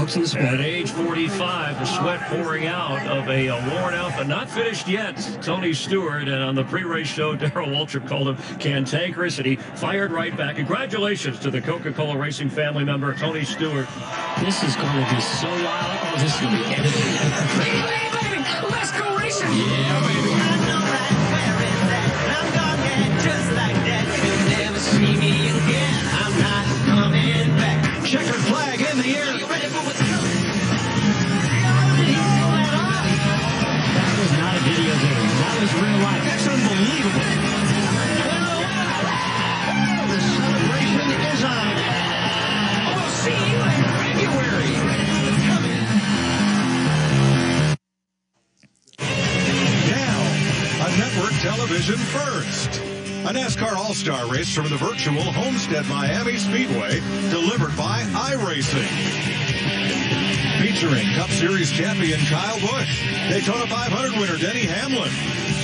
folks in the sport. At age 45, the sweat pouring out of a worn out but not finished yet Tony Stewart. And on the pre-race show, Darrell Waltrip called him cantankerous, and he fired right back. Congratulations to the Coca-Cola Racing family member, Tony Stewart. This is going to be so wild. Oh, this is going to be edited. Baby, let's go racing. Yeah, baby. I know right where it's at. I'm gone, yeah, just like that. You'll never see me again. I'm not coming back. Checkered flag in the air. You ready for what's coming? How did he pull that off? That was not a video game. That was real life. That's unbelievable. The celebration is on. We'll see you in February. Now, a network television first. A NASCAR All-Star race from the virtual Homestead Miami Speedway, delivered by iRacing. Featuring Cup Series champion Kyle Busch, Daytona 500 winner Denny Hamlin,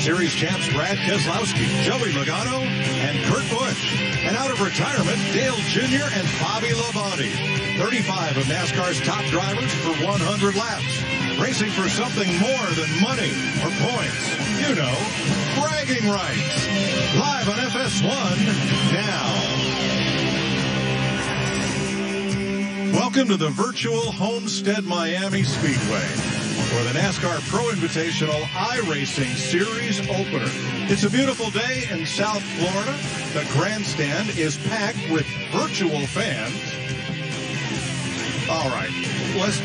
Series champs Brad Keselowski, Joey Logano, and Kurt Busch. And out of retirement, Dale Jr. and Bobby Labonte. 35 of NASCAR's top drivers for 100 laps. Racing for something more than money or points. You know, bragging rights. Live on FS1 now. Welcome to the virtual Homestead Miami Speedway for the NASCAR Pro Invitational iRacing Series opener. It's a beautiful day in South Florida. The grandstand is packed with virtual fans. All right,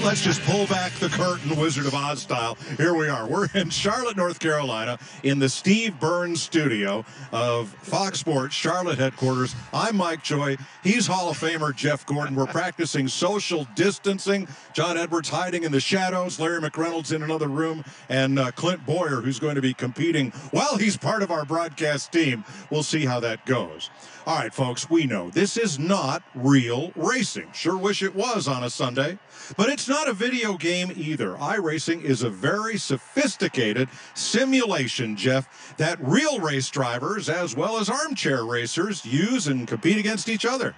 let's just pull back the curtain, Wizard of Oz style. Here we are. We're in Charlotte, North Carolina, in the Steve Burns studio of Fox Sports Charlotte headquarters. I'm Mike Joy. He's Hall of Famer Jeff Gordon. We're practicing social distancing. John Edwards hiding in the shadows. Larry McReynolds in another room. And Clint Boyer, who's going to be competing while he's part of our broadcast team. We'll see how that goes. All right, folks, we know this is not real racing. Sure wish it was on a Sunday, but it's not a video game either. iRacing is a very sophisticated simulation, Jeff, that real race drivers as well as armchair racers use and compete against each other.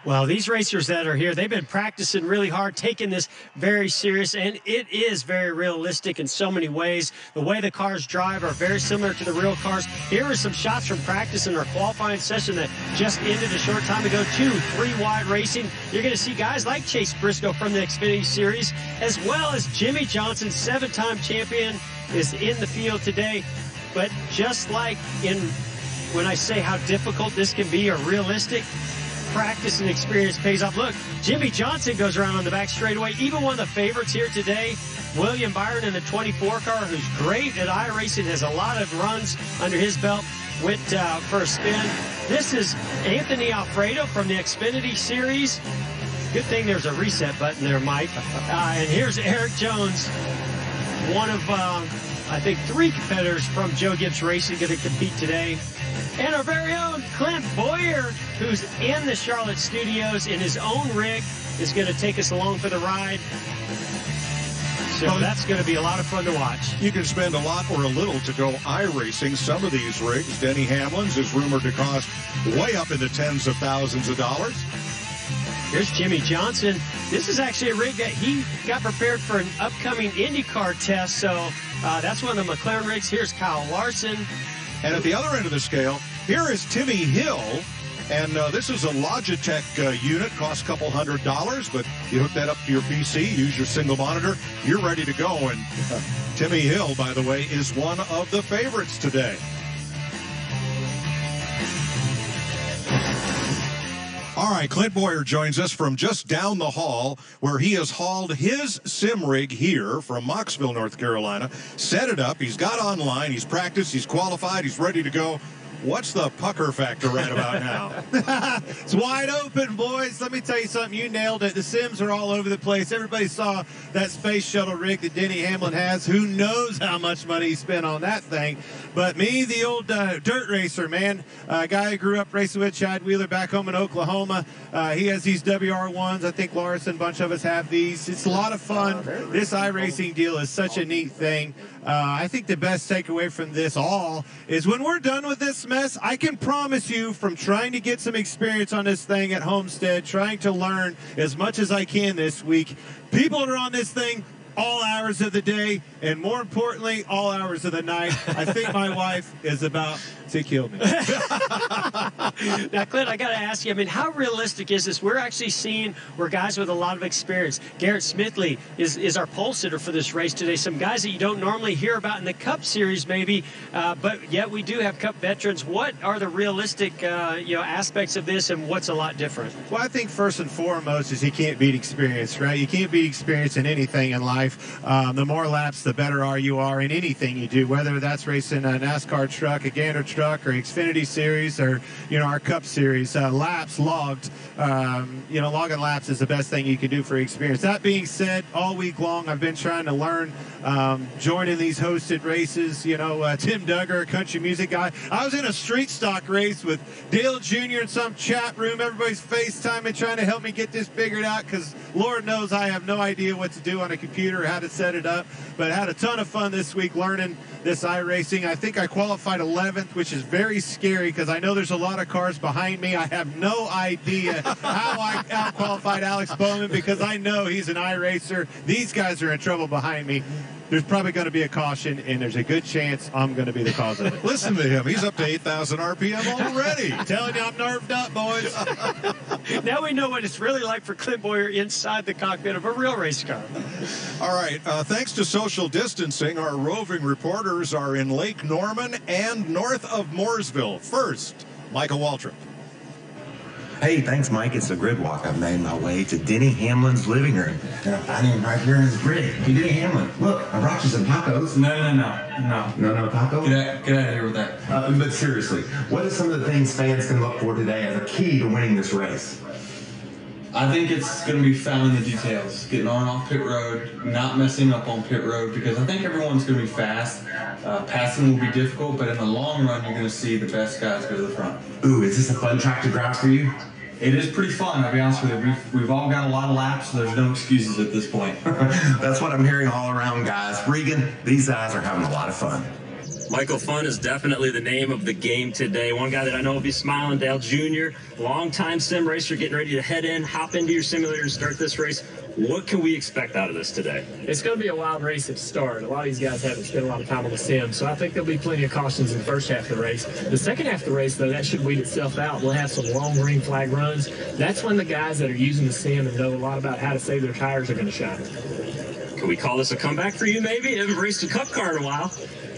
Well, these racers that are here, they've been practicing really hard, taking this very serious, and it is very realistic in so many ways. The way the cars drive are very similar to the real cars. Here are some shots from practice in our qualifying session that just ended a short time ago. 2-3 wide racing. You're going to see guys like Chase Briscoe from the Xfinity Series, as well as Jimmy Johnson, 7-time champion, is in the field today. But just like when I say how difficult this can be or realistic, practice and experience pays off. Look, Jimmy Johnson goes around on the back straightaway. Even one of the favorites here today, William Byron in the 24 car, who's great at iRacing, has a lot of runs under his belt, went for a spin. This is Anthony Alfredo from the Xfinity Series. Good thing there's a reset button there, Mike. And here's Eric Jones, one of, I think, 3 competitors from Joe Gibbs Racing going to compete today. And our very own Clint Boyer, who's in the Charlotte studios in his own rig, is going to take us along for the ride. So that's going to be a lot of fun to watch. You can spend a lot or a little to go iRacing. Some of these rigs, Denny Hamlin's, is rumored to cost way up in the tens of thousands of dollars. Here's Jimmy Johnson. This is actually a rig that he got prepared for an upcoming IndyCar test. So that's one of the McLaren rigs. Here's Kyle Larson. And at the other end of the scale, here is Timmy Hill. And this is a Logitech unit, costs a couple $100, but you hook that up to your PC, use your single monitor, you're ready to go. And Timmy Hill, by the way, is one of the favorites today. All right, Clint Boyer joins us from just down the hall, where he has hauled his sim rig here from Mocksville, North Carolina, set it up, he's got online, he's practiced, he's qualified, he's ready to go. What's the pucker factor right about now? It's wide open, boys. Let me tell you something. You nailed it. The Sims are all over the place. Everybody saw that space shuttle rig that Denny Hamlin has. Who knows how much money he spent on that thing? But me, the old dirt racer, man, a guy I grew up racing with, Chad Wheeler, back home in Oklahoma. He has these WR1s. I think Larson, a bunch of us have these. It's a lot of fun. This iRacing deal is such a neat thing. I think the best takeaway from this all is when we're done with this, mess, I can promise you from trying to get some experience on this thing at Homestead, trying to learn as much as I can this week, people are on this thing all hours of the day, and more importantly, all hours of the night. I think my wife is about to kill me. Now, Clint, I got to ask you, I mean, how realistic is this? We're actually seeing where guys with a lot of experience. Garrett Smithley is our pole sitter for this race today. Some guys that you don't normally hear about in the Cup Series, maybe, but yet we do have Cup veterans. What are the realistic, aspects of this, and what's a lot different? Well, I think first and foremost is you can't beat experience, right? You can't beat experience in anything in life. The more laps, the better you are in anything you do, whether that's racing a NASCAR truck, a Gander truck, or Xfinity Series, or our Cup Series. Laps logged, logging laps is the best thing you can do for experience. That being said, all week long I've been trying to learn, joining these hosted races. Tim Duggar, a country music guy. I was in a street stock race with Dale Jr. in some chat room. Everybody's FaceTiming, trying to help me get this figured out, because Lord knows I have no idea what to do on a computer or how to set it up. But I had a ton of fun this week learning this iRacing. I think I qualified 11th, which is very scary because I know there's a lot of cars behind me. I have no idea how I out-qualified Alex Bowman, because I know he's an iRacer. These guys are in trouble behind me. There's probably going to be a caution, and there's a good chance I'm going to be the cause of it. Listen to him. He's up to 8,000 RPM already. Telling you, I'm nerved up, boys. Now we know what it's really like for Clint Boyer inside the cockpit of a real race car. All right. Thanks to social distancing, our roving reporters are in Lake Norman and north of Mooresville. First, Michael Waltrip. Hey, thanks, Mike. It's a grid walk. I've made my way to Denny Hamlin's living room. And I find him right here in his grid. Hey, Denny Hamlin, look, I brought you some tacos. No. No tacos? Get out of here with that. But seriously, what are some of the things fans can look for today as a key to winning this race? I think it's going to be found in the details. Getting on and off pit road, not messing up on pit road, because I think everyone's going to be fast. Passing will be difficult, but in the long run, you're going to see the best guys go to the front. Ooh, is this a fun track to drive for you? It is pretty fun, I'll be honest with you. We've all got a lot of laps, so there's no excuses at this point. That's what I'm hearing all around, guys. Regan, these guys are having a lot of fun. Michael, fun is definitely the name of the game today. One guy that I know will be smiling, Dale Jr., longtime sim racer, getting ready to head in, hop into your simulator and start this race. What can we expect out of this today? It's going to be a wild race at the start. A lot of these guys haven't spent a lot of time on the sim, so I think there'll be plenty of cautions in the first half of the race. The second half of the race, though, that should weed itself out. We'll have some long green flag runs. That's when the guys that are using the sim and know a lot about how to save their tires are going to shine. Can we call this a comeback for you, maybe? You haven't raced a Cup car in a while.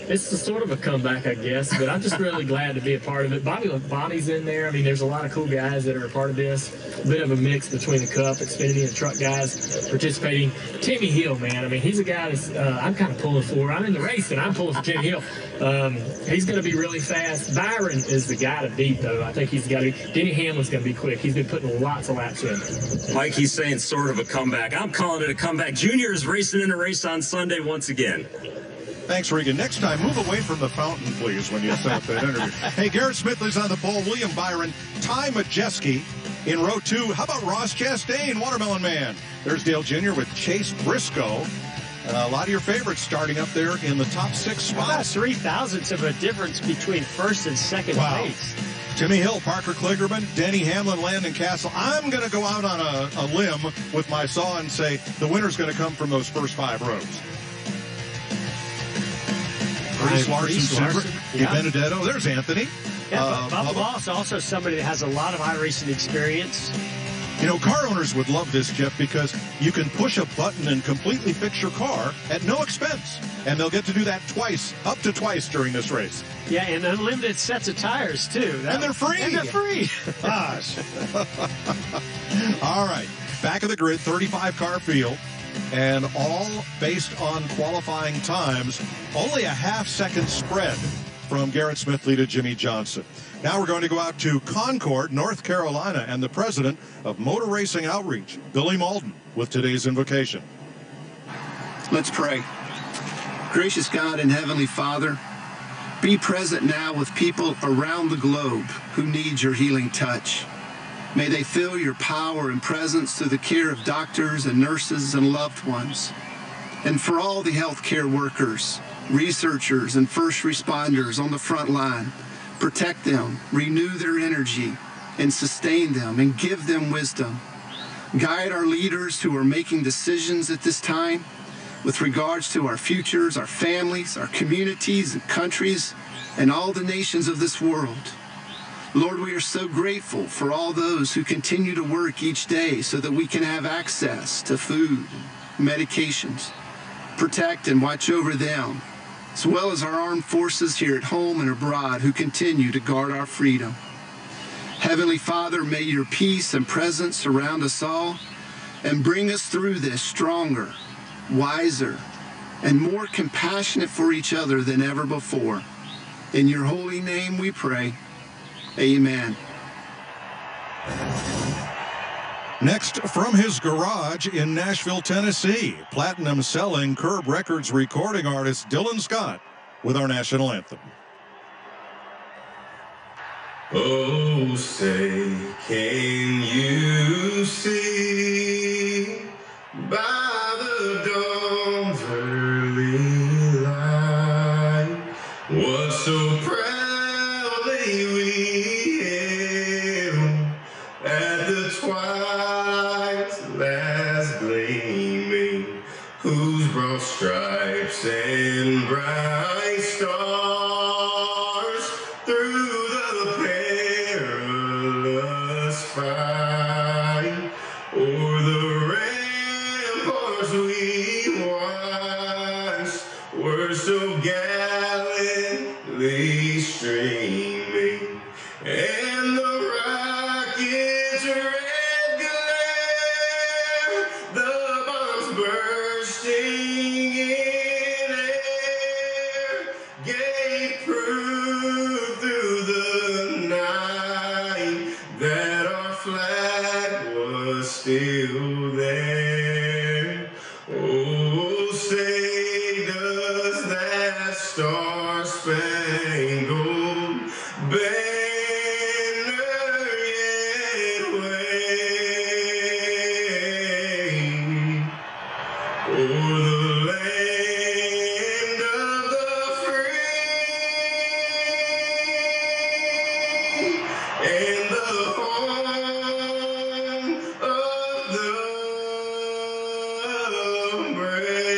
It's a sort of a comeback, I guess, but I'm just really glad to be a part of it. Bonnie's in there. I mean, there's a lot of cool guys that are a part of this. A bit of a mix between the Cup, Xfinity, and truck guys participating. Timmy Hill, man. I mean, he's a guy that's I'm kind of pulling for. I'm in the race, and I'm pulling for Timmy Hill. He's going to be really fast. Byron is the guy to beat, though. I think he's got to be. Denny Hamlin's going to be quick. He's been putting lots of laps in. Mike, he's saying sort of a comeback. I'm calling it a comeback. Junior is racing in a race on Sunday once again. Thanks, Regan. Next time, move away from the fountain, please, when you set up that interview. Hey, Garrett Smithley's on the pole. William Byron, Ty Majeski in row 2. How about Ross Chastain, Watermelon Man? There's Dale Jr. with Chase Briscoe. A lot of your favorites starting up there in the top 6 spots. About 3,000ths of a difference between first and second place. Timmy Hill, Parker Kligerman, Denny Hamlin, Landon Castle. I'm going to go out on a limb with my saw and say the winner's going to come from those first 5 rows. Reese Larson, yeah. Benedetto. There's Anthony. Yeah, Bubba Wallace, also somebody that has a lot of iRacing experience. You know, car owners would love this, Jeff, because you can push a button and completely fix your car at no expense. And they'll get to do that twice, up to twice during this race. Yeah, and unlimited sets of tires, too. And they're free. And they're free. Gosh. All right. Back of the grid, 35-car field. And all based on qualifying times, only a half-second spread from Garrett Smithley to Jimmy Johnson. Now we're going to go out to Concord, North Carolina, and the president of Motor Racing Outreach, Billy Malden, with today's invocation. Let's pray. Gracious God and Heavenly Father, be present now with people around the globe who need your healing touch. May they feel your power and presence through the care of doctors and nurses and loved ones. And for all the healthcare workers, researchers, and first responders on the front line, Protect them, renew their energy, and sustain them, and give them wisdom. Guide our leaders who are making decisions at this time with regards to our futures, our families, our communities and countries, and all the nations of this world. Lord, we are so grateful for all those who continue to work each day so that we can have access to food, medications. Protect and watch over them, as well as our armed forces here at home and abroad who continue to guard our freedom. Heavenly Father, may your peace and presence surround us all and bring us through this stronger, wiser, and more compassionate for each other than ever before. In your holy name we pray. Amen. Next, from his garage in Nashville, Tennessee, platinum-selling Curb Records recording artist Dylan Scott with our national anthem. Oh, say, can you see by the dawn's early light what so proudly we hailed at the twilight's last gleaming, whose broad stripes and bright stars through fight o'er the ramparts we watched were so gallantly streaming, and the rocket's red glare, the bombs bursting in air, gave proof through the night that our flag was still there. Oh, say does that star-spangled banner yet wave o'er the land of the free and the home of the brave.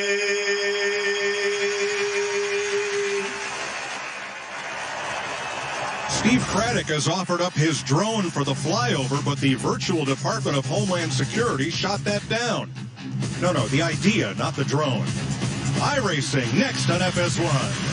Steve Craddock has offered up his drone for the flyover, but the virtual Department of Homeland Security shot that down. No, the idea, not the drone. iRacing next on FS1.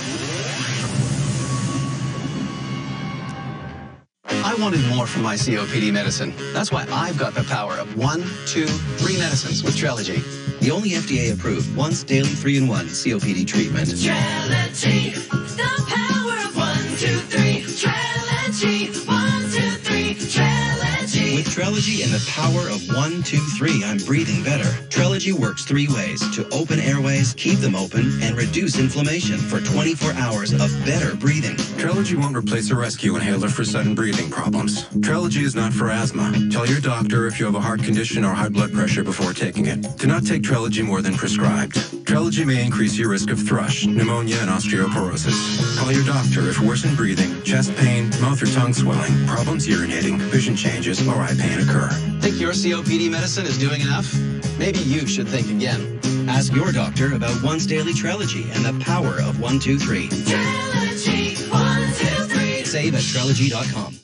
I wanted more from my COPD medicine. That's why I've got the power of 1, 2, 3 medicines with Trelegy. The only FDA-approved once daily 3-in-1 COPD treatment. Trelegy, the power of 1, 2, 3. Trelegy, 1, 2, 3. Trelegy. With Trelegy and the power of 1, 2, 3, I'm breathing better. Trelegy works 3 ways to open airways, keep them open, and reduce inflammation for 24 hours of better breathing. Trelegy won't replace a rescue inhaler for sudden breathing problems. Trelegy is not for asthma. Tell your doctor if you have a heart condition or high blood pressure before taking it. Do not take Trelegy more than prescribed. Trelegy may increase your risk of thrush, pneumonia, and osteoporosis. Call your doctor if worsened breathing, chest pain, mouth or tongue swelling, problems urinating, vision changes, or eye pain occur. Think your COPD medicine is doing enough? Maybe you should think again. Ask your doctor about once daily Trelegy and the power of 1, 2, 3. Trelegy, 1, 2, 3. Save at Trelegy.com.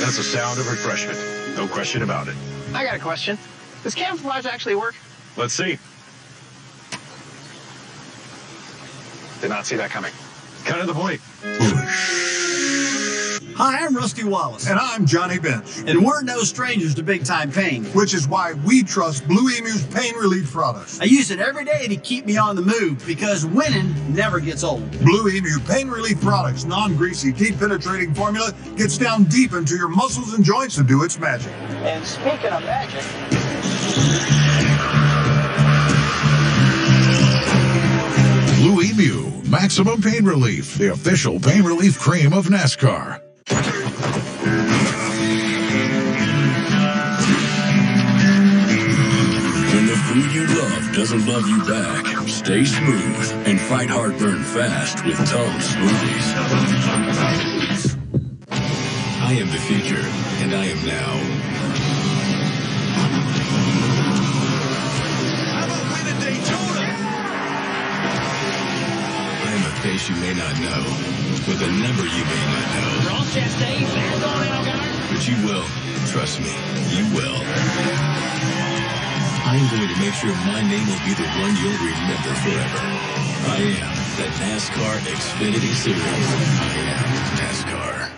That's the sound of refreshment. No question about it. I got a question. Does camouflage actually work? Let's see. Did not see that coming. Kind of the point. Hi, I'm Rusty Wallace. And I'm Johnny Bench. And we're no strangers to big-time pain. Which is why we trust Blue Emu's pain relief products. I use it every day to keep me on the move because winning never gets old. Blue Emu pain relief products, non-greasy, teeth-penetrating formula gets down deep into your muscles and joints to do its magic. And speaking of magic... Blue Emu, maximum pain relief, the official pain relief cream of NASCAR. When the food you love doesn't love you back, Stay smooth and fight heartburn fast with Tums smoothies. I am the future, and I am now. How about winning Daytona? I am a face you may not know, with a number you may not know. Ross Chastain, fans on Algar. But you will. Trust me, you will. I am going to make sure my name will be the one you'll remember forever. I am the NASCAR Xfinity Series. I am NASCAR.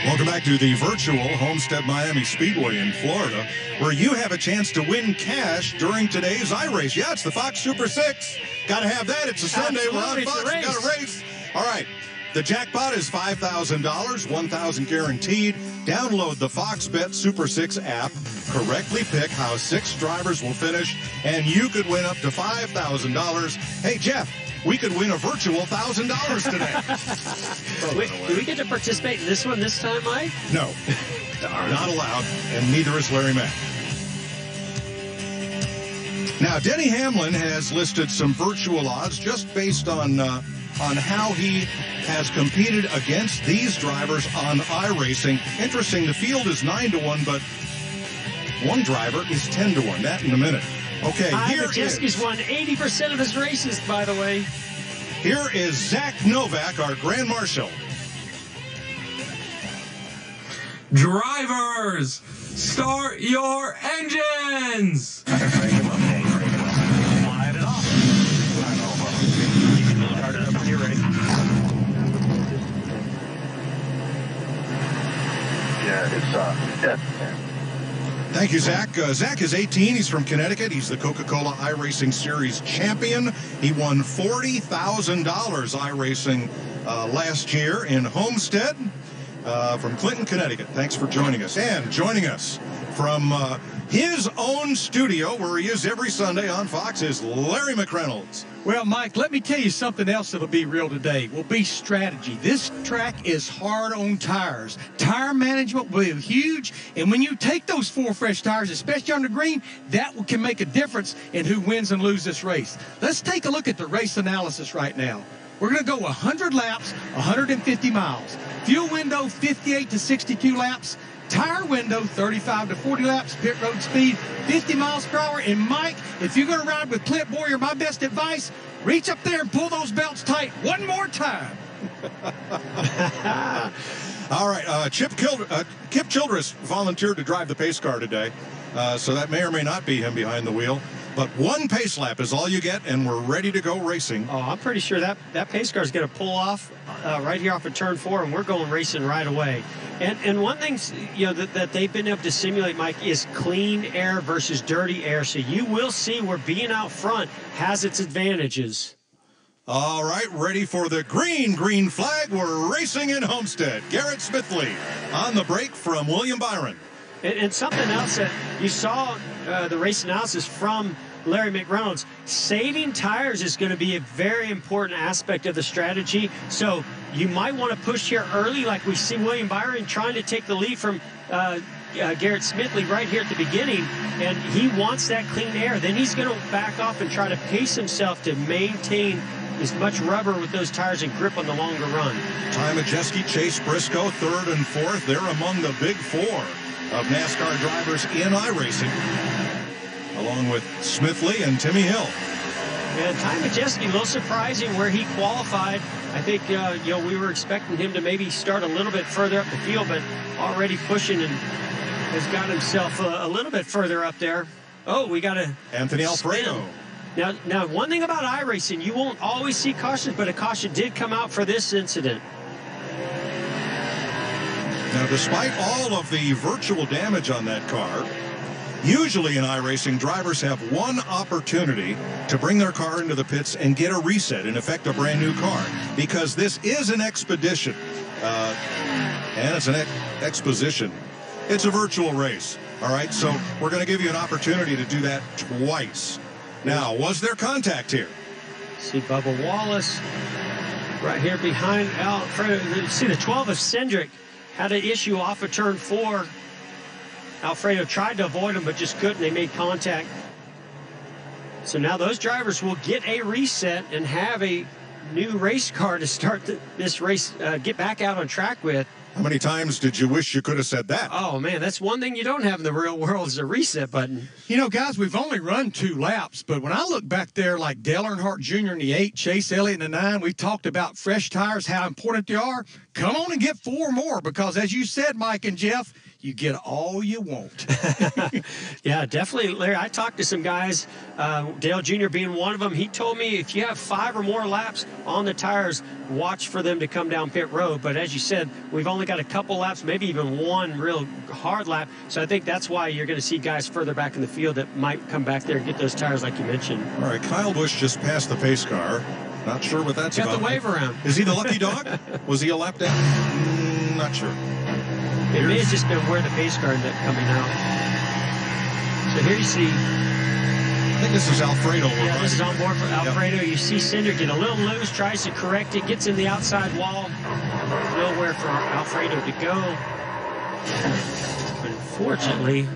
Welcome back to the virtual Homestead Miami Speedway in Florida, where you have a chance to win cash during today's iRace. Yeah, it's the Fox Super 6. Got to have that. It's a Sunday. We're on Fox. We got a race. All right. The jackpot is $5,000, $1,000 guaranteed. Download the Fox Bet Super 6 app. Correctly pick how 6 drivers will finish, and you could win up to $5,000. Hey, Jeff, we could win a virtual $1,000 today. Wait, do we get to participate in this one this time, Mike? No, not allowed, and neither is Larry Mack. Now, Denny Hamlin has listed some virtual odds just based on how he has competed against these drivers on iRacing. Interesting, the field is 9-1, but one driver is 10-1. That in a minute. Okay, here Majeski's won 80% of his races, by the way. Here is Zach Novak, our Grand Marshal. Drivers, start your engines! Thank you, Zach. Zach is 18. He's from Connecticut. He's the Coca-Cola iRacing Series champion. He won $40,000 iRacing last year in Homestead from Clinton, Connecticut. Thanks for joining us. And joining us from his own studio, where he is every Sunday on Fox, is Larry McReynolds. Well, Mike, let me tell you something else that'll be real today. Will be strategy. This track is hard on tires. Tire management will be huge, and when you take those 4 fresh tires, especially on the green, that can make a difference in who wins and loses this race. Let's take a look at the race analysis right now. We're going to go 100 laps, 150 miles. Fuel window, 58 to 62 laps. Tire window, 35 to 40 laps. Pit road speed, 50 miles per hour. And Mike, if you're going to ride with Clint Boyer, my best advice, reach up there and pull those belts tight one more time. All right, Kip Childress volunteered to drive the pace car today, so that may or may not be him behind the wheel. But 1 pace lap is all you get, and we're ready to go racing. Oh, I'm pretty sure that pace car is going to pull off right here off of turn 4, and we're going racing right away. And one thing that they've been able to simulate, Mike, is clean air versus dirty air. So you will see where being out front has its advantages. All right, ready for the green flag. We're racing in Homestead. Garrett Smithley on the break from William Byron. And something else that you saw the race analysis from Larry McReynolds, saving tires is going to be a very important aspect of the strategy. So you might want to push here early, like we see William Byron trying to take the lead from Garrett Smithley right here at the beginning, and he wants that clean air. Then he's going to back off and try to pace himself to maintain as much rubber with those tires and grip on the longer run. Ty Majeski, Chase Briscoe, 3rd and 4th. They're among the big 4 of NASCAR drivers in iRacing, along with Smithley and Timmy Hill. And Ty Majeski, a little surprising where he qualified. I think we were expecting him to maybe start a little bit further up the field, but already pushing and has got himself a little bit further up there. Oh, we got a Anthony Alfredo. Spin. Now, one thing about iRacing, you won't always see cautions, but a caution did come out for this incident. Now, despite all of the virtual damage on that car, usually in iRacing, drivers have one opportunity to bring their car into the pits and get a reset, in effect, a brand new car, because this is an expedition, and it's an exposition. It's a virtual race, all right? So we're going to give you an opportunity to do that twice. Now, was there contact here? See Bubba Wallace right here behind Alfredo. See the 12 of Cindric had an issue off of turn 4. Alfredo tried to avoid him, but just couldn't. They made contact. So now those drivers will get a reset and have a new race car to start this race, get back out on track with. How many times did you wish you could have said that? Oh, man, that's one thing you don't have in the real world is a reset button. You know, guys, we've only run 2 laps, but when I look back there like Dale Earnhardt Jr. in the 8, Chase Elliott in the 9, we talked about fresh tires, how important they are. Come on and get 4 more because, as you said, Mike and Jeff, you get all you want. Yeah, definitely, Larry. I talked to some guys, Dale Jr. being one of them. He told me if you have 5 or more laps on the tires, watch for them to come down pit road. But as you said, we've only got a couple laps, maybe even one real hard lap. So I think that's why you're going to see guys further back in the field that might come back there and get those tires like you mentioned. All right, Kyle Busch just passed the pace car. Not sure what that's Got about. the wave around. Is he the lucky dog? Was he a lap down? Not sure. It may have just been where the pace car ended up coming out. So here you see. I think this is Alfredo. Yeah, this is on board for Alfredo. Yep. You see Cinder get a little loose, tries to correct it, gets in the outside wall. Nowhere for Alfredo to go. Unfortunately,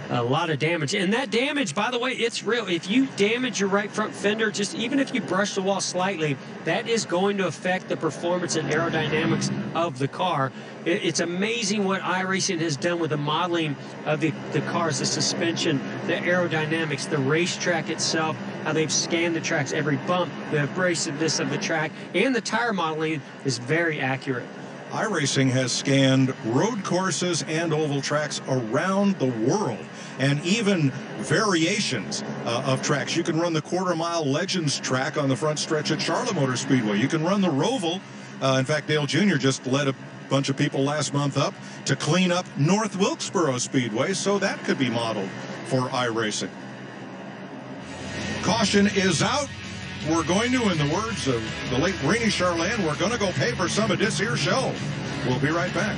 a lot of damage. And that damage, by the way, it's real. If you damage your right front fender, just even if you brush the wall slightly, that is going to affect the performance and aerodynamics of the car. It's amazing what iRacing has done with the modeling of the cars, the suspension, the aerodynamics, the racetrack itself, how they've scanned the tracks, every bump, the abrasiveness of the track, and the tire modeling is very accurate. iRacing has scanned road courses and oval tracks around the world, and even variations of tracks. You can run the quarter-mile Legends track on the front stretch at Charlotte Motor Speedway. You can run the Roval. In fact, Dale Jr. just led a bunch of people last month up to clean up North Wilkesboro Speedway, so that could be modeled for iRacing. Caution is out. We're going to, in the words of the late Rainey Charlene, we're going to go pay for some of this here show. We'll be right back.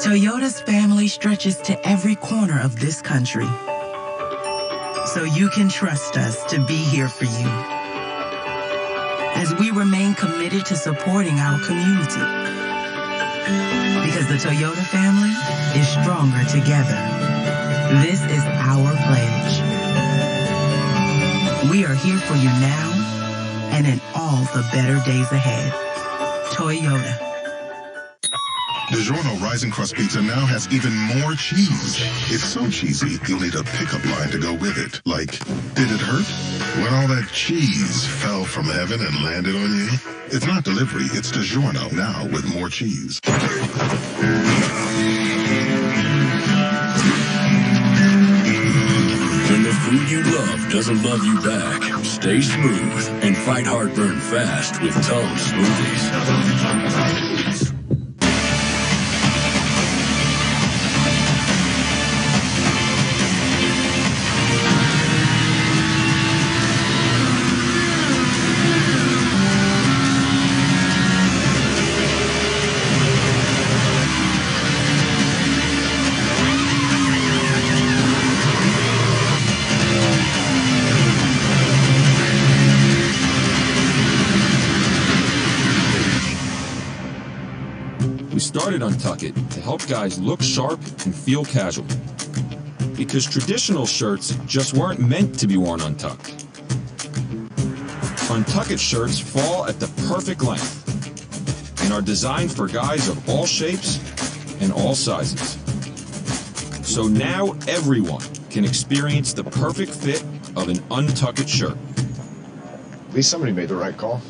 Toyota's family stretches to every corner of this country. So you can trust us to be here for you as we remain committed to supporting our community. Because the Toyota family is stronger together. This is our pledge. We are here for you now and in all the better days ahead. Toyota. DiGiorno Rising Crust Pizza now has even more cheese. It's so cheesy, you'll need a pickup line to go with it. Like, did it hurt? When all that cheese fell from heaven and landed on you? It's not delivery, it's DiGiorno, now with more cheese. When the food you love doesn't love you back, stay smooth and fight heartburn fast with Tums Smoothies. We started Untuck It to help guys look sharp and feel casual. Because traditional shirts just weren't meant to be worn untucked. Untuck It shirts fall at the perfect length and are designed for guys of all shapes and all sizes. So now everyone can experience the perfect fit of an Untuck It shirt. At least somebody made the right call.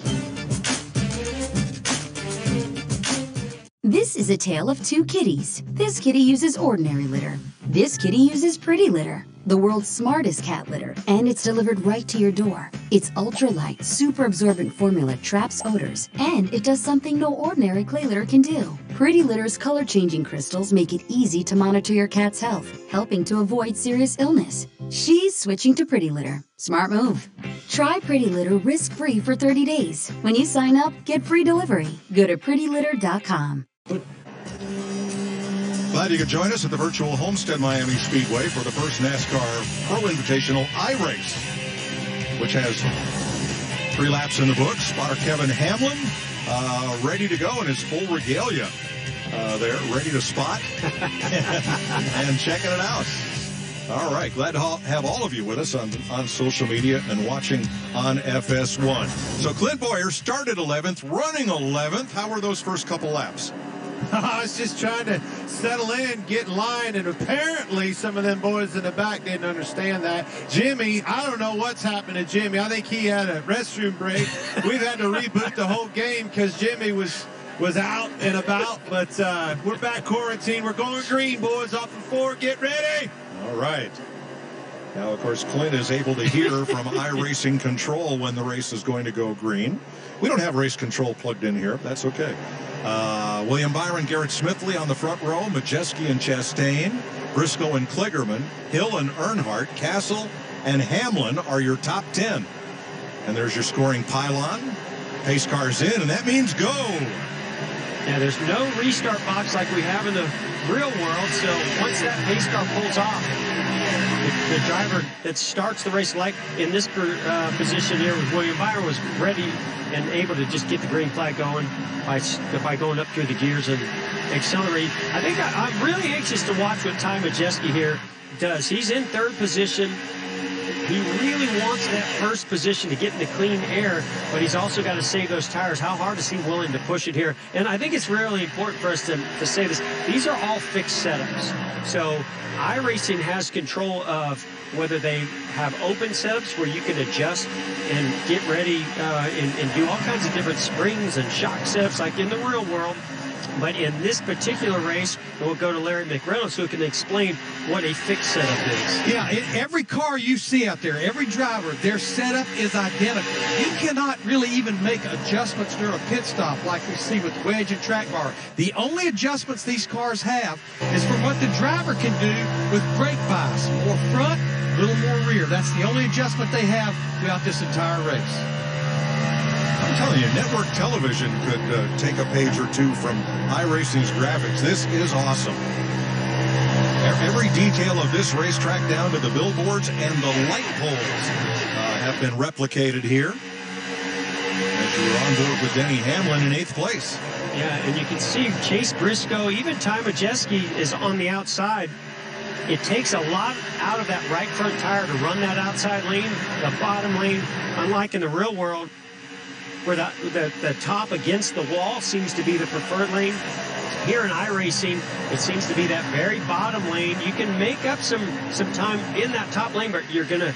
This is a tale of two kitties. This kitty uses ordinary litter. This kitty uses pretty litter, the world's smartest cat litter, and it's delivered right to your door. Its ultra-light, super absorbent formula traps odors, and it does something no ordinary clay litter can do. Pretty Litter's color-changing crystals make it easy to monitor your cat's health, helping to avoid serious illness. She's switching to Pretty Litter. Smart move. Try Pretty Litter risk-free for 30 days. When you sign up, get free delivery. Go to prettylitter.com. Glad you could join us at the virtual Homestead Miami Speedway for the first NASCAR Pro Invitational iRace, which has 3 laps in the books. Spotter Kevin Hamlin ready to go in his full regalia. there, ready to spot and checking it out. All right, glad to have all of you with us on social media and watching on FS1. So Clint Boyer started 11th, running 11th. How were those first couple laps? I was just trying to settle in, get in line, and apparently some of them boys in the back didn't understand that. Jimmy, I don't know what's happened to Jimmy. I think he had a restroom break. We've had to reboot the whole game because Jimmy was out and about, but we're back quarantined. We're going green, boys, off the 4. Get ready. All right. Now, of course, Clint is able to hear from iRacing Control when the race is going to go green. We don't have race control plugged in here. That's okay. William Byron, Garrett Smithley on the front row, Majeski and Chastain, Briscoe and Kligerman, Hill and Earnhardt, Castle and Hamlin are your top 10. And there's your scoring pylon. Pace cars in, and that means go. Yeah, there's no restart box like we have in the real world, so once that pace car pulls off, the driver that starts the race, like in this position here with William Byron, was ready and able to just get the green flag going by going up through the gears and accelerate. I think I'm really anxious to watch what Ty Majeski here does. He's in 3rd position. He really wants that first position to get into clean air, but he's also got to save those tires. How hard is he willing to push it here? And I think it's really important for us to say this. These are all fixed setups. So iRacing has control of whether they have open setups where you can adjust and get ready and do all kinds of different springs and shock setups like in the real world. But in this particular race, we'll go to Larry McReynolds who can explain what a fixed setup is. Yeah, every car you see out there, every driver, their setup is identical. You cannot really even make adjustments during a pit stop like we see with wedge and track bar. The only adjustments these cars have is for what the driver can do with brake bias. More front, a little more rear. That's the only adjustment they have throughout this entire race. I'm telling you, network television could take a page or two from iRacing's graphics. This is awesome. Every detail of this racetrack down to the billboards and the light poles have been replicated here. As you're on board with Denny Hamlin in 8th place. Yeah, and you can see Chase Briscoe, even Ty Majeski is on the outside. It takes a lot out of that right front tire to run that outside lane, the bottom lane, unlike in the real world, where the top against the wall seems to be the preferred lane. Here in iRacing, it seems to be that very bottom lane. You can make up some time in that top lane, but you're going to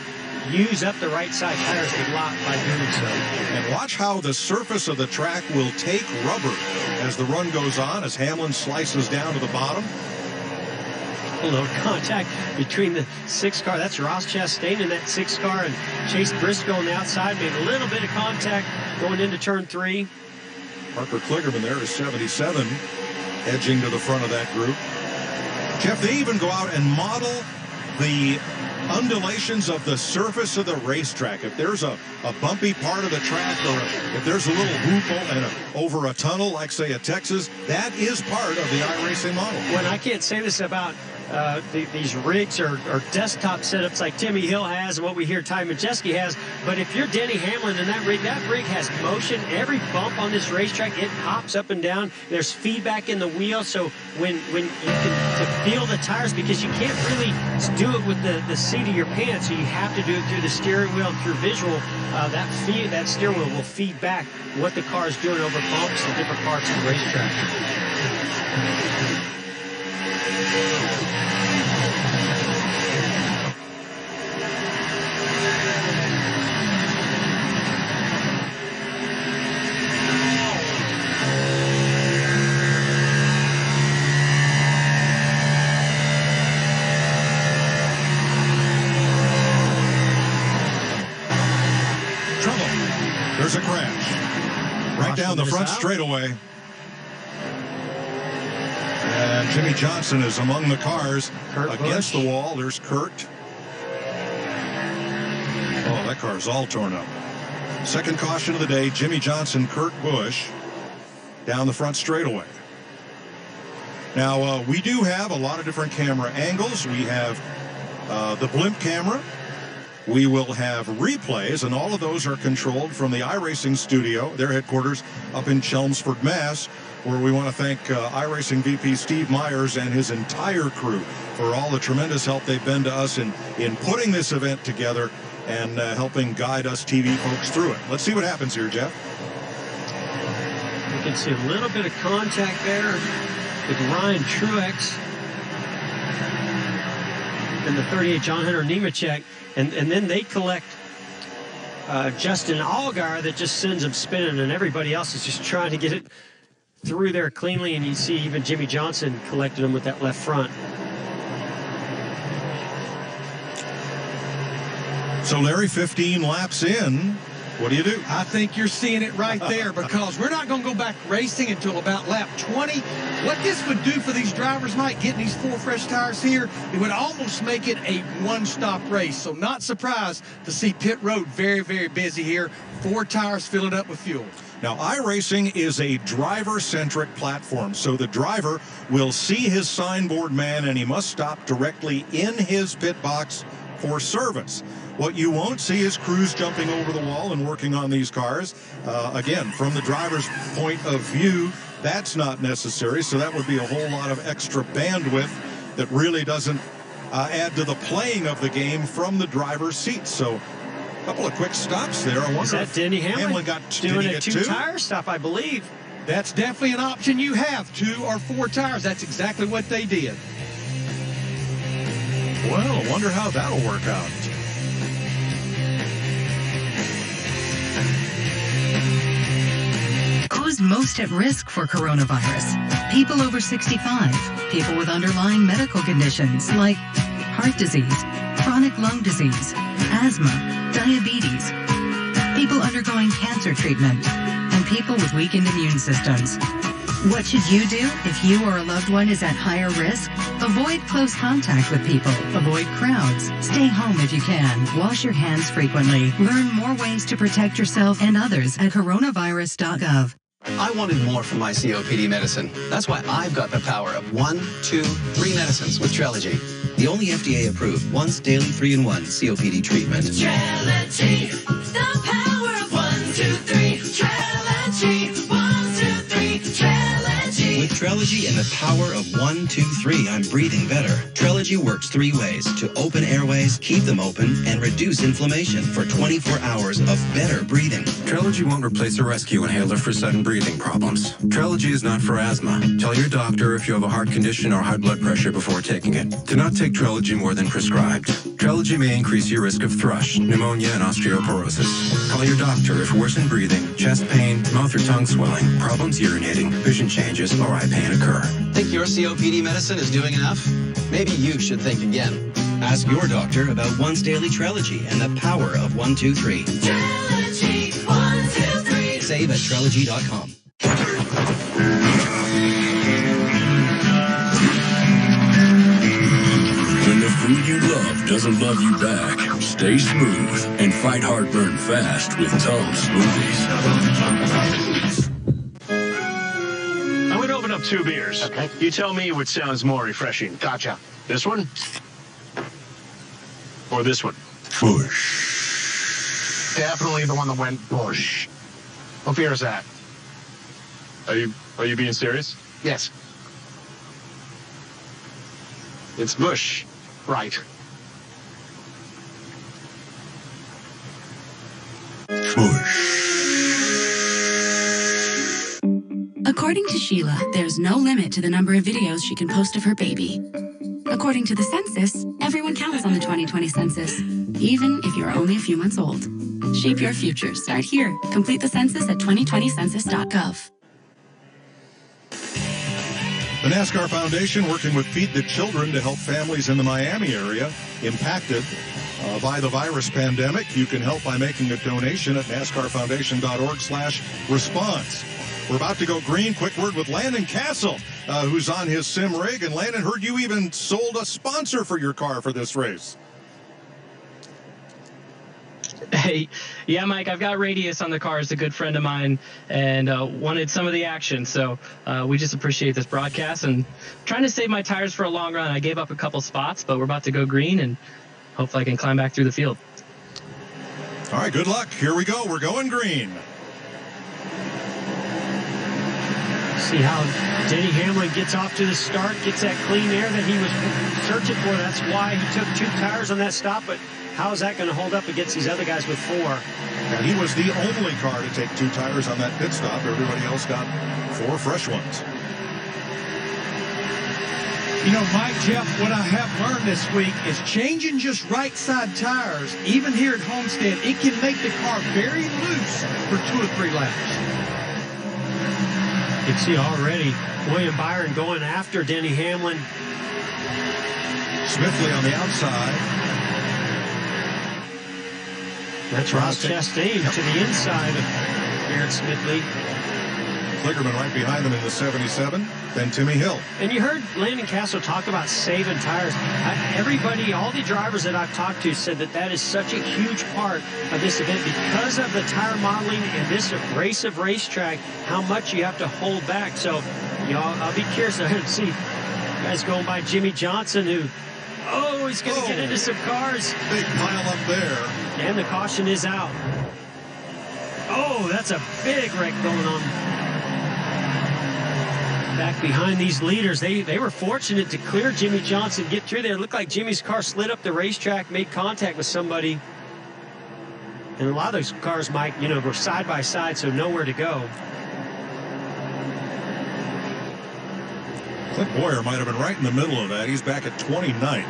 use up the right side tires a lot by doing so. And watch how the surface of the track will take rubber as the run goes on, as Hamlin slices down to the bottom. A little contact between the 6 car. That's Ross Chastain in that 6 car, and Chase Briscoe on the outside made a little bit of contact going into turn 3. Parker Kligerman there is 77, edging to the front of that group. Jeff, they even go out and model the undulations of the surface of the racetrack. If there's a bumpy part of the track, or if there's a little hoop over a tunnel, like say at Texas, that is part of the iRacing model. When I can't say this about these rigs or desktop setups like Timmy Hill has and what we hear Ty Majeski has, but if you're Denny Hamlin and that rig has motion. Every bump on this racetrack, it hops up and down. There's feedback in the wheel, so when you can to feel the tires, because you can't really do it with the seat of your pants, so you have to do it through the steering wheel, through visual. That steering wheel will feed back what the car is doing over bumps and different parts of the racetrack. There's a crash right down the front straightaway. And Jimmy Johnson is among the cars against the wall. There's Kurt. Oh, that car's all torn up. Second caution of the day, Jimmy Johnson, Kurt Busch down the front straightaway. Now, we do have a lot of different camera angles. We have the blimp camera. We will have replays, and all of those are controlled from the iRacing studio, their headquarters up in Chelmsford, Mass., where we want to thank iRacing VP Steve Myers and his entire crew for all the tremendous help they've been to us in putting this event together and helping guide us TV folks through it. Let's see what happens here, Jeff. You can see a little bit of contact there with Ryan Truex and the 38 John Hunter Nemechek, and then they collect Justin Allgaier that just sends him spinning, and everybody else is just trying to get it through there cleanly, and you see even Jimmy Johnson collected him with that left front. So, Larry, 15 laps in, what do you do? I think you're seeing it right there, because we're not going to go back racing until about lap 20. What this would do for these drivers, Mike, getting these 4 fresh tires here, it would almost make it a one-stop race. So not surprised to see pit road very, very busy here. 4 tires filling up with fuel. Now, iRacing is a driver-centric platform, so the driver will see his signboard man, and he must stop directly in his pit box for service. What you won't see is crews jumping over the wall and working on these cars. Again, from the driver's point of view, that's not necessary, so that would be a whole lot of extra bandwidth that really doesn't add to the playing of the game from the driver's seat. So a couple of quick stops there. I wonder if Denny Hamlin got doing a 2-tire stop, I believe. That's definitely an option you have, 2 or 4 tires. That's exactly what they did. Well, I wonder how that'll work out. Who's most at risk for coronavirus? People over 65, people with underlying medical conditions like heart disease, chronic lung disease, asthma, diabetes, people undergoing cancer treatment, and people with weakened immune systems. What should you do if you or a loved one is at higher risk? Avoid close contact with people. Avoid crowds. Stay home if you can. Wash your hands frequently. Learn more ways to protect yourself and others at coronavirus.gov. I wanted more from my COPD medicine. That's why I've got the power of 1, 2, 3 medicines with Trelegy. The only FDA-approved once daily 3-in-1 COPD treatment. Trelegy, the power of 1, 2, 3. Trelegy, 1, 2, 3. Trelegy. With Trelegy and the power of 1, 2, 3, I'm breathing better. Trelegy works 3 ways to open airways, keep them open, and reduce inflammation for 24 hours of better breathing. Trelegy won't replace a rescue inhaler for sudden breathing problems. Trelegy is not for asthma. Tell your doctor if you have a heart condition or high blood pressure before taking it. Do not take Trelegy more than prescribed. Trelegy may increase your risk of thrush, pneumonia, and osteoporosis. Call your doctor if worsened breathing, chest pain, mouth or tongue swelling, problems urinating, vision changes, or eye pain occur. Think your COPD medicine is doing enough? Maybe you should think again. Ask your doctor about once daily Trelegy and the power of 1, 2, 3. Trelegy, 1, 2, 3. Save at Trelegy.com. When the food you love doesn't love you back, stay smooth and fight heartburn fast with Tums Smoothies. I'm going to open up 2 beers. Okay. You tell me which sounds more refreshing. Gotcha. This one? Or this one? Bush. Definitely the one that went bush. What beer is that? Are you being serious? Yes. It's Bush. Right. According to Sheila, there's no limit to the number of videos she can post of her baby. According to the census, everyone counts on the 2020 census, even if you're only a few months old. Shape your future. Start here. Complete the census at 2020census.gov. The NASCAR Foundation working with Feed the Children to help families in the Miami area impacted by the virus pandemic. You can help by making a donation at NASCARFoundation.org/response. We're about to go green. Quick word with Landon Castle, who's on his sim rig. And Landon, heard you even sold a sponsor for your car for this race. Hey, yeah, Mike, I've got Radius on the car. It's a good friend of mine and wanted some of the action. So we just appreciate this broadcast and trying to save my tires for a long run. I gave up a couple spots, but we're about to go green and hopefully I can climb back through the field. All right, good luck. Here we go. We're going green. See how Denny Hamlin gets off to the start, gets that clean air that he was searching for. That's why he took 2 tires on that stop, but how is that going to hold up against these other guys with 4? And he was the only car to take 2 tires on that pit stop. Everybody else got 4 fresh ones. You know, Mike, Jeff, what I have learned this week is changing just right side tires, even here at Homestead, it can make the car very loose for 2 or 3 laps. You can see already William Byron going after Denny Hamlin. Smithley on the outside. That's Ross Chastain to the inside of Garrett Smithley. Klickerman right behind him in the 77. Then Timmy Hill. And you heard Landon Castle talk about saving tires. Everybody, all the drivers that I've talked to said that that is such a huge part of this event because of the tire modeling and this race of racetrack, how much you have to hold back. So, you know, I'll be curious to see guys going by Jimmy Johnson who, he's going to get into some cars. Big pile up there. And the caution is out. Oh, that's a big wreck going on. Back behind these leaders, they were fortunate to clear Jimmy Johnson, get through there. It looked like Jimmy's car slid up the racetrack, made contact with somebody. And a lot of those cars, Mike, you know, were side by side, so nowhere to go. Clint Boyer might have been right in the middle of that. He's back at 29th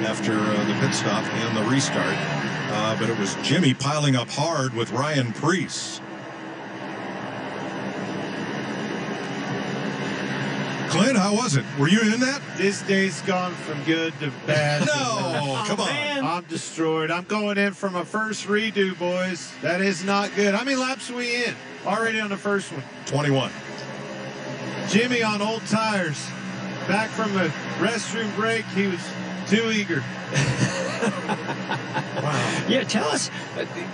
after the pit stop and the restart. But it was Jimmy piling up hard with Ryan Preece. Clint, how was it? Were you in that? This day's gone from good to bad. No, come on. Man. I'm destroyed. I'm going in for my first redo, boys. That is not good. How many laps are we in? Already on the first one. 21. Jimmy on old tires. Back from a restroom break, he was too eager. Wow. Yeah, tell us,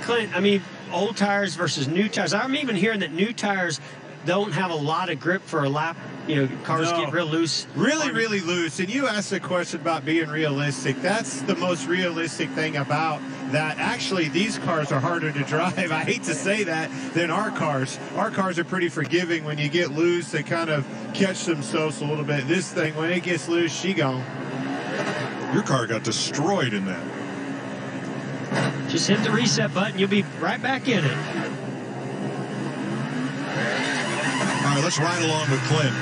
Clint, I mean, old tires versus new tires. I'm even hearing that new tires don't have a lot of grip for a lap. You know, cars get real loose. Really loose. And you asked a question about being realistic. That's the most realistic thing about that. Actually, these cars are harder to drive. I hate to say that, than our cars. Our cars are pretty forgiving. When you get loose, they kind of catch themselves a little bit. This thing, when it gets loose, she gone. Your car got destroyed in that. Just hit the reset button. You'll be right back in it. All right, let's ride along with Clint.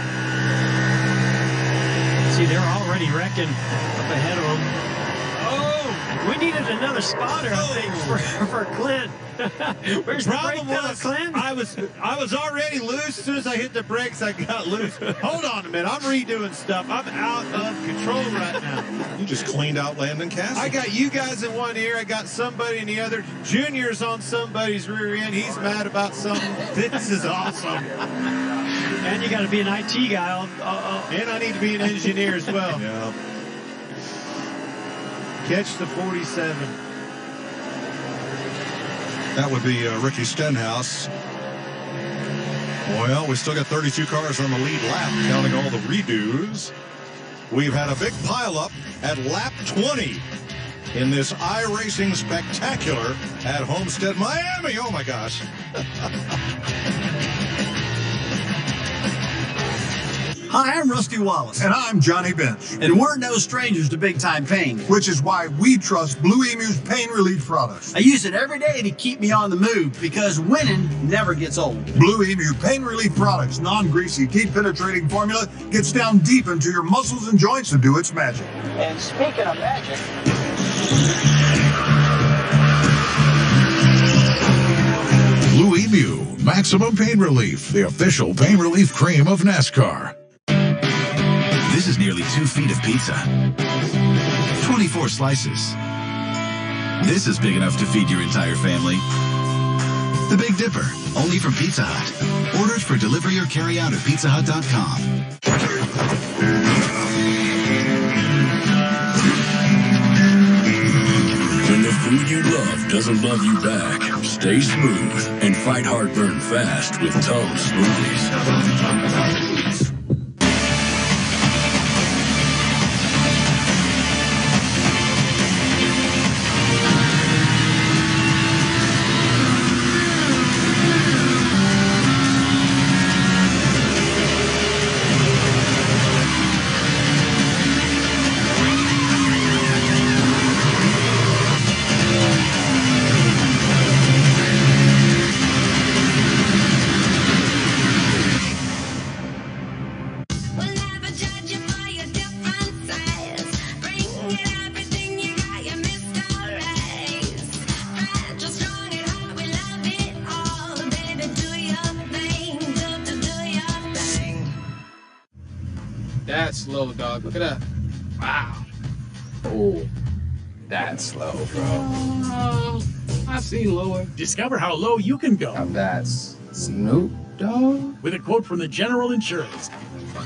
See, they're already wrecking up ahead of them. Oh, we needed another spotter, I think, for Clint. Where's the brake pedal, Clint? I was already loose. As soon as I hit the brakes, I got loose. Hold on a minute. I'm redoing stuff. I'm out of control right now. You just cleaned out Landon Castle. I got you guys in one ear. I got somebody in the other. Junior's on somebody's rear end. He's mad about something. This is awesome. And you got to be an IT guy. And I need to be an engineer as well. Yeah. Catch the 47. That would be Ricky Stenhouse. Well, we still got 32 cars on the lead lap, counting all the redos. We've had a big pileup at lap 20 in this iRacing Spectacular at Homestead, Miami. Oh, my gosh. Hi, I'm Rusty Wallace. And I'm Johnny Bench. And we're no strangers to big-time pain. Which is why we trust Blue Emu's pain relief products. I use it every day to keep me on the move because winning never gets old. Blue Emu pain relief products, non-greasy, deep-penetrating formula gets down deep into your muscles and joints to do its magic. And speaking of magic... Blue Emu, maximum pain relief, the official pain relief cream of NASCAR. This is nearly 2 feet of pizza. 24 slices. This is big enough to feed your entire family. The Big Dipper, only from Pizza Hut. Ordered for delivery or carry out at pizzahut.com. When the food you love doesn't love you back, stay smooth and fight heartburn fast with Tums Smoothies. That's slow, dog. Look at that. Wow. Oh, that's slow, bro. I've seen lower. Discover how low you can go. Now that's Snoop Dogg. With a quote from the General Insurance.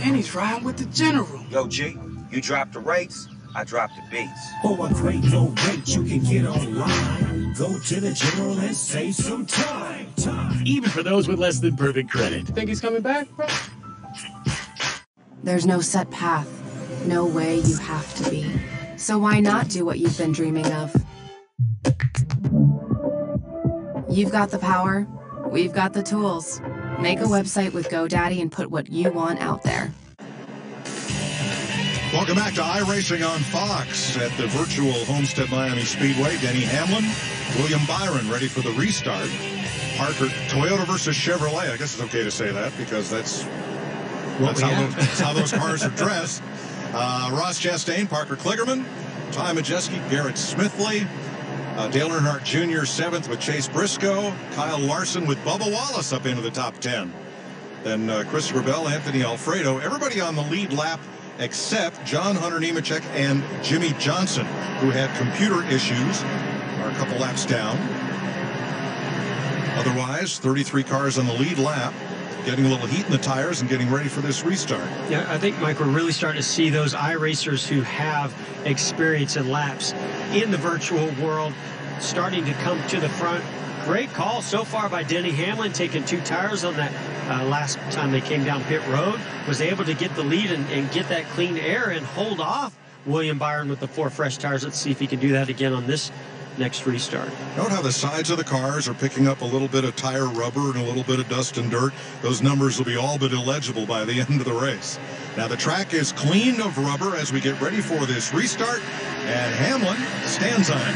And he's riding with the General. Yo, G, you drop the rates, I drop the beats. For a great low rate, you can get online. Go to the General and save some time. Even for those with less than perfect credit. Think he's coming back, bro? There's no set path, no way you have to be. So why not do what you've been dreaming of? You've got the power, we've got the tools. Make a website with GoDaddy and put what you want out there. Welcome back to iRacing on Fox at the virtual Homestead Miami Speedway. Denny Hamlin, William Byron ready for the restart. Parker, Toyota versus Chevrolet. I guess it's okay to say that because that's how those cars are dressed. Ross Chastain, Parker Kligerman, Ty Majeski, Garrett Smithley, Dale Earnhardt Jr. 7th with Chase Briscoe, Kyle Larson with Bubba Wallace up into the top 10. Then Christopher Bell, Anthony Alfredo, everybody on the lead lap except John Hunter Nemechek and Jimmy Johnson, who had computer issues, are a couple laps down. Otherwise, 33 cars on the lead lap, getting a little heat in the tires and getting ready for this restart. Yeah, I think, Mike, we're really starting to see those iRacers who have experience in laps in the virtual world starting to come to the front. Great call so far by Denny Hamlin, taking 2 tires on that last time they came down pit road. Was able to get the lead and get that clean air and hold off William Byron with the 4 fresh tires. Let's see if he can do that again on this next restart. Note how the sides of the cars are picking up a little bit of tire rubber and a little bit of dust and dirt. Those numbers will be all but illegible by the end of the race. Now the track is clean of rubber as we get ready for this restart, and Hamlin stands on it.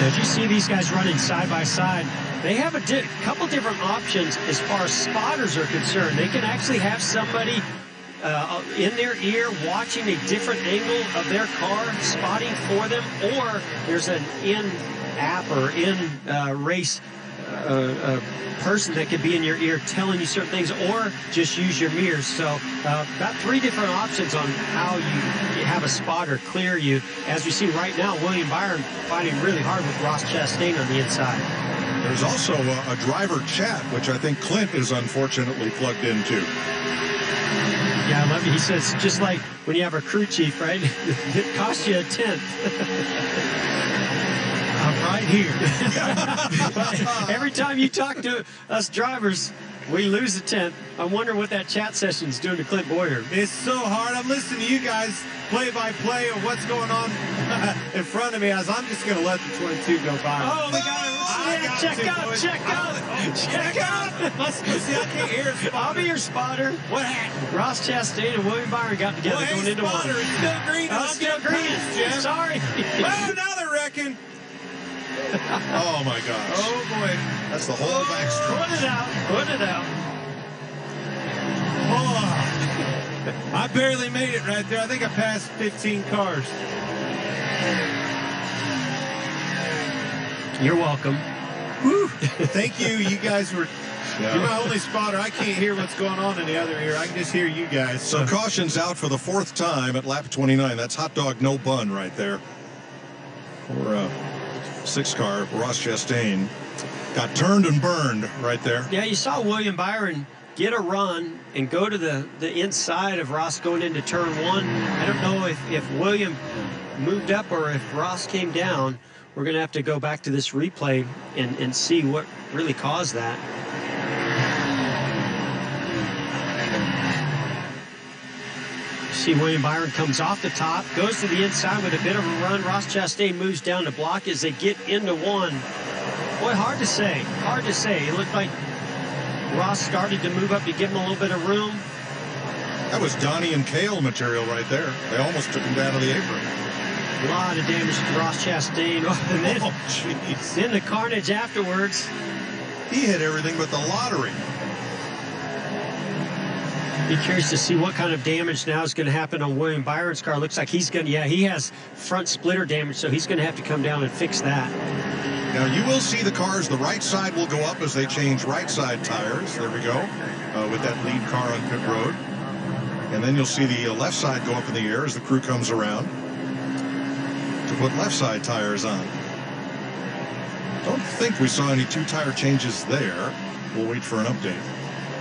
As you see these guys running side by side, they have a couple different options as far as spotters are concerned. They can actually have somebody in their ear watching a different angle of their car, spotting for them, or there's an in-app or in-race person that could be in your ear telling you certain things, or just use your mirrors. So about 3 different options on how you have a spotter clear you. As we see right now, William Byron fighting really hard with Ross Chastain on the inside. There's also a driver chat, which I think Clint is unfortunately plugged into. Yeah, I love it. He says, just like when you have a crew chief, right? It costs you a 10th. I'm right here. Every time you talk to us drivers, we lose a 10th. I wonder what that chat session's doing to Clint Boyer. It's so hard. I'm listening to you guys play-by-play of what's going on in front of me as I'm just going to let the 22 go by. Oh, we got it. Check out. See, I can't hear it. I'll be your spotter. What happened? Ross Chastain and William Byron got together going into spotter, one. It's still green. Oh, still green. Sorry. Oh, now they're wrecking. Oh, my gosh. Oh, boy. That's the whole backstroke. Put it out. Oh, I barely made it right there. I think I passed 15 cars. You're welcome. Woo. Thank you. You guys were... You're my only spotter. I can't hear what's going on in the other ear. I can just hear you guys. So caution's out for the 4th time at lap 29. That's hot dog, no bun right there. For 6 car, Ross Chastain got turned and burned right there. Yeah, you saw William Byron get a run and go to the inside of Ross going into turn 1. I don't know if William moved up or if Ross came down. We're going to have to go back to this replay and see what really caused that. See William Byron comes off the top, goes to the inside with a bit of a run. Ross Chastain moves down to block as they get into 1. Boy, hard to say. Hard to say. It looked like Ross started to move up to give him a little bit of room. That was Donnie and Cale material right there. They almost took him down to the apron. A lot of damage to Ross Chastain. And then the carnage afterwards. He hit everything but the lottery. Be curious to see what kind of damage now is going to happen on William Byron's car. Looks like he's going to, he has front splitter damage, so he's going to have to come down and fix that. Now, you will see the cars, the right side will go up as they change right side tires. There we go, with that lead car on pit road. And then you'll see the left side go up in the air as the crew comes around to put left side tires on. Don't think we saw any two-tire changes there. We'll wait for an update.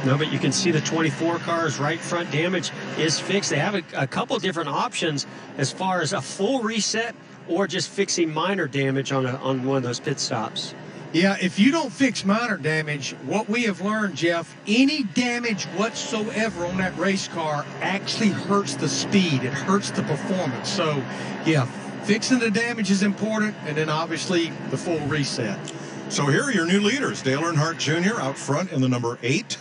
No, but you can see the 24 car's right front damage is fixed. They have a couple different options as far as a full reset or just fixing minor damage on one of those pit stops. Yeah, if you don't fix minor damage, what we have learned, Jeff, any damage whatsoever on that race car actually hurts the speed. It hurts the performance. So, yeah, fixing the damage is important, and then obviously the full reset. So here are your new leaders. Dale Earnhardt Jr. out front in the number 8.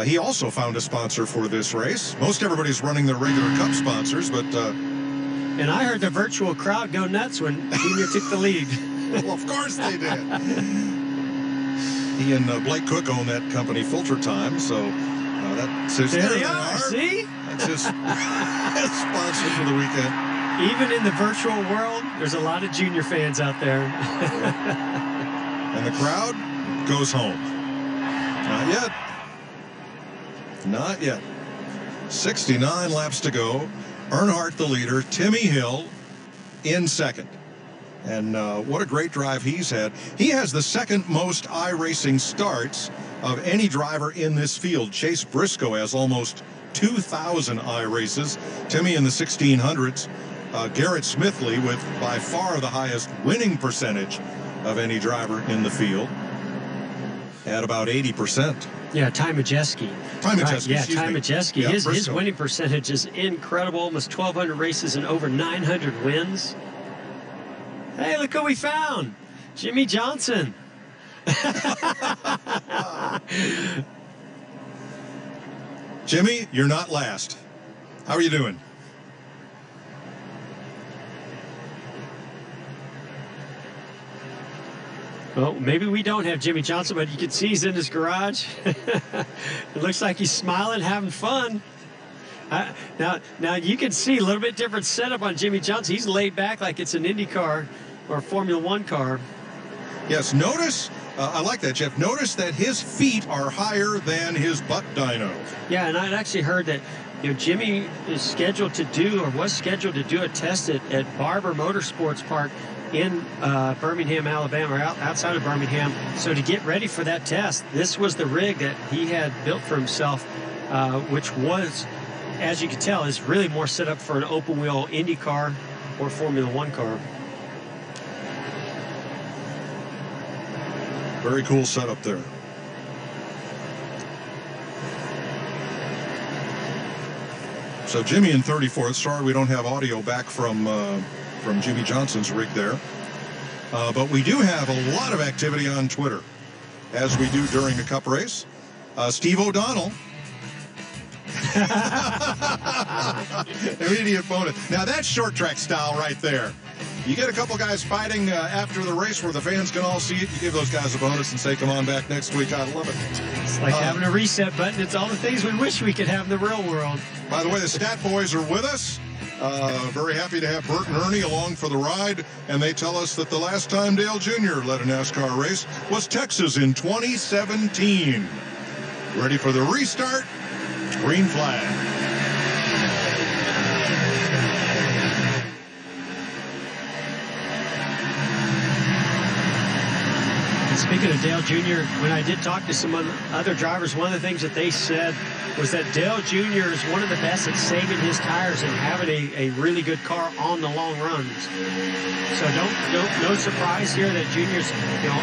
He also found a sponsor for this race. Most everybody's running their regular Cup sponsors, but... and I heard the virtual crowd go nuts when Junior took the lead. Well, of course they did. He and Blake Cook own that company, Filter Time, so that's his... There they are, see? That's his sponsor for the weekend. Even in the virtual world, there's a lot of Junior fans out there. And the crowd goes home. Not yet. Not yet. 69 laps to go. Earnhardt the leader. Timmy Hill in second. And what a great drive he's had. He has the second most iRacing starts of any driver in this field. Chase Briscoe has almost 2,000 iRaces. Timmy in the 1600s. Garrett Smithley with by far the highest winning percentage of any driver in the field at about 80%. Yeah, Ty Majeski. Yeah, Ty Majeski. Yeah, his winning percentage is incredible. Almost 1,200 races and over 900 wins. Hey, look who we found. Jimmy Johnson. Jimmy, you're not last. How are you doing? Well, maybe we don't have Jimmy Johnson, but you can see he's in his garage. It looks like he's smiling, having fun. Now you can see a little bit different setup on Jimmy Johnson. He's laid back like it's an Indy car or a Formula One car. Yes, notice, I like that, Jeff. Notice that his feet are higher than his butt dyno. Yeah, and I'd actually heard that Jimmy is scheduled to do or was scheduled to do a test at Barber Motorsports Park in Birmingham, Alabama, or outside of Birmingham. So to get ready for that test, this was the rig that he had built for himself, which was, as you can tell, is really more set up for an open wheel Indy car or Formula One car. Very cool setup there. So Jimmy in 34th. Sorry we don't have audio back from Jimmy Johnson's rig there. But we do have a lot of activity on Twitter, as we do during a Cup race. Steve O'Donnell. Immediate bonus. Now that's short track style right there. You get a couple guys fighting after the race where the fans can all see it. You give those guys a bonus and say, come on back next week. I love it. It's like having a reset button. It's all the things we wish we could have in the real world. By the way, the Stat Boys are with us. Very happy to have Bert and Ernie along for the ride. And they tell us that the last time Dale Jr. led a NASCAR race was Texas in 2017. Ready for the restart? Green flag. Speaking of Dale Jr., when I did talk to some other drivers, one of the things that they said was that Dale Jr. is one of the best at saving his tires and having a really good car on the long runs. So no surprise here that Jr.'s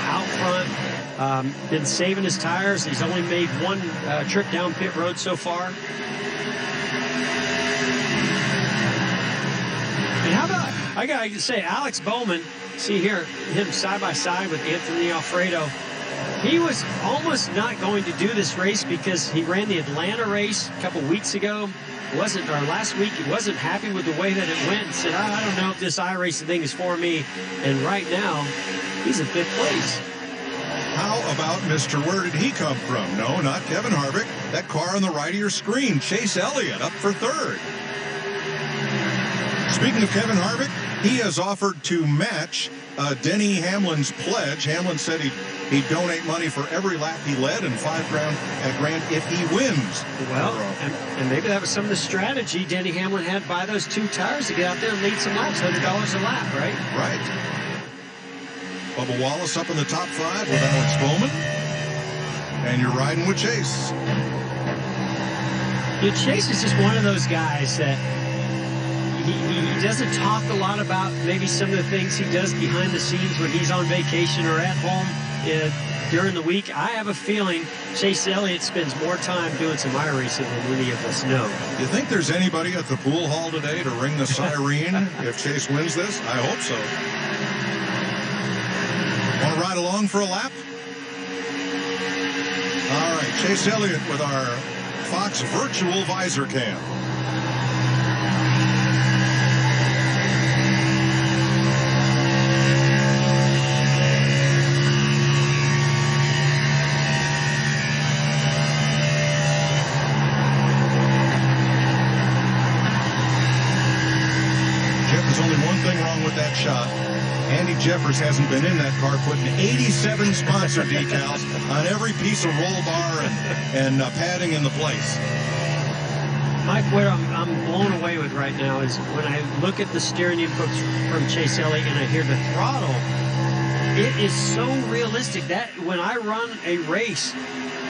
out front, been saving his tires. He's only made one trip down pit road so far. And how about, I gotta say, Alex Bowman. See here, him side by side with Anthony Alfredo. He was almost not going to do this race because he ran the Atlanta race a couple weeks ago. Last week, he wasn't happy with the way that it went and said, I don't know if this iRacing thing is for me. And right now, he's in 5th place. How about Mr. Where did he come from? No, not Kevin Harvick. That car on the right of your screen, Chase Elliott, up for third. Speaking of Kevin Harvick, he has offered to match Denny Hamlin's pledge. Hamlin said he'd donate money for every lap he led and $5,000 if he wins. Well, and maybe that was some of the strategy Denny Hamlin had buy those 2 tires to get out there and lead some laps, $100 a lap, right? Right. Bubba Wallace up in the top 5 with Alex Bowman. And you're riding with Chase. Chase is just one of those guys that he doesn't talk a lot about maybe some of the things he does behind the scenes when he's on vacation or at home during the week. I have a feeling Chase Elliott spends more time doing some iRacing than any of us know. You think there's anybody at the pool hall today to ring the siren if Chase wins this? I hope so. Want to ride along for a lap? All right, Chase Elliott with our Fox virtual visor cam. There's only one thing wrong with that shot. Andy Jeffers hasn't been in that car putting 87 sponsor decals on every piece of roll bar and padding in the place. Mike, what I'm blown away with right now is when I look at the steering inputs from Chase Elliott and I hear the throttle, it is so realistic that when I run a race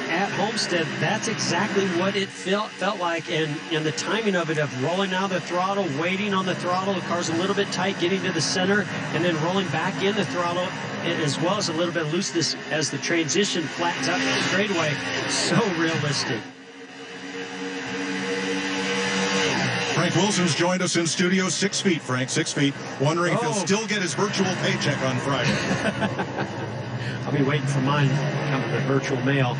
at Homestead, that's exactly what it felt like, and the timing of it, of rolling out the throttle, waiting on the throttle, the car's a little bit tight, getting to the center, and then rolling back in the throttle, as well as a little bit of looseness as the transition flattens out the straightaway. So realistic. Frank Wilson's joined us in studio. 6 feet, Frank, 6 feet. Wondering if he'll still get his virtual paycheck on Friday. I'll be waiting for mine to come with the virtual mail.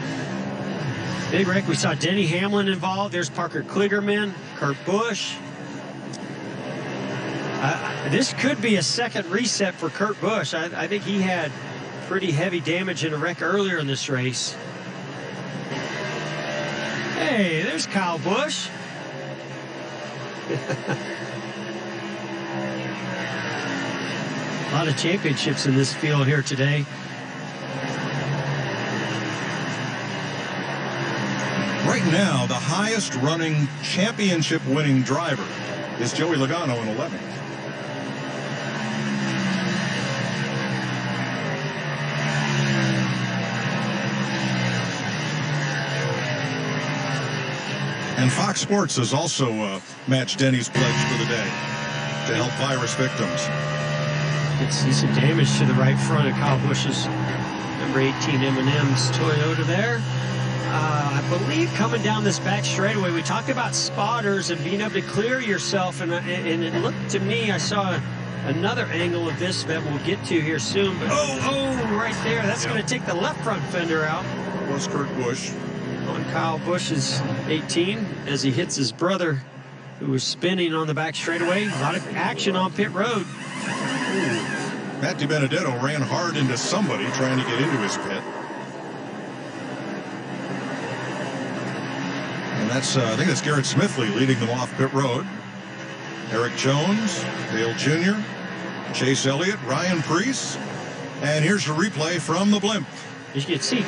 Big Rick, we saw Denny Hamlin involved. There's Parker Kligerman, Kurt Busch. This could be a second reset for Kurt Busch. I think he had pretty heavy damage in a wreck earlier in this race. Hey, there's Kyle Busch. A lot of championships in this field here today. Right now, the highest running championship winning driver is Joey Logano in 11th. And Fox Sports has also matched Denny's pledge for the day to help virus victims. You can see some damage to the right front of Kyle Busch's number 18 M&M's Toyota there. I believe coming down this back straightaway, we talked about spotters and being able to clear yourself, and it looked to me, I saw another angle of this that we'll get to here soon, but right there, that's going to take the left front fender out. Was Kurt Busch. On Kyle Busch's 18 as he hits his brother, who was spinning on the back straightaway. A lot of action on pit road. Matt DiBenedetto ran hard into somebody trying to get into his pit. And that's, I think that's Garrett Smithley leading them off pit road. Eric Jones, Dale Jr., Chase Elliott, Ryan Preece. And here's the replay from the blimp. As you can see,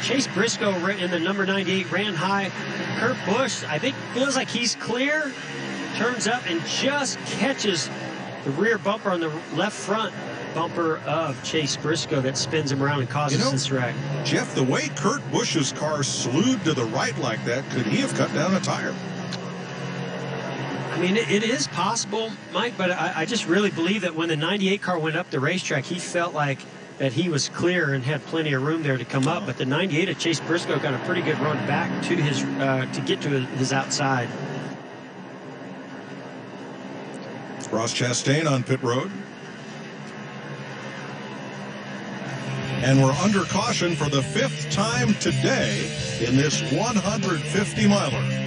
Chase Briscoe in the number 98 ran high. Kurt Busch, I think, feels like he's clear, turns up and just catches the rear bumper on the left front bumper of Chase Briscoe that spins him around and causes this wreck. Jeff, the way Kurt Busch's car slewed to the right like that, could he have cut down a tire? I mean, it is possible, Mike, but I just really believe that when the 98 car went up the racetrack, he felt like that he was clear and had plenty of room there to come up. But the 98 of Chase Briscoe got a pretty good run back to his to get to his outside. Ross Chastain on pit road. And we're under caution for the 5th time today in this 150-miler.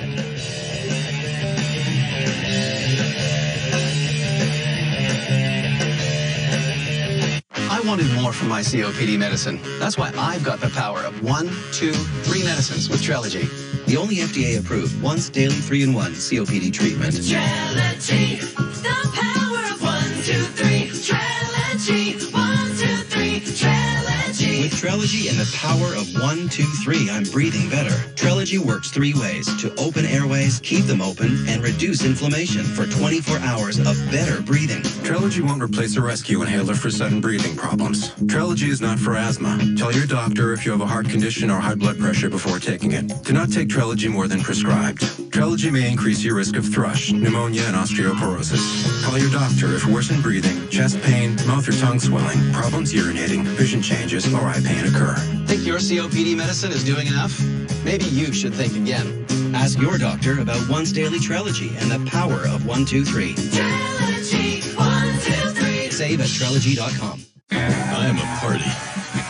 I wanted more from my COPD medicine. That's why I've got the power of 1, 2, 3 medicines with Trelegy. The only FDA-approved once daily 3-in-1 COPD treatment. Trelegy, the power of 1, 2, 3. Trelegy, 1, 2, 3. Trelegy. With Trelegy and the power of 1, 2, 3, I'm breathing better. Trelegy works 3 ways to open airways, keep them open, and reduce inflammation for 24 hours of better breathing. Trelegy won't replace a rescue inhaler for sudden breathing problems. Trelegy is not for asthma. Tell your doctor if you have a heart condition or high blood pressure before taking it. Do not take Trelegy more than prescribed. Trelegy may increase your risk of thrush, pneumonia, and osteoporosis. Call your doctor if worsened breathing, chest pain, mouth or tongue swelling, problems urinating, vision changes, or eye pain occur. Think your COPD medicine is doing enough? Maybe you should think again. Ask your doctor about once daily Trelegy and the power of 1, 2, 3. Trelegy, 1, 2, 3. Save at Trelegy.com. I am a party,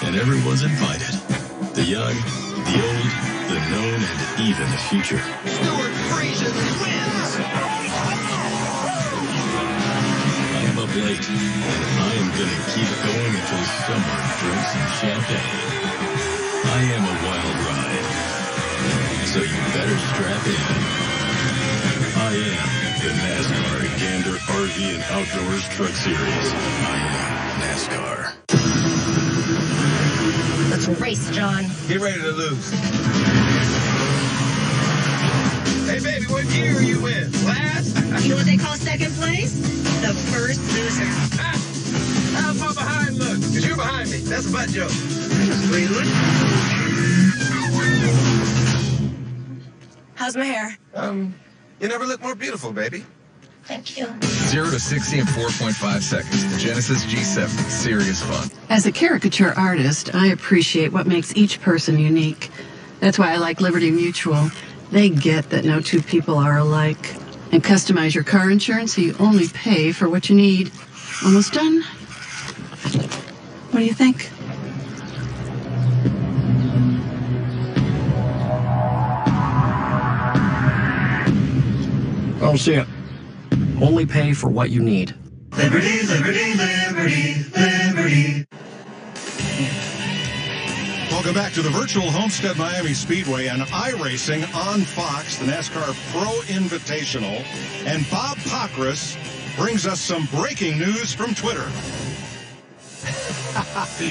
and everyone's invited. The young, the old, the known, and even the future. Stewart freezes wins. I am up late, and I am gonna keep going until someone drinks some champagne. I am a wild ride, so you better strap in. I am the NASCAR Gander RV and Outdoors Truck Series. I am NASCAR. Let's race, John. Get ready to lose. Hey, baby, what gear are you in? Last? You know what they call second place? The first loser. How far behind look? Because you're behind me. That's a butt joke. How's my hair? You never look more beautiful, baby. Thank you. 0 to 60 in 4.5 seconds. The Genesis G7. Serious fun. As a caricature artist, I appreciate what makes each person unique. That's why I like Liberty Mutual. They get that no two people are alike. And customize your car insurance so you only pay for what you need. Almost done? What do you think? I don't see it. Only pay for what you need. Liberty, liberty, liberty, liberty. Welcome back to the virtual Homestead Miami Speedway and iRacing on Fox, the NASCAR Pro Invitational. And Bob Pockrass brings us some breaking news from Twitter.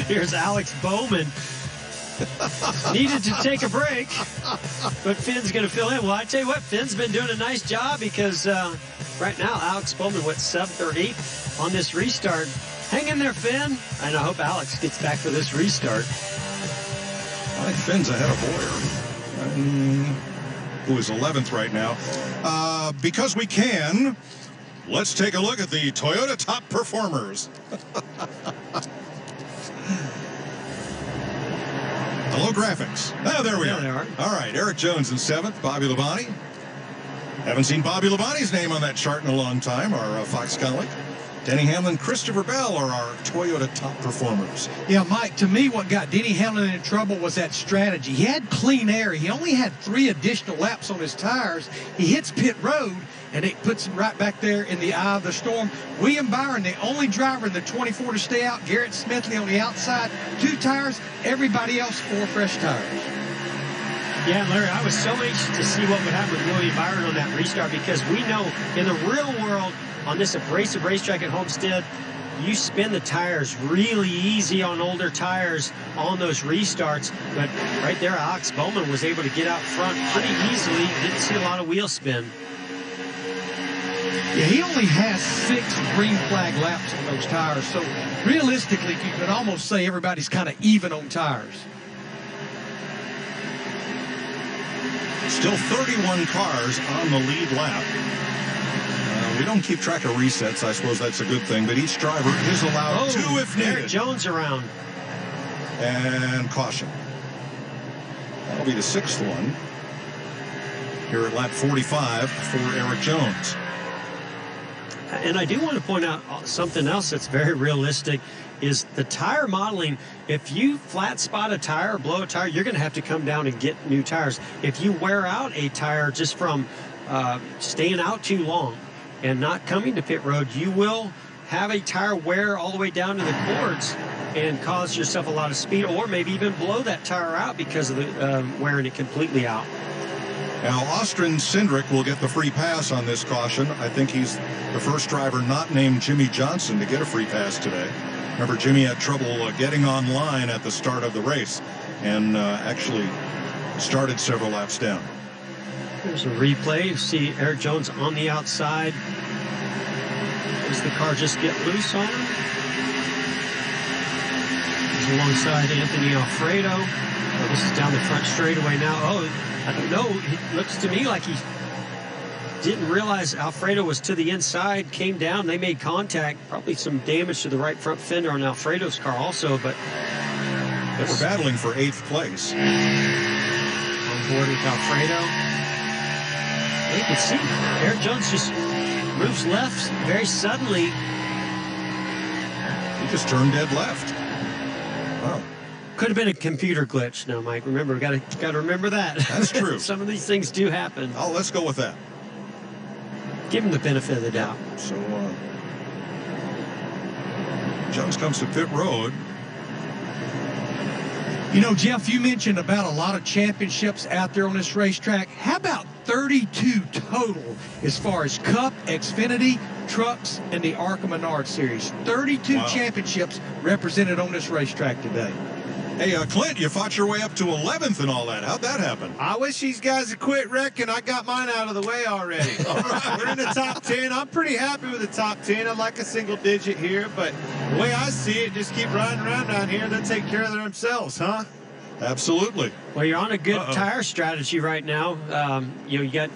Here's Alex Bowman. Needed to take a break, but Finn's going to fill in. Well, I tell you what, Finn's been doing a nice job because right now Alex Bowman went 7th or 8th on this restart. Hang in there, Finn. And I hope Alex gets back for this restart. I think Finn's ahead of Boyer, who is 11th right now. Because we can, let's take a look at the Toyota top performers. Hello, graphics. Oh, there we are. They are. All right, Eric Jones in 7th, Bobby Labonte. Haven't seen Bobby Labonte's name on that chart in a long time, our Fox colleague. Denny Hamlin, Christopher Bell are our Toyota top performers. Yeah, Mike, to me, what got Denny Hamlin in trouble was that strategy. He had clean air. He only had 3 additional laps on his tires. He hits pit road, and it puts him right back there in the eye of the storm. William Byron, the only driver in the 24 to stay out. Garrett Smithley on the outside, 2 tires. Everybody else 4 fresh tires. Yeah, Larry, I was so anxious to see what would happen with William Byron on that restart because we know in the real world, on this abrasive racetrack at Homestead, you spin the tires really easy on older tires on those restarts. But right there, Alex Bowman was able to get out front pretty easily. Didn't see a lot of wheel spin. Yeah, he only has 6 green flag laps on those tires. So realistically, you could almost say everybody's kind of even on tires. Still 31 cars on the lead lap. We don't keep track of resets. I suppose that's a good thing, but each driver is allowed 2 if needed. Eric Jones around. And caution. That'll be the 6th one here at lap 45 for Eric Jones. And I do want to point out something else that's very realistic is the tire modeling. If you flat spot a tire or blow a tire, you're going to have to come down and get new tires. If you wear out a tire just from staying out too long and not coming to pit road, you will have a tire wear all the way down to the cords. and cause yourself a lot of speed, or maybe even blow that tire out because of the wearing it completely out. Now, Austin Cindric will get the free pass on this caution. I think he's the first driver not named Jimmy Johnson to get a free pass today. Remember, Jimmy had trouble getting online at the start of the race and actually started several laps down. There's a replay. You see Eric Jones on the outside. Does the car just get loose on him? He's alongside Anthony Alfredo. Oh, this is down the front straightaway now. Oh, I don't know. It looks to me like he didn't realize Alfredo was to the inside, came down. They made contact. Probably some damage to the right front fender on Alfredo's car also, but they were battling for 8th place. On board with Alfredo. You can see Eric Jones just moves left very suddenly. He just turned dead left. Wow. Could have been a computer glitch. No, Mike. Remember, got to remember that. That's true. Some of these things do happen. Oh, let's go with that. Give him the benefit of the doubt. So Jones comes to pit road. You know, Jeff, you mentioned about a lot of championships out there on this racetrack. How about 32 total as far as Cup, Xfinity, Trucks, and the ARCA Menard Series? 32 championships represented on this racetrack today. Hey, Clint, you fought your way up to 11th and all that. How'd that happen? I wish these guys would quit wrecking. I got mine out of the way already. All right, we're in the top 10. I'm pretty happy with the top 10. I like a single digit here, but the way I see it, just keep riding around down here. They'll take care of themselves, huh? Absolutely. Well, you're on a good tire strategy right now. You got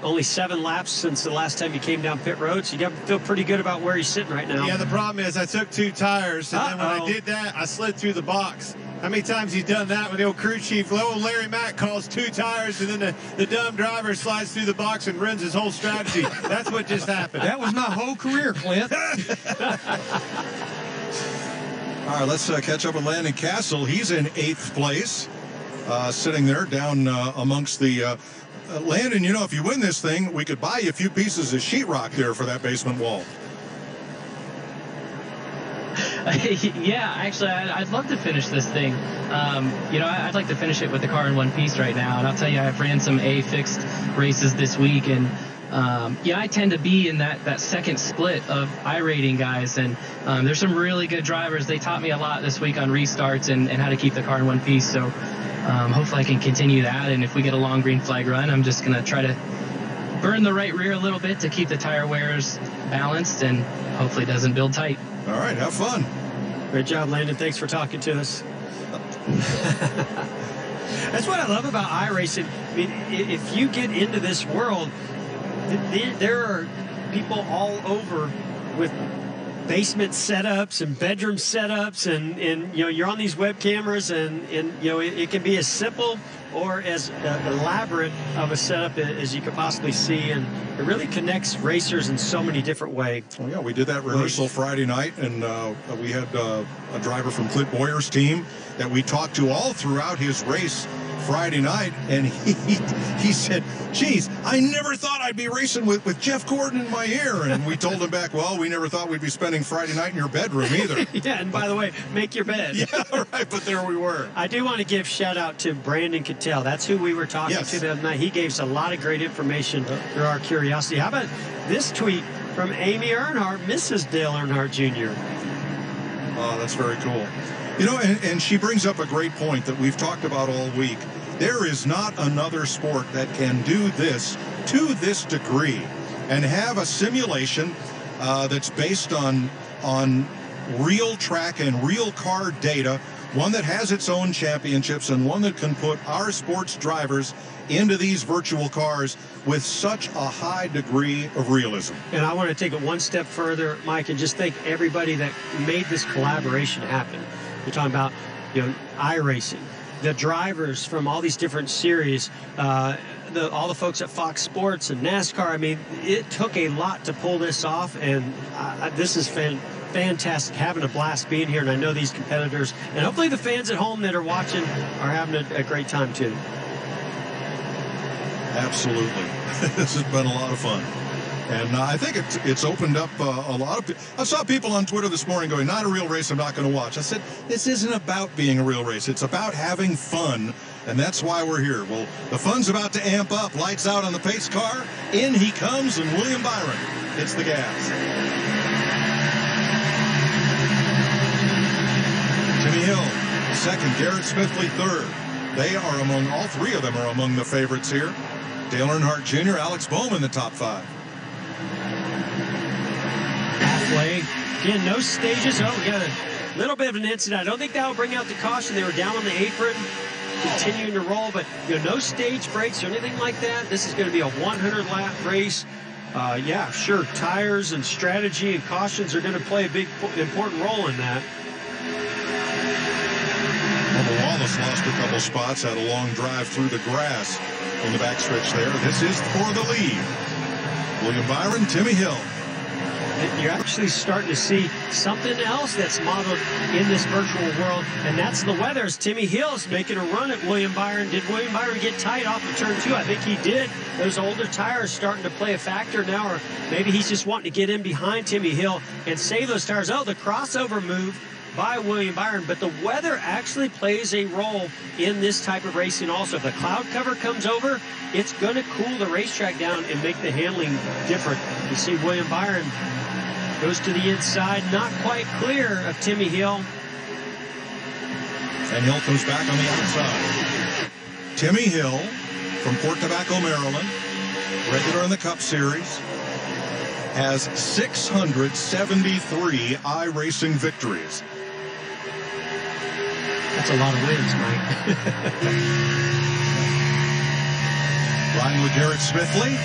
only 7 laps since the last time you came down pit road, so you got to feel pretty good about where you're sitting right now. Yeah, the problem is I took 2 tires, and then when I did that, I slid through the box. How many times he's done that when the old crew chief, old Larry Mack, calls 2 tires, and then the dumb driver slides through the box and ruins his whole strategy? That's what just happened. That was my whole career, Clint. All right, let's catch up with Landon Castle. He's in 8th place, sitting there down amongst the... Landon, you know, if you win this thing, we could buy you a few pieces of sheetrock there for that basement wall. Yeah, actually, I'd love to finish this thing. You know, I'd like to finish it with the car in one piece right now. And I'll tell you, I've ran some A-fixed races this week, and yeah, I tend to be in that second split of iRating guys, and there's some really good drivers. They taught me a lot this week on restarts and how to keep the car in one piece. So hopefully I can continue that. And if we get a long green flag run, I'm just going to try to burn the right rear a little bit to keep the tire wears balanced, and hopefully it doesn't build tight. All right, have fun. Great job, Landon. Thanks for talking to us. That's what I love about iRacing. I mean, if you get into this world, there are people all over with basement setups and bedroom setups, and you know, you're on these web cameras, and you know, it can be as simple or as elaborate of a setup as you could possibly see, and it really connects racers in so many different ways. Well, yeah, we did that rehearsal Friday night, and we had a driver from Clint Boyer's team that we talked to all throughout his race Friday night, and he said, geez, I never thought I'd be racing with Jeff Gordon in my ear. And we told him back, well, we never thought we'd be spending Friday night in your bedroom either. Yeah, and by the way, make your bed. Yeah, right, but there we were. I do want to give shout out to Brandon Cattell. That's who we were talking to the other night. He gave us a lot of great information through our curiosity. How about this tweet from Amy Earnhardt, Mrs. Dale Earnhardt Jr.? Oh, that's very cool. You know, and she brings up a great point that we've talked about all week. There is not another sport that can do this to this degree and have a simulation that's based on real track and real car data, one that has its own championships, and one that can put our sports drivers into these virtual cars with such a high degree of realism. And I want to take it one step further, Mike, and just thank everybody that made this collaboration happen. You're talking about, you know, iRacing, the drivers from all these different series, all the folks at Fox Sports and NASCAR. I mean, it took a lot to pull this off, and this is fantastic, having a blast being here, and I know these competitors, and hopefully the fans at home that are watching are having a great time too. Absolutely. This has been a lot of fun. And I think it's opened up a lot of people. I saw people on Twitter this morning going, not a real race, I'm not going to watch. I said, this isn't about being a real race. It's about having fun, and that's why we're here. Well, the fun's about to amp up. Lights out on the pace car. In he comes, and William Byron hits the gas. Timmy Hill, second. Garrett Smithley, third. They are among, all three of them are among the favorites here. Dale Earnhardt Jr., Alex Bowman, the top 5. Halfway. Again, no stages. Oh, we got a little bit of an incident. I don't think that will bring out the caution. They were down on the apron, continuing to roll, but no stage breaks or anything like that. This is going to be a 100-lap race. Yeah, sure, tires and strategy and cautions are going to play a big, important role in that. Bubba Wallace lost a couple spots, had a long drive through the grass on the backstretch there. This is for the lead. William Byron, Timmy Hill. You're actually starting to see something else that's modeled in this virtual world, and that's the weather. As Timmy Hill's making a run at William Byron. Did William Byron get tight off of turn 2? I think he did. Those older tires starting to play a factor now, or maybe he's just wanting to get in behind Timmy Hill and save those tires. Oh, the crossover move by William Byron, but the weather actually plays a role in this type of racing also. If the cloud cover comes over, it's going to cool the racetrack down and make the handling different. You see William Byron goes to the inside, not quite clear of Timmy Hill. And Hill comes back on the outside. Timmy Hill from Port Tobacco, Maryland, regular in the Cup Series, has 673 iRacing victories. That's a lot of wins, Mike. Riding with Garrett Smithley.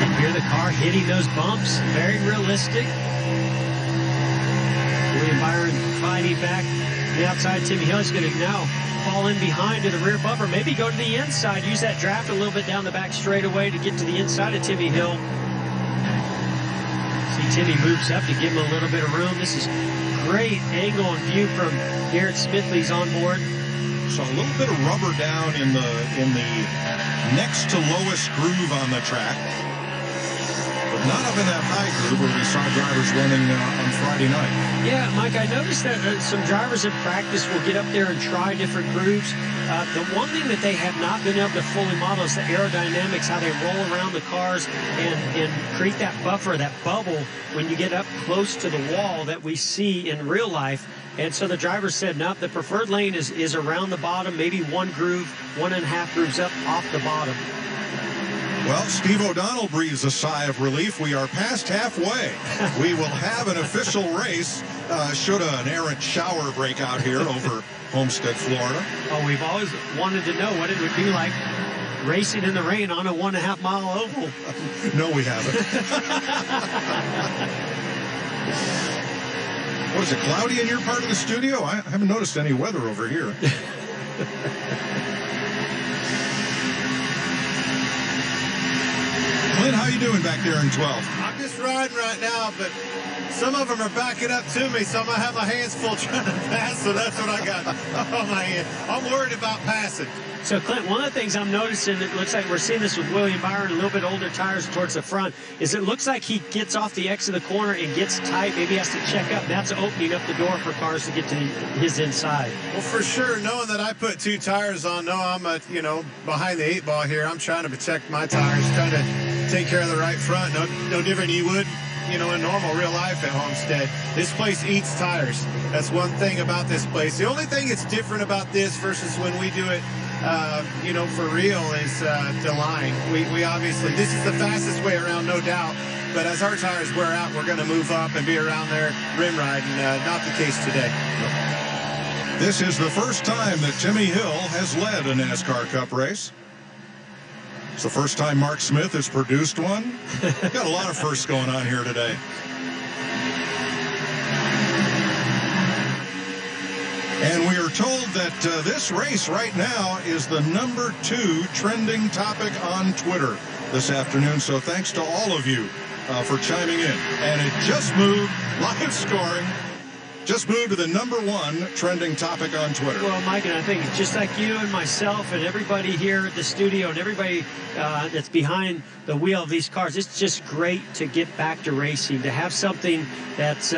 You hear the car hitting those bumps. Very realistic. William Byron fighting back the outside. Timmy Hill is going to now fall in behind to the rear bumper. Maybe go to the inside. Use that draft a little bit down the back straightaway to get to the inside of Timmy Hill. See Timmy moves up to give him a little bit of room. This is great angle and view from Garrett Smithley's on board. So a little bit of rubber down in the next to lowest groove on the track. But not up in that high groove where we saw drivers running on Friday night. Yeah, Mike, I noticed that some drivers in practice will get up there and try different grooves. The one thing that they have not been able to fully model is the aerodynamics, how they roll around the cars and create that buffer, that bubble when you get up close to the wall that we see in real life. And so the driver said, no, the preferred lane is around the bottom, maybe one groove, 1.5 grooves up off the bottom. Well, Steve O'Donnell breathes a sigh of relief. We are past halfway. We will have an official race should an errant shower break out here over Homestead, Florida. Oh, we've always wanted to know what it would be like racing in the rain on a 1.5-mile oval. No, we haven't. What is it, cloudy in your part of the studio? I haven't noticed any weather over here. Clint, how you doing back there in 12? I'm just riding right now, but some of them are backing up to me, so I'm going to have my hands full trying to pass, so that's what I got on my hand. I'm worried about passing. So, Clint, one of the things I'm noticing, it looks like we're seeing this with William Byron, a little bit older tires towards the front, is it looks like he gets off the X of the corner and gets tight, maybe has to check up. That's opening up the door for cars to get to his inside. Well, for sure, knowing that I put 2 tires on, no, I'm behind the 8 ball here. I'm trying to protect my tires, trying to take care of the right front. No different than you would, in normal real life at Homestead. This place eats tires. That's one thing about this place. The only thing that's different about this versus when we do it, for real is the line. We obviously, this is the fastest way around, no doubt. But as our tires wear out, we're going to move up and be around there rim riding. Not the case today. This is the first time that Timmy Hill has led a NASCAR Cup race. It's the first time Mark Smith has produced one. Got a lot of firsts going on here today. And we are told that this race right now is the #2 trending topic on Twitter this afternoon. So thanks to all of you for chiming in. And it just moved, live scoring, just moved to the #1 trending topic on Twitter. Well, Mike, and I think just like you and myself and everybody here at the studio and everybody that's behind the wheel of these cars, it's just great to get back to racing, to have something that's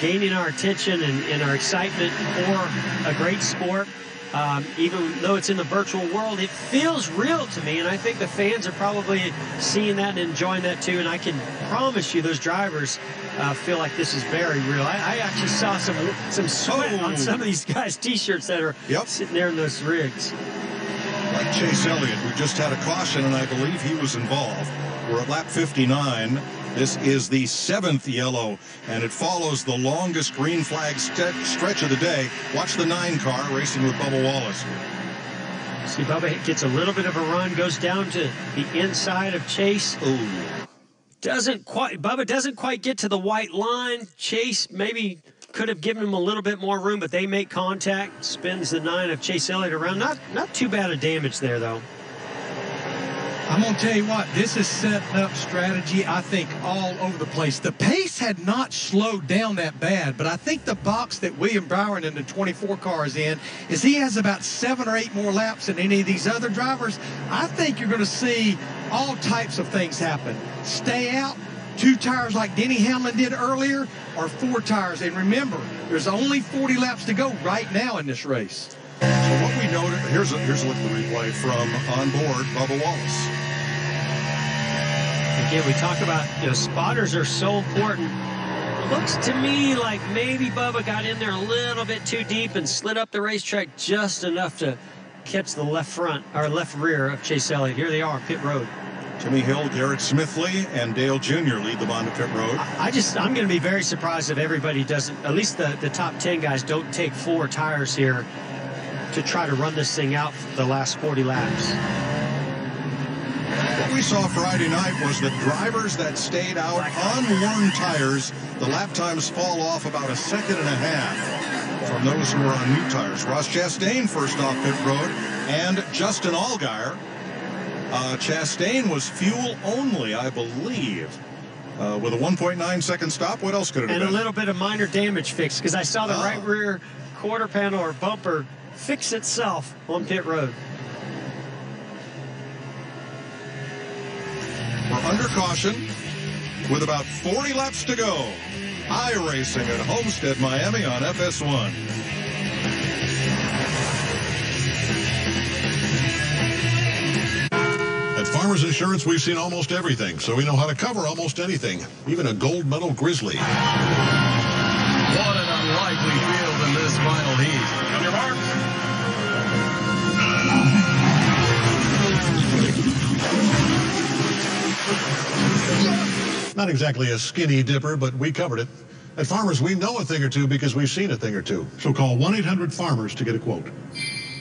gaining our attention and our excitement for a great sport. Even though it's in the virtual world, it feels real to me, and I think the fans are probably seeing that and enjoying that too. And I can promise you those drivers feel like this is very real. I actually saw some sweat on some of these guys' T-shirts that are sitting there in those rigs. Like Chase Elliott, who just had a caution, and I believe he was involved. We're at lap 59. This is the 7th yellow, and it follows the longest green flag stretch of the day. Watch the 9 car racing with Bubba Wallace. See, Bubba gets a little bit of a run, goes down to the inside of Chase. Ooh. Bubba doesn't quite get to the white line. Chase maybe could have given him a little bit more room, but they make contact. Spins the 9 of Chase Elliott around. Not too bad of damage there, though. I'm going to tell you what, this is setting up strategy, I think, all over the place. The pace had not slowed down that bad, but I think the box that William Byron in the 24 car is in is he has about 7 or 8 more laps than any of these other drivers. I think you're going to see all types of things happen. Stay out, 2 tires like Denny Hamlin did earlier, or 4 tires. And remember, there's only 40 laps to go right now in this race. So what we noted, here's a look at the replay from on board Bubba Wallace. Again, we talk about, spotters are so important. Looks to me like maybe Bubba got in there a little bit too deep and slid up the racetrack just enough to catch the left front or left rear of Chase Elliott. Here they are, pit road. Timmy Hill, Garrett Smithley, and Dale Jr. lead them on to pit road. I'm going to be very surprised if everybody doesn't, at least the top 10 guys don't take 4 tires here to try to run this thing out for the last 40 laps. What we saw Friday night was that drivers that stayed out on worn tires, the lap times fall off about 1.5 seconds from those who are on new tires. Ross Chastain first off pit road, and Justin Allgaier. Chastain was fuel only, I believe, with a 1.9 second stop. What else could it have been? And a little bit of minor damage fix, because I saw the right rear quarter panel or bumper fix itself on pit road. We're under caution with about 40 laps to go. iRacing at Homestead, Miami on FS1. At Farmers Insurance, we've seen almost everything, so we know how to cover almost anything, even a gold medal grizzly. What an unlikely field in this final heat. On your mark. Not exactly a skinny dipper, but we covered it. At Farmers, we know a thing or two because we've seen a thing or two. So call 1-800-FARMERS to get a quote.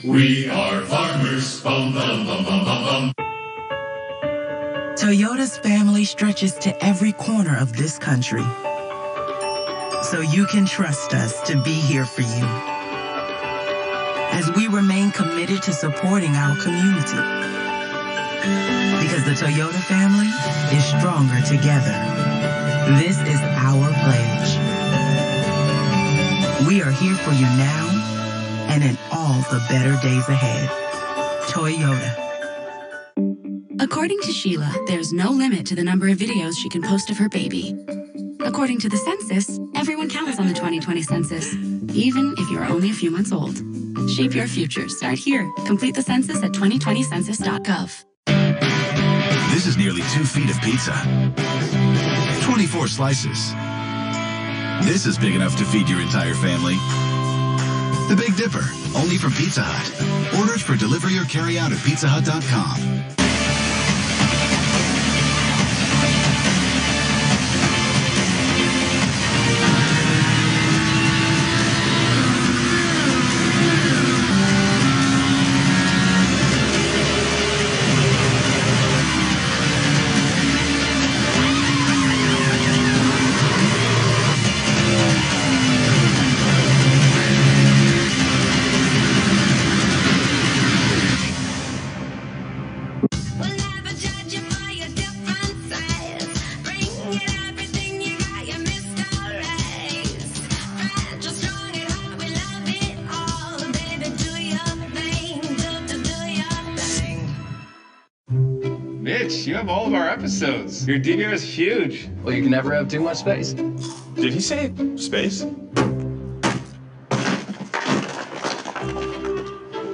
We are farmers. Bum, bum, bum, bum, bum, bum. Toyota's family stretches to every corner of this country. So you can trust us to be here for you. As we remain committed to supporting our community. Because the Toyota family is stronger together. This is our pledge. We are here for you now and in all the better days ahead. Toyota. According to Sheila, there's no limit to the number of videos she can post of her baby. According to the census, everyone counts on the 2020 census, even if you're only a few months old. Shape your future. Start here. Complete the census at 2020census.gov. This is nearly 2 feet of pizza. 24 slices. This is big enough to feed your entire family. The Big Dipper, only from Pizza Hut. Orders for delivery or carry out at pizzahut.com. Rich, you have all of our episodes. Your DVR is huge. Well, you can never have too much space. Did he say space?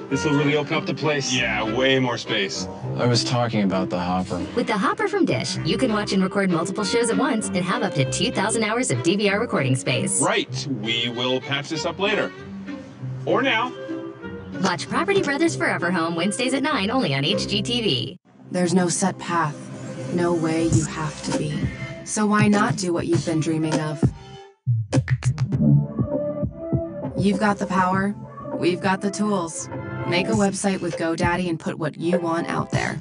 This will really open up the place. Yeah, way more space. I was talking about the Hopper. With the Hopper from Dish, you can watch and record multiple shows at once and have up to 2,000 hours of DVR recording space. Right. We will patch this up later. Or now. Watch Property Brothers Forever Home Wednesdays at 9 only on HGTV. There's no set path. No way you have to be. So why not do what you've been dreaming of? You've got the power. We've got the tools. Make a website with GoDaddy and put what you want out there.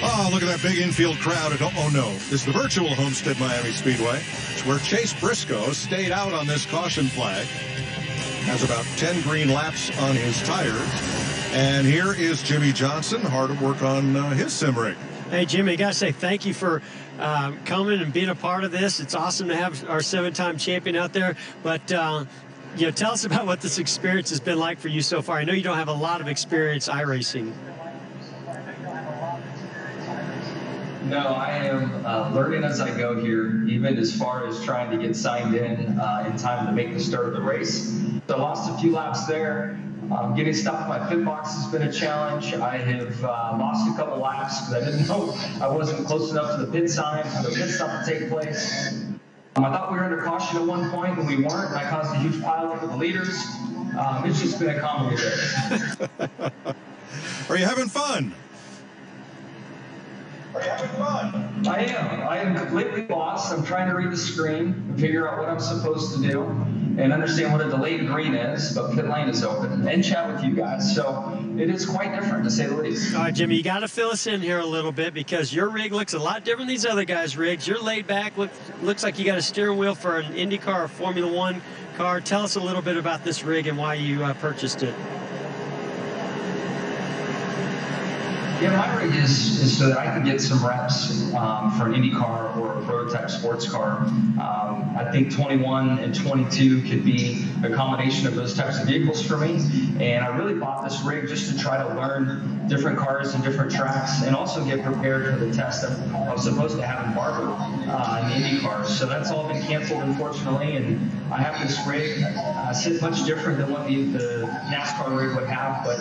Oh, look at that big infield crowd. Oh, no. This is the virtual Homestead Miami Speedway. It's where Chase Briscoe stayed out on this caution flag. Has about 10 green laps on his tires. And here is Jimmy Johnson, hard at work on his sim rig. Hey, Jimmy, I got to say thank you for coming and being a part of this. It's awesome to have our 7-time champion out there. But, you know, tell us about what this experience has been like for you so far. I know you don't have a lot of experience iRacing. No, I am learning as I go here, even as far as trying to get signed in time to make the start of the race. So I lost a few laps there. Getting stopped by pit box has been a challenge. I have lost a couple laps because I didn't know I wasn't close enough to the pit sign for the pit stop to take place. I thought we were under caution at one point, and we weren't, and I caused a huge pileup with the leaders. It's just been a comedy day. Are you having fun? I am. I am completely lost. I'm trying to read the screen and figure out what I'm supposed to do and understand what a delayed green is, but pit lane is open, and chat with you guys. So it is quite different, to say the least. All right, Jimmy, you got to fill us in here a little bit because your rig looks a lot different than these other guys' rigs. You're laid back. Looks like you got a steering wheel for an IndyCar or Formula One car. Tell us a little bit about this rig and why you purchased it. Yeah, my rig is so that I can get some reps for an IndyCar or a prototype sports car. I think 21 and 22 could be a combination of those types of vehicles for me. And I really bought this rig just to try to learn different cars and different tracks and also get prepared for the test that I was supposed to have in Barber in the IndyCars. So that's all been canceled, unfortunately. And I have this rig. It's much different than what the NASCAR rig would have, but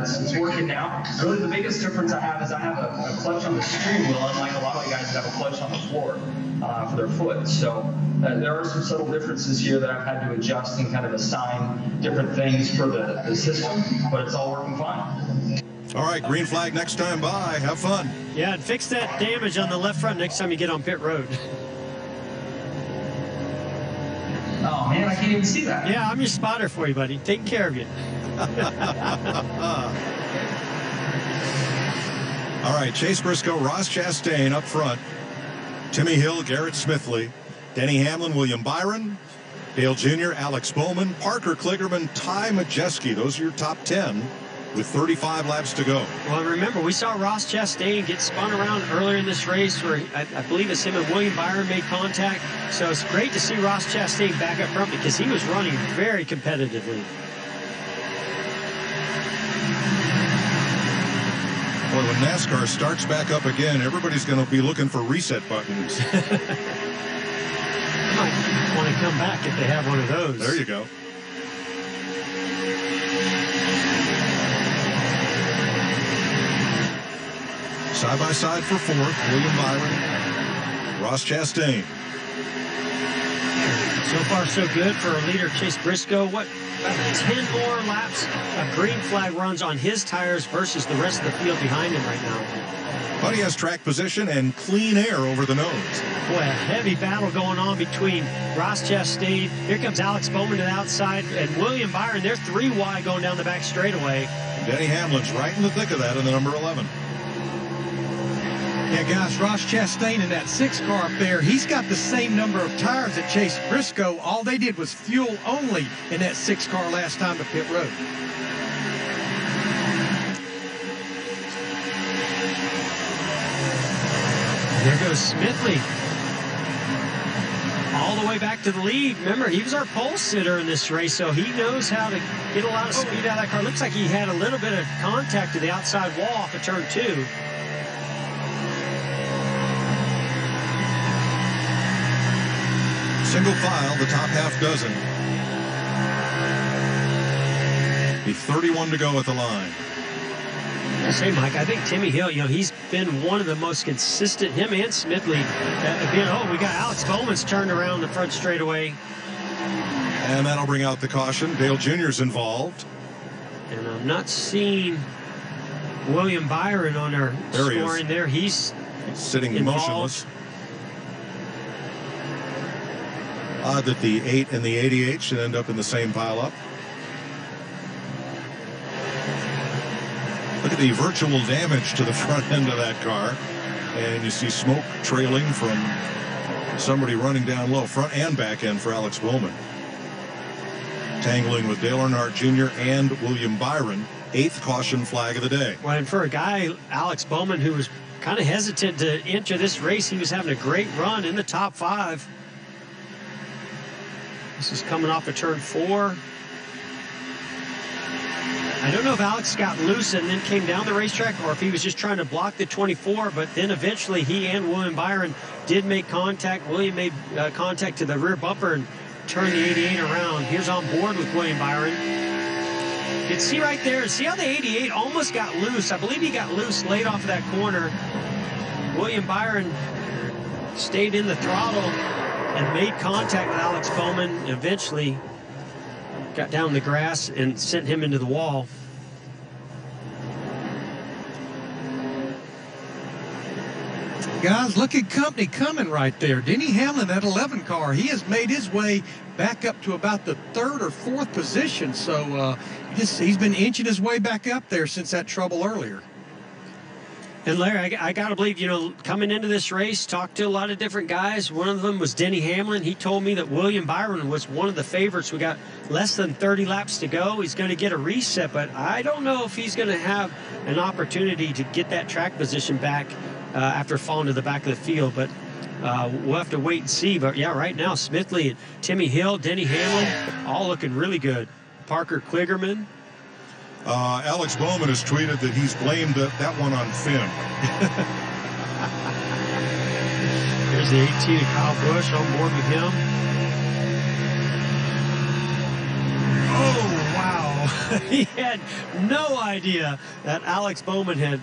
it's working now. Really, the biggest difference I have is I have a clutch on the steering wheel, unlike a lot of the guys that have a clutch on the floor for their foot. So there are some subtle differences here that I've had to adjust and kind of assign different things for the system, but it's all working fine. All right, green flag next time by. Have fun. Yeah, and fix that damage on the left front next time you get on pit road. Oh, man, I can't even see that. Yeah, I'm your spotter for you, buddy. Taking care of you. All right, Chase Briscoe, Ross Chastain up front. Timmy Hill, Garrett Smithley, Denny Hamlin, William Byron, Dale Jr., Alex Bowman, Parker Kligerman, Ty Majeski. Those are your top 10 with 35 laps to go. Well, remember, we saw Ross Chastain get spun around earlier in this race where I believe it's him and William Byron made contact. So it's great to see Ross Chastain back up front because he was running very competitively. Boy, when NASCAR starts back up again, everybody's going to be looking for reset buttons. Might want to come back if they have one of those. There you go. Side by side for fourth, William Byron, Ross Chastain. So far, so good for our leader, Chase Briscoe. What, about 10 more laps of green flag runs on his tires versus the rest of the field behind him right now. But he has track position and clean air over the nose. Boy, a heavy battle going on between Ross Chastain. Here comes Alex Bowman to the outside, and William Byron. They're 3 wide going down the back straightaway. Denny Hamlin's right in the thick of that in the number 11. Yeah, guys, Ross Chastain in that 6 car up there, he's got the same number of tires that Chase Briscoe. All they did was fuel only in that 6 car last time to pit road. There goes Smithley. All the way back to the lead. Remember, he was our pole sitter in this race, so he knows how to get a lot of speed out of that car. Looks like he had a little bit of contact to the outside wall off of turn 2. Single file, the top half dozen. The 31 to go at the line. I say, Mike, I think Timmy Hill, he's been one of the most consistent, him and Smidley. Again, we got Alex Bowman's turned around the front straightaway. And that'll bring out the caution. Dale Jr.'s involved. And I'm not seeing William Byron on our scoring there. He's sitting involved. motionless. Odd that the 8 and the 88 should end up in the same pile up. Look at the virtual damage to the front end of that car. And you see smoke trailing from somebody running down low, front and back end for Alex Bowman. Tangling with Dale Earnhardt Jr. and William Byron. 8th caution flag of the day. Well, and for a guy, Alex Bowman, who was kind of hesitant to enter this race, he was having a great run in the top 5. This is coming off of turn 4. I don't know if Alex got loose and then came down the racetrack or if he was just trying to block the 24, but then eventually he and William Byron did make contact. William made contact to the rear bumper and turned the 88 around. Here's on board with William Byron. You can see right there, see how the 88 almost got loose. I believe he got loose late off of that corner. William Byron stayed in the throttle and made contact with Alex Bowman, and eventually got down the grass and sent him into the wall. Guys, look at company coming right there. Denny Hamlin, that 11 car, he has made his way back up to about the 3rd or 4th position. So he's been inching his way back up there since that trouble earlier. And Larry, I got to believe, coming into this race, talked to a lot of different guys. One of them was Denny Hamlin. He told me that William Byron was one of the favorites. We got less than 30 laps to go. He's going to get a reset, but I don't know if he's going to have an opportunity to get that track position back after falling to the back of the field. But we'll have to wait and see. But, yeah, right now, Smidley and Timmy Hill, Denny Hamlin, all looking really good. Parker Kligerman. Alex Bowman has tweeted that he's blamed that one on Finn. There's the 18 of Kyle Busch on board with him. Oh, wow. He had no idea that Alex Bowman had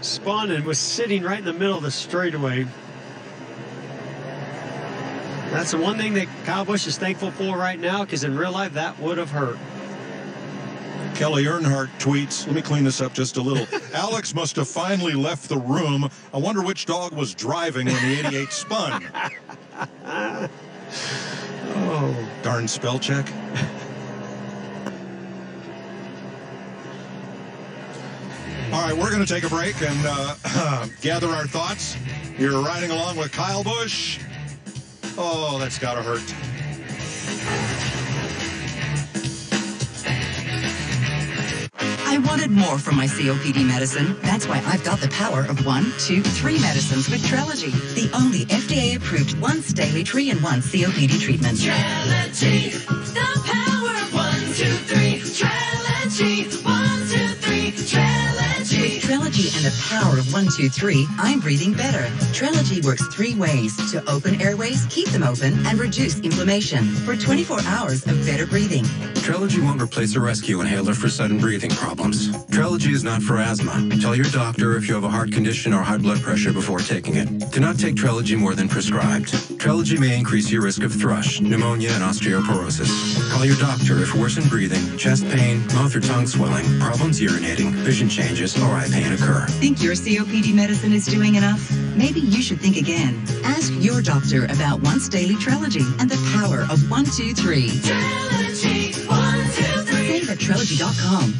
spun and was sitting right in the middle of the straightaway. That's the one thing that Kyle Busch is thankful for right now, because in real life that would have hurt. Kelly Earnhardt tweets, let me clean this up just a little. Alex must have finally left the room. I wonder which dog was driving when the 88 spun. Oh, darn spell check. All right, we're going to take a break and gather our thoughts. You're riding along with Kyle Busch. Oh, that's got to hurt. I wanted more from my COPD medicine. That's why I've got the power of 1, 2, 3 medicines with Trelegy, the only FDA-approved once daily 3-in-1 COPD treatment. Trelegy, the power of 1, 2, 3. Trelegy, 1, 2, 3. Trelegy. With Trelegy and the power of 1, 2, 3, I'm breathing better. Trelegy works 3 ways to open airways, keep them open, and reduce inflammation for 24 hours of better breathing. Trelegy won't replace a rescue inhaler for sudden breathing problems. Trelegy is not for asthma. Tell your doctor if you have a heart condition or high blood pressure before taking it. Do not take Trelegy more than prescribed. Trelegy may increase your risk of thrush, pneumonia, and osteoporosis. Call your doctor if worsened breathing, chest pain, mouth or tongue swelling, problems urinating, vision changes, or eye pain occur. Think your COPD medicine is doing enough? Maybe you should think again. Ask your doctor about once daily Trelegy and the power of 1, 2, 3. Trelegy, 1, 2, 3. Save at Trelegy.com.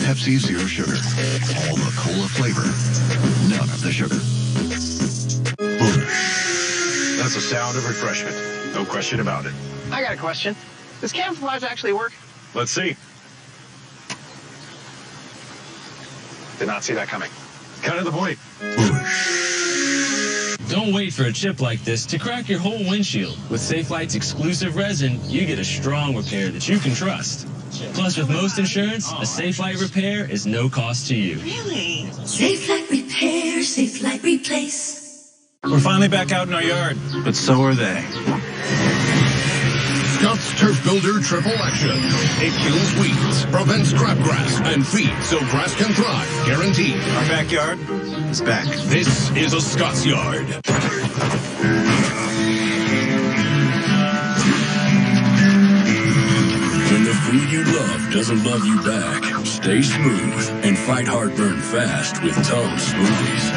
Pepsi Zero Sugar. All the cola flavor, none of the sugar. That's the sound of refreshment. No question about it. I got a question. Does camouflage actually work? Let's see. Did not see that coming. Cut to the point. Don't wait for a chip like this to crack your whole windshield. With Safelite's exclusive resin, you get a strong repair that you can trust. Plus, with most insurance, a Safelite repair is no cost to you. Really? Safelite repair, Safelite replace. We're finally back out in our yard, but so are they. Scott's Turf Builder Triple Action. It kills weeds, prevents crabgrass, and feeds so grass can thrive. Guaranteed. Our backyard is back. This is a Scott's yard. When the food you love doesn't love you back, stay smooth and fight heartburn fast with Tums Smoothies.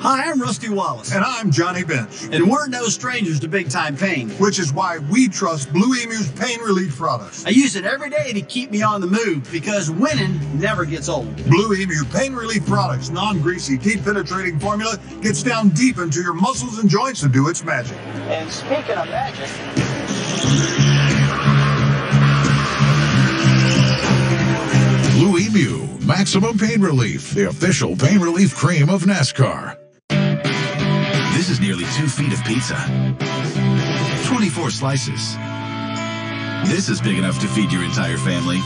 Hi, I'm Rusty Wallace. And I'm Johnny Bench. And we're no strangers to big-time pain. Which is why we trust Blue Emu's pain relief products. I use it every day to keep me on the move because winning never gets old. Blue Emu pain relief products, non-greasy, teeth-penetrating formula gets down deep into your muscles and joints to do its magic. And speaking of magic... Blue Emu, maximum pain relief, the official pain relief cream of NASCAR. This is nearly 2 feet of pizza. 24 slices. This is big enough to feed your entire family.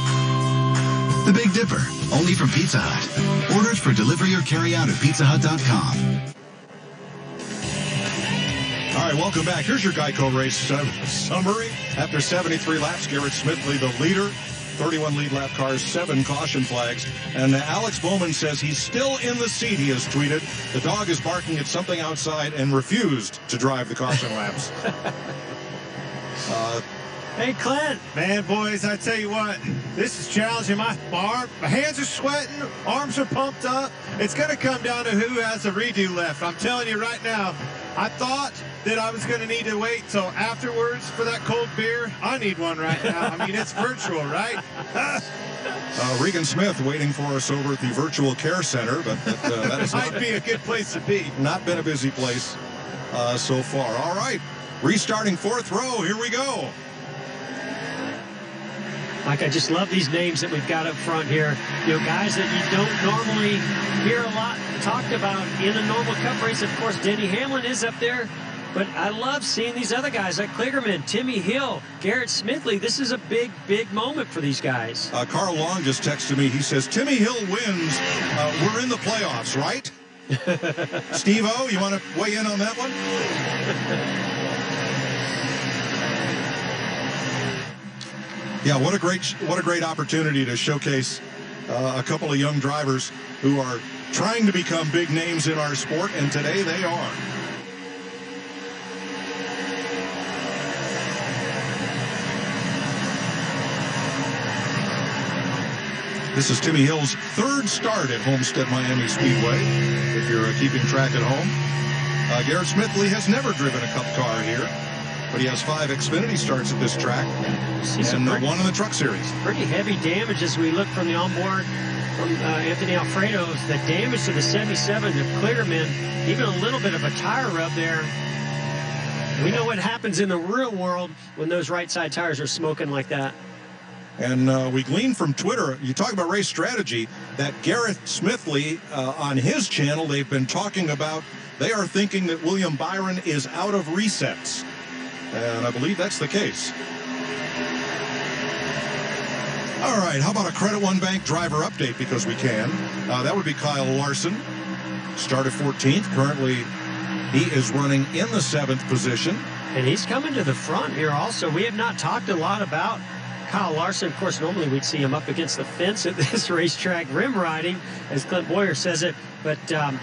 The Big Dipper, only from Pizza Hut. Orders for delivery or carry out at pizzahut.com. All right, welcome back. Here's your Geico race summary. After 73 laps, Garrett Smithley, the leader. 31 lead lap cars, 7 caution flags. And Alex Bowman says he's still in the seat, he has tweeted. The dog is barking at something outside and refused to drive the caution laps. Hey, Clint. Man, boys, I tell you what, this is challenging. My hands are sweating, arms are pumped up. It's going to come down to who has a redo left. I'm telling you right now, I thought that I was going to need to wait till afterwards for that cold beer. I need one right now. I mean, it's virtual, right? Regan Smith waiting for us over at the Virtual Care Center, but that is might be a good place to be. Not been a busy place so far. All right, restarting 4th row. Here we go. Mike, I just love these names that we've got up front here. You know, guys that you don't normally hear a lot talked about in a normal Cup race. Of course, Denny Hamlin is up there. But I love seeing these other guys like Kligerman, Timmy Hill, Garrett Smithley. This is a big, big moment for these guys. Carl Long just texted me. He says, Timmy Hill wins. We're in the playoffs, right? Steve-O, you want to weigh in on that one? Yeah, what a great opportunity to showcase a couple of young drivers who are trying to become big names in our sport, and today they are. This is Timmy Hill's 3rd start at Homestead Miami Speedway, if you're keeping track at home. Garrett Smithley has never driven a Cup car here, but he has 5 Xfinity starts at this track, and 1 in the Truck Series. Pretty heavy damage as we look from the onboard from Anthony Alfredo. The damage to the 77 of Kligerman, even a little bit of a tire rub there. We know what happens in the real world when those right side tires are smoking like that. And we gleaned from Twitter, you talk about race strategy, that Garrett Smithley, on his channel, they've been talking about, they are thinking that William Byron is out of resets. And I believe that's the case. All right, how about a Credit One Bank driver update, because we can. That would be Kyle Larson. Started 14th. Currently, he is running in the 7th position. And he's coming to the front here also. We have not talked a lot about Kyle Larson. Of course, normally we'd see him up against the fence at this racetrack, rim riding, as Clint Boyer says it. But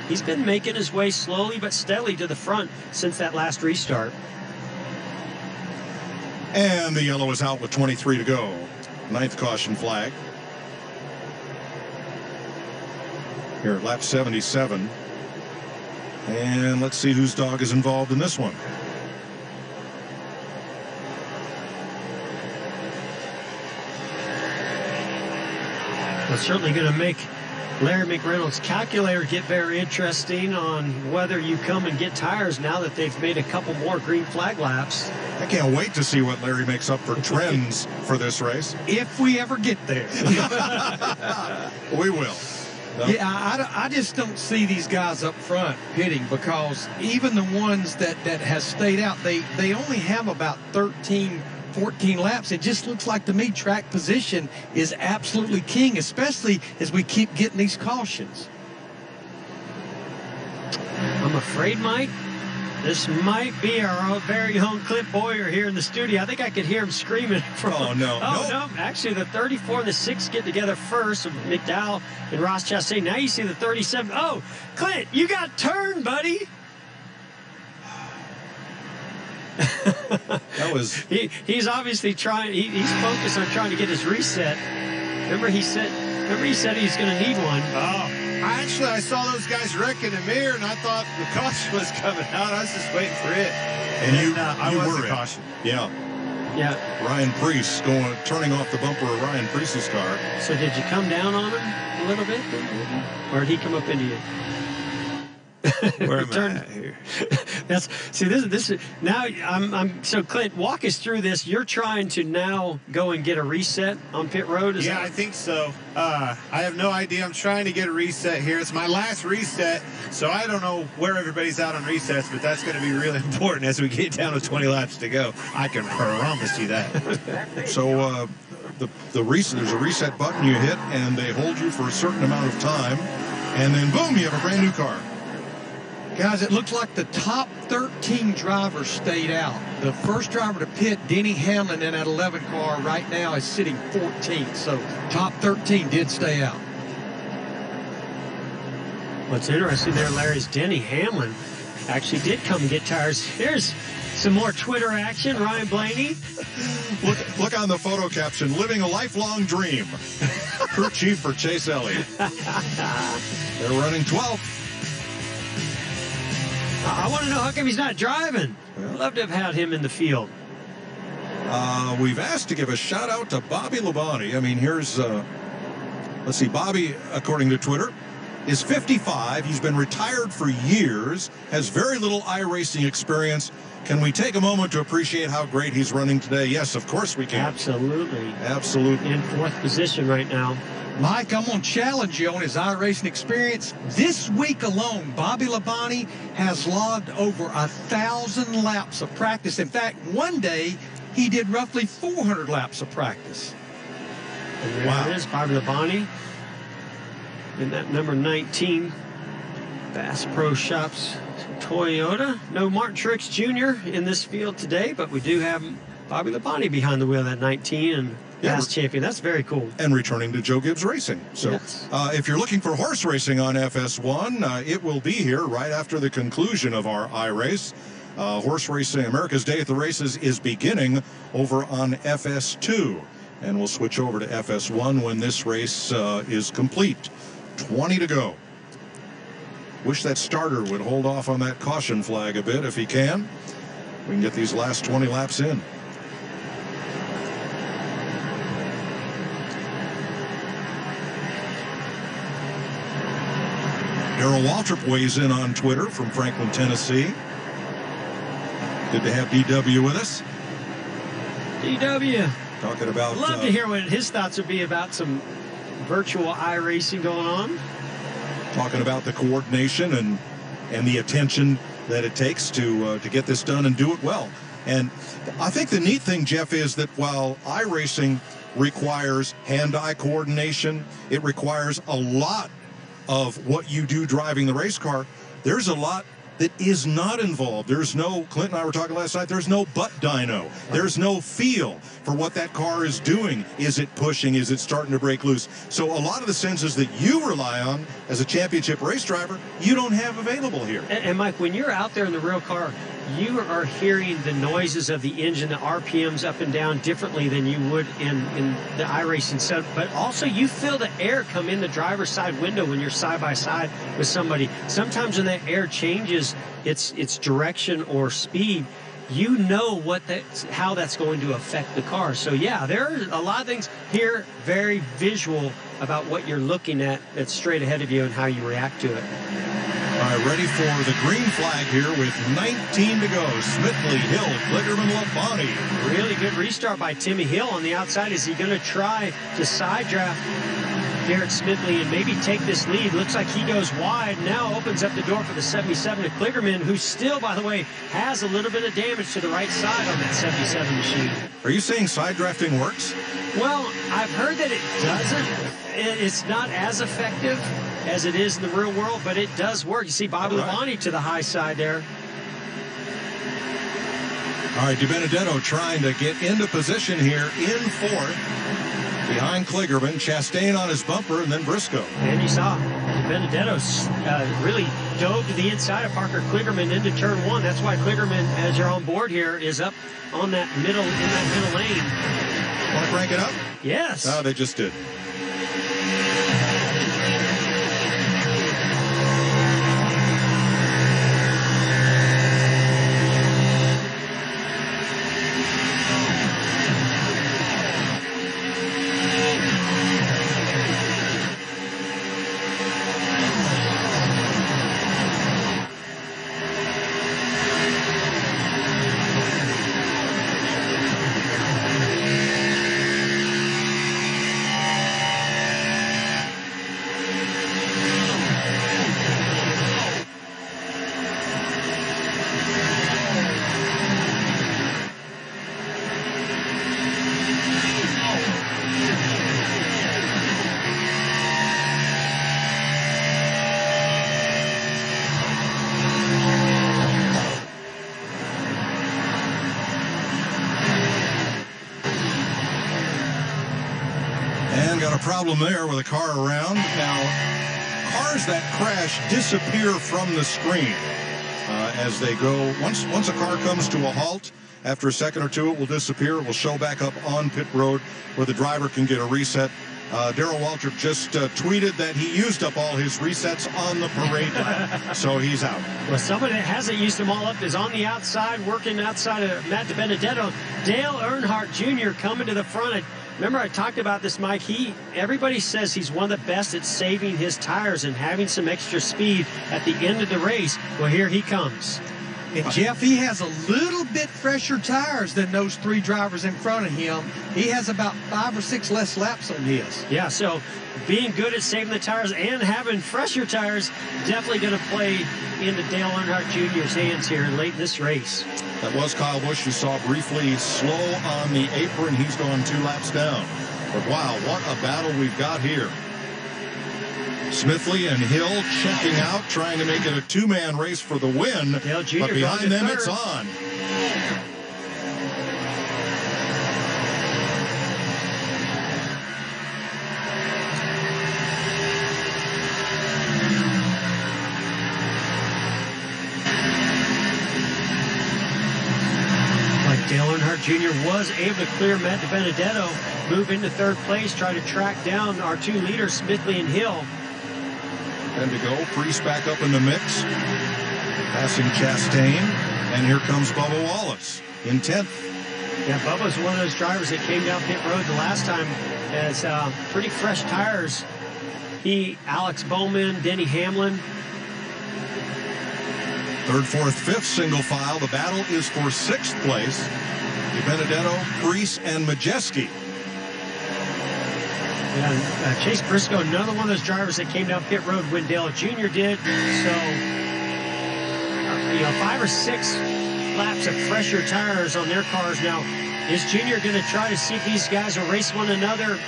he's been making his way slowly but steadily to the front since that last restart. And the yellow is out with 23 to go. 9th caution flag. Here at lap 77. And let's see whose dog is involved in this one. Well, certainly going to make Larry McReynolds' calculator get very interesting on whether you come and get tires now that they've made a couple more green flag laps. I can't wait to see what Larry makes up for trends for this race. If we ever get there. We will. Yeah, I just don't see these guys up front pitting, because even the ones that has stayed out, they only have about 13, 14 laps. It just looks like to me track position is absolutely king, especially as we keep getting these cautions. I'm afraid, Mike, this might be our very own Clint Boyer here in the studio. I think I could hear him screaming from... Oh, no. Oh, no. Actually, the 34 and the 6 get together first with McDowell and Ross Chastain. Now you see the 37. Oh, Clint, you got turned, buddy. That was... He's obviously trying... He's focused on trying to get his reset. Remember he said he's going to need one. Oh. I saw those guys wreck in the mirror, and I thought the caution was coming out. I was just waiting for it. And I was the caution. Yeah. Yeah. Ryan Preece turning off the bumper of Ryan Preece's car. So did you come down on him a little bit? Or did he come up into you? Where am I at here? This is now. So Clint, walk us through this. You're trying to now go and get a reset on pit road. I think so. I have no idea. I'm trying to get a reset here. It's my last reset, so I don't know where everybody's out on resets, but that's going to be really important as we get down to 20 laps to go. I can promise you that. So there's a reset button you hit, and they hold you for a certain amount of time, and then boom, you have a brand new car. Guys, it looks like the top 13 drivers stayed out. The first driver to pit, Denny Hamlin, in that 11 car right now is sitting 14th. So top 13 did stay out. What's interesting there, Larry, is Denny Hamlin actually did come and get tires. Here's some more Twitter action. Ryan Blaney. Look on the photo caption, living a lifelong dream. Crew chief for Chase Elliott. They're running 12th. I want to know how come he's not driving. I'd love to have had him in the field. We've asked to give a shout out to Bobby Labonte. I mean, here's, let's see, Bobby, according to Twitter, is 55. He's been retired for years, has very little iRacing experience. Can we take a moment to appreciate how great he's running today? Yes, of course we can. Absolutely. Absolutely. In 4th position right now. Mike, I'm going to challenge you on his iRacing experience. This week alone, Bobby Labonte has logged over 1,000 laps of practice. In fact, one day, he did roughly 400 laps of practice. And there it is, Bobby Labonte. In that number 19, Bass Pro Shops Toyota. No Martin Truex Jr. in this field today, but we do have Bobby Labonte behind the wheel, that 19, and past champion. That's very cool. And returning to Joe Gibbs Racing. So yes. If you're looking for horse racing on FS1, it will be here right after the conclusion of our iRace. Horse racing, America's Day at the Races, is beginning over on FS2. And we'll switch over to FS1 when this race is complete. 20 to go. Wish that starter would hold off on that caution flag a bit if he can. We can get these last 20 laps in. Darrell Waltrip weighs in on Twitter from Franklin, Tennessee. Good to have DW with us. DW. Talking about... I'd love to hear what his thoughts would be about some virtual iRacing going on. Talking about the coordination and the attention that it takes to get this done and do it well. And I think the neat thing, Jeff, is that while iRacing requires hand-eye coordination, it requires a lot of what you do driving the race car, there's a lot that is not involved. There's no, Clint and I were talking last night, there's no butt dyno. There's no feel for what that car is doing. Is it pushing? Is it starting to break loose? So a lot of the senses that you rely on as a championship race driver, you don't have available here. And Mike, when you're out there in the real car, you are hearing the noises of the engine, the RPMs up and down differently than you would in the iRacing setup. But also you feel the air come in the driver's side window when you're side by side with somebody. Sometimes when that air changes its direction or speed, you know how that's going to affect the car. So yeah, there are a lot of things here, very visual about what you're looking at that's straight ahead of you and how you react to it. All right, ready for the green flag here with 19 to go. Smithley, Hill, Kligerman, Labonte. Really good restart by Timmy Hill on the outside. Is he going to try to side draft Garrett Smithley and maybe take this lead? Looks like he goes wide. Now opens up the door for the 77 to Kligerman, who still, by the way, has a little bit of damage to the right side on that 77 machine. Are you saying side drafting works? Well, I've heard that it doesn't. It's not as effective as it is in the real world, but it does work. You see Bobby Labonte to the high side there. All right, DiBenedetto trying to get into position here in fourth. Behind Kligerman, Chastain on his bumper, and then Briscoe. And you saw DiBenedetto really dove to the inside of Parker Kligerman into turn one. That's why Kligerman, as you're on board here, is up on that middle, in that middle lane. Want to crank it up? Yes. Oh, they just did. Got a problem there with a car around. Now, cars that crash disappear from the screen as they go. Once a car comes to a halt, after a second or two, it will disappear. It will show back up on pit road where the driver can get a reset. Darrell Waltrip just tweeted that he used up all his resets on the parade lap, so he's out. Well, somebody that hasn't used them all up is on the outside, working outside of Matt DiBenedetto. Dale Earnhardt Jr. coming to the front. Remember, I talked about this, Mike. Everybody says he's one of the best at saving his tires and having some extra speed at the end of the race. Well, here he comes. And Jeff, he has a little bit fresher tires than those three drivers in front of him. He has about 5 or 6 less laps on his. Yeah, so being good at saving the tires and having fresher tires, definitely going to play into Dale Earnhardt Jr.'s hands here late in this race. That was Kyle Busch, you saw briefly slow on the apron. He's gone 2 laps down. But wow, what a battle we've got here. Smithley and Hill checking out, trying to make it a 2-man race for the win. Dale Jr. But behind them, third. it's on. Dale Earnhardt Jr. was able to clear Matt DiBenedetto, move into third place, try to track down our 2 leaders, Smithley and Hill. And to go, Priest back up in the mix, passing Chastain, and here comes Bubba Wallace in 10th. Yeah, Bubba's one of those drivers that came down pit road the last time as pretty fresh tires. Alex Bowman, Denny Hamlin. 3rd, 4th, 5th single file. The battle is for 6th place. DiBenedetto, Priest, and Majeski. Yeah, Chase Briscoe, another one of those drivers that came down pit road when Dale Jr. did. So, 5 or 6 laps of fresher tires on their cars. Now, is Jr. going to try to see if these guys will race one another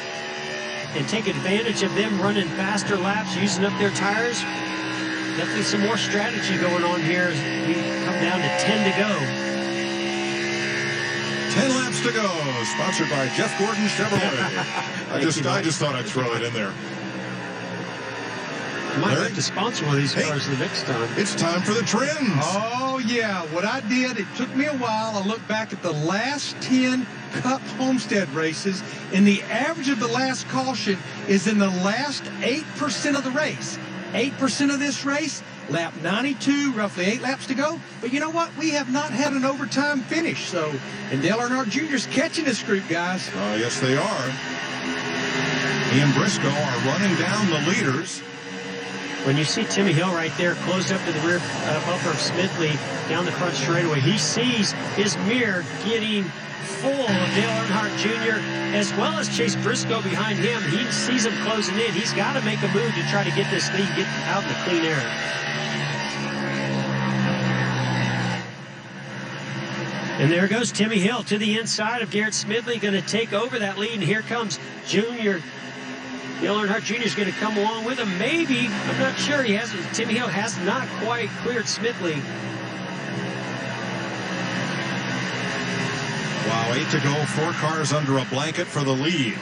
and take advantage of them running faster laps, using up their tires? Definitely some more strategy going on here as we come down to 10 to go. 10 laps to go, sponsored by Jeff Gordon Chevrolet. I just thought I'd throw it in there. You might have to sponsor one of these cars the next time. It's time for the trims. Oh, yeah. What I did, it took me a while. I looked back at the last 10 Cup Homestead races, and the average of the last caution is in the last 8% of the race. 8% of this race, lap 92, roughly 8 laps to go. But you know what? We have not had an overtime finish. So, and Dale Earnhardt Jr.'s catching this group, guys. Oh, yes, they are. He and Briscoe are running down the leaders. When you see Timmy Hill right there closed up to the rear bumper of Smidley down the front straightaway, he sees his mirror getting full of Dale Earnhardt Jr. as well as Chase Briscoe behind him. He sees him closing in. He's got to make a move to try to get this lead, get out in the clean air. And there goes Timmy Hill to the inside of Garrett Smidley, going to take over that lead. And here comes Junior. Dale Earnhardt Jr. is going to come along with him. Maybe. I'm not sure. He hasn't. Timmy Hill has not quite cleared Smidley. Wow, 8 to go. 4 cars under a blanket for the lead.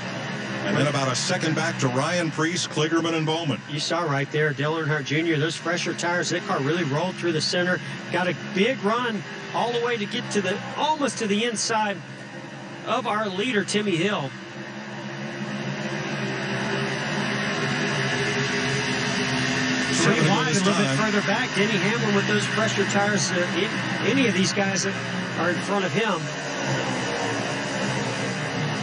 And then about a second back to Ryan Preece, Kligerman, and Bowman. You saw right there, Dale Earnhardt Jr., those fresher tires, that car really rolled through the center. Got a big run all the way to get to the, almost to the inside of our leader, Timmy Hill. Three wide, a little bit further back. Denny Hamlin with those fresher tires. Any of these guys that are in front of him.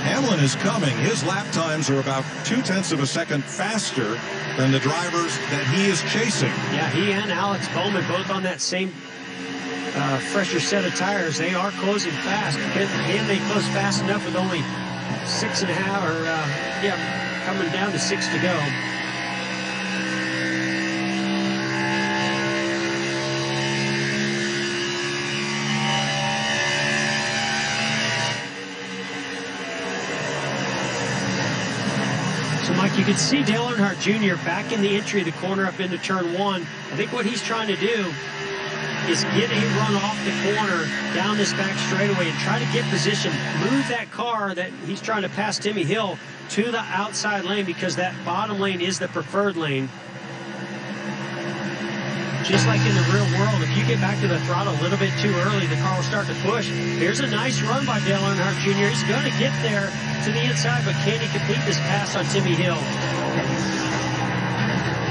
Hamlin is coming. His lap times are about 0.2 of a second faster than the drivers that he is chasing. Yeah, he and Alex Bowman both on that same fresher set of tires. They are closing fast. Can they close fast enough with only 6.5 or, yeah, coming down to 6 to go. Mike, you can see Dale Earnhardt Jr. back in the entry of the corner up into turn 1. I think what he's trying to do is get a run off the corner down this back straightaway and try to get position, move that car that he's trying to pass Timmy Hill to the outside lane, because that bottom lane is the preferred lane. Just like in the real world, if you get back to the throttle a little bit too early, the car will start to push. Here's a nice run by Dale Earnhardt Jr. He's going to get there to the inside, but can he complete this pass on Timmy Hill?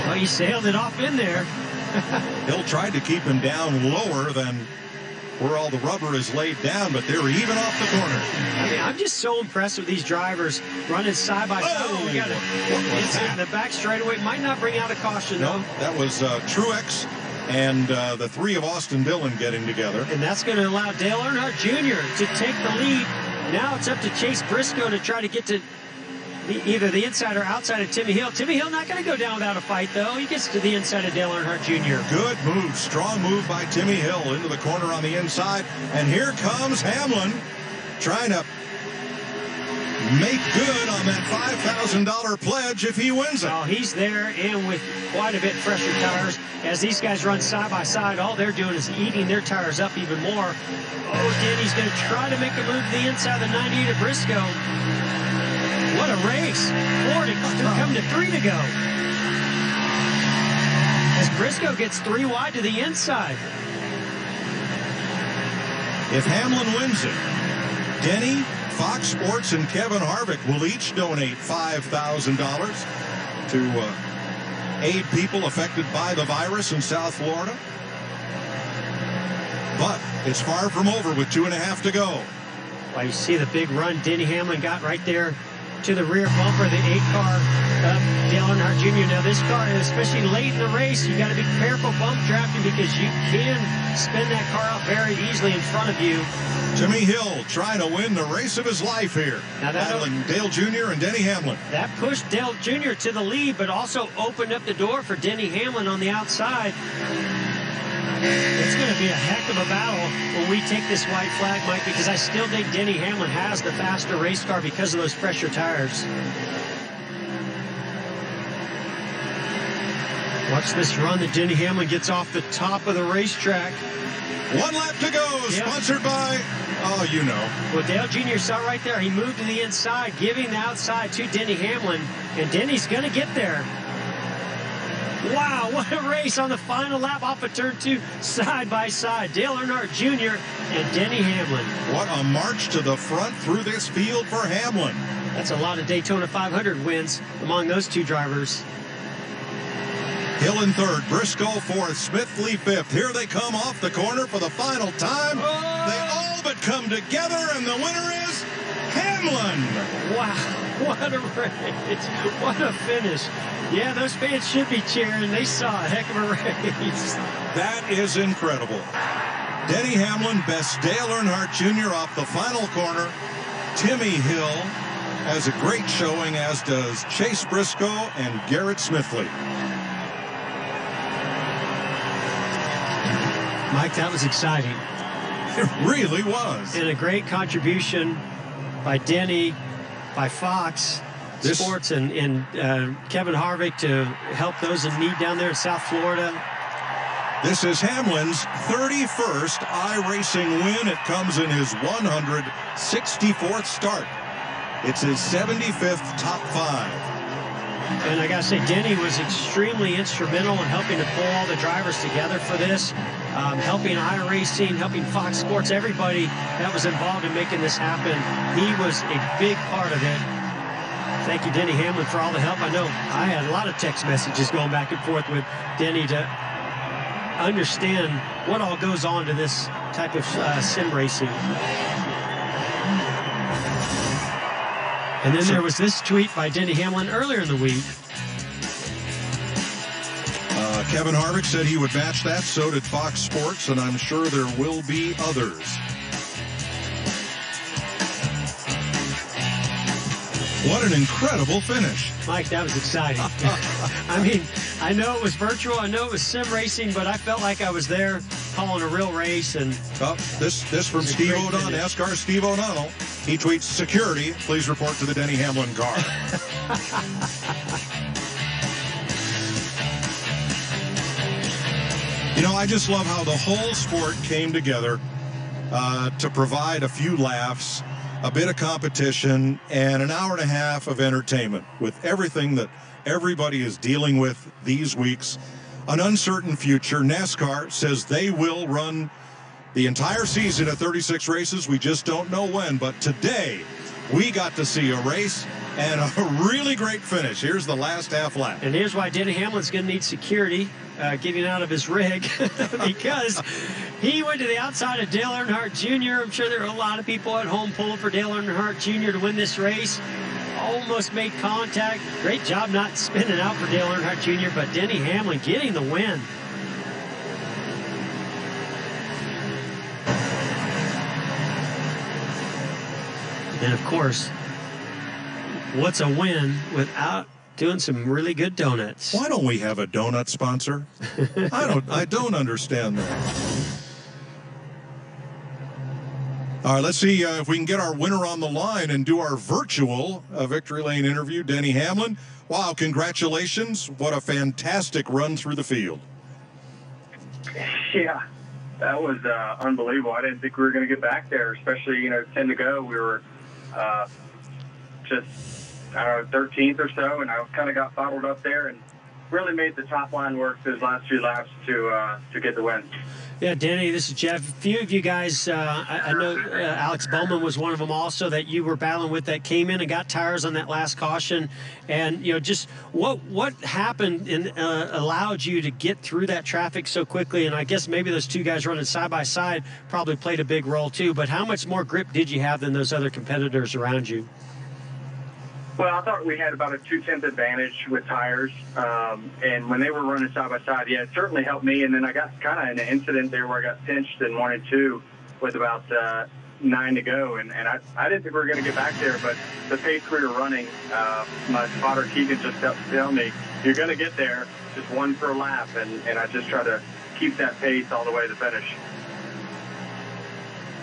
Well, he sailed it off in there. Hill tried to keep him down lower than where all the rubber is laid down, but they're even off the corner. I mean, I'm just so impressed with these drivers running side by side. Oh, we got it. The back straightaway might not bring out a caution, though. No, that was Truex and the 3 of Austin Dillon getting together. And that's going to allow Dale Earnhardt Jr. to take the lead. Now it's up to Chase Briscoe to try to get to either the inside or outside of Timmy Hill. Timmy Hill not going to go down without a fight, though. He gets to the inside of Dale Earnhardt Jr. Good move, strong move by Timmy Hill into the corner on the inside. And here comes Hamlin trying to make good on that $5,000 pledge if he wins it. Oh, he's there, and with quite a bit fresher tires. As these guys run side by side, all they're doing is eating their tires up even more. Oh, Denny's going to try to make a move to the inside of the 98 of Briscoe. What a race. 4 to come to 3 to go. As Briscoe gets 3 wide to the inside. If Hamlin wins it, Denny, Fox Sports, and Kevin Harvick will each donate $5,000 to aid people affected by the virus in South Florida. But it's far from over with 2.5 to go. Well, you see the big run Denny Hamlin got right there to the rear bumper of the 8-car of Dale Earnhardt Jr. Now this car, especially late in the race, you got to be careful bump drafting, because you can spin that car out very easily in front of you. Timmy Hill trying to win the race of his life here. Now battling Dale Jr. and Denny Hamlin. That pushed Dale Jr. to the lead, but also opened up the door for Denny Hamlin on the outside. It's going to be a heck of a battle when we take this white flag, Mike, because I still think Denny Hamlin has the faster race car because of those fresher tires. Watch this run that Denny Hamlin gets off the top of the racetrack. 1 lap to go, sponsored by, oh, you know. Well, Dale Jr. saw right there. He moved to the inside, giving the outside to Denny Hamlin, and Denny's going to get there. Wow, what a race on the final lap off of turn 2, side by side. Dale Earnhardt Jr. and Denny Hamlin. What a march to the front through this field for Hamlin. That's a lot of Daytona 500 wins among those 2 drivers. Hill in third, Briscoe fourth, Smithley fifth. Here they come off the corner for the final time. They all but come together, and the winner is Hamlin. Wow, what a race. What a finish. Yeah, those fans should be cheering. They saw a heck of a race. That is incredible. Denny Hamlin bests Dale Earnhardt Jr. off the final corner. Timmy Hill has a great showing, as does Chase Briscoe and Garrett Smithley. Mike, that was exciting. It really was. And a great contribution by Denny, by Fox Sports, and Kevin Harvick to help those in need down there in South Florida. This is Hamlin's 31st iRacing win. It comes in his 164th start. It's his 75th top 5. And I got to say, Denny was extremely instrumental in helping to pull all the drivers together for this, helping iRacing, helping Fox Sports, everybody that was involved in making this happen. He was a big part of it. Thank you, Denny Hamlin, for all the help. I know I had a lot of text messages going back and forth with Denny to understand what all goes on to this type of sim racing. And then there was this tweet by Denny Hamlin earlier in the week. Kevin Harvick said he would match that. So did Fox Sports, and I'm sure there will be others. What an incredible finish. Mike, that was exciting. I mean, I know it was virtual, I know it was sim racing, but I felt like I was there calling a real race. And this from Steve O'Donnell, NASCAR Steve O'Donnell. He tweets, "Security, please report to the Denny Hamlin car." You know, I just love how the whole sport came together to provide a few laughs, a bit of competition, and an hour and a half of entertainment with everything that everybody is dealing with these weeks. An uncertain future. NASCAR says they will run the entire season at 36 races. We just don't know when, but today we got to see a race and a really great finish. Here's the last half lap. And here's why Denny Hamlin's going to need security getting out of his rig, because he went to the outside of Dale Earnhardt Jr. I'm sure there were a lot of people at home pulling for Dale Earnhardt Jr. to win this race. Almost made contact. Great job not spinning out for Dale Earnhardt Jr., but Denny Hamlin getting the win. And of course, what's a win without doing some really good donuts? Why don't we have a donut sponsor? I don't understand that. All right, let's see if we can get our winner on the line and do our virtual Victory Lane interview. Denny Hamlin, wow, congratulations. What a fantastic run through the field. Yeah, that was unbelievable. I didn't think we were going to get back there, especially, 10 to go. We were just, 13th or so, and I kind of got bottled up there and really made the top line work those last few laps to get the win. Yeah, Denny, this is Jeff. A few of you guys, I know Alex Bowman was one of them also that you were battling with, that came in and got tires on that last caution. And, just what happened and allowed you to get through that traffic so quickly? And I guess maybe those two guys running side by side probably played a big role too. But how much more grip did you have than those other competitors around you? Well, I thought we had about a 2/10 advantage with tires, and when they were running side by side, yeah, it certainly helped me. And then I got kind of in an incident there where I got pinched in 1 and 2 with about 9 to go, and I didn't think we were going to get back there, but the pace we were running, my spotter Keegan just kept telling me, "You're going to get there, just one per lap," and I just try to keep that pace all the way to the finish.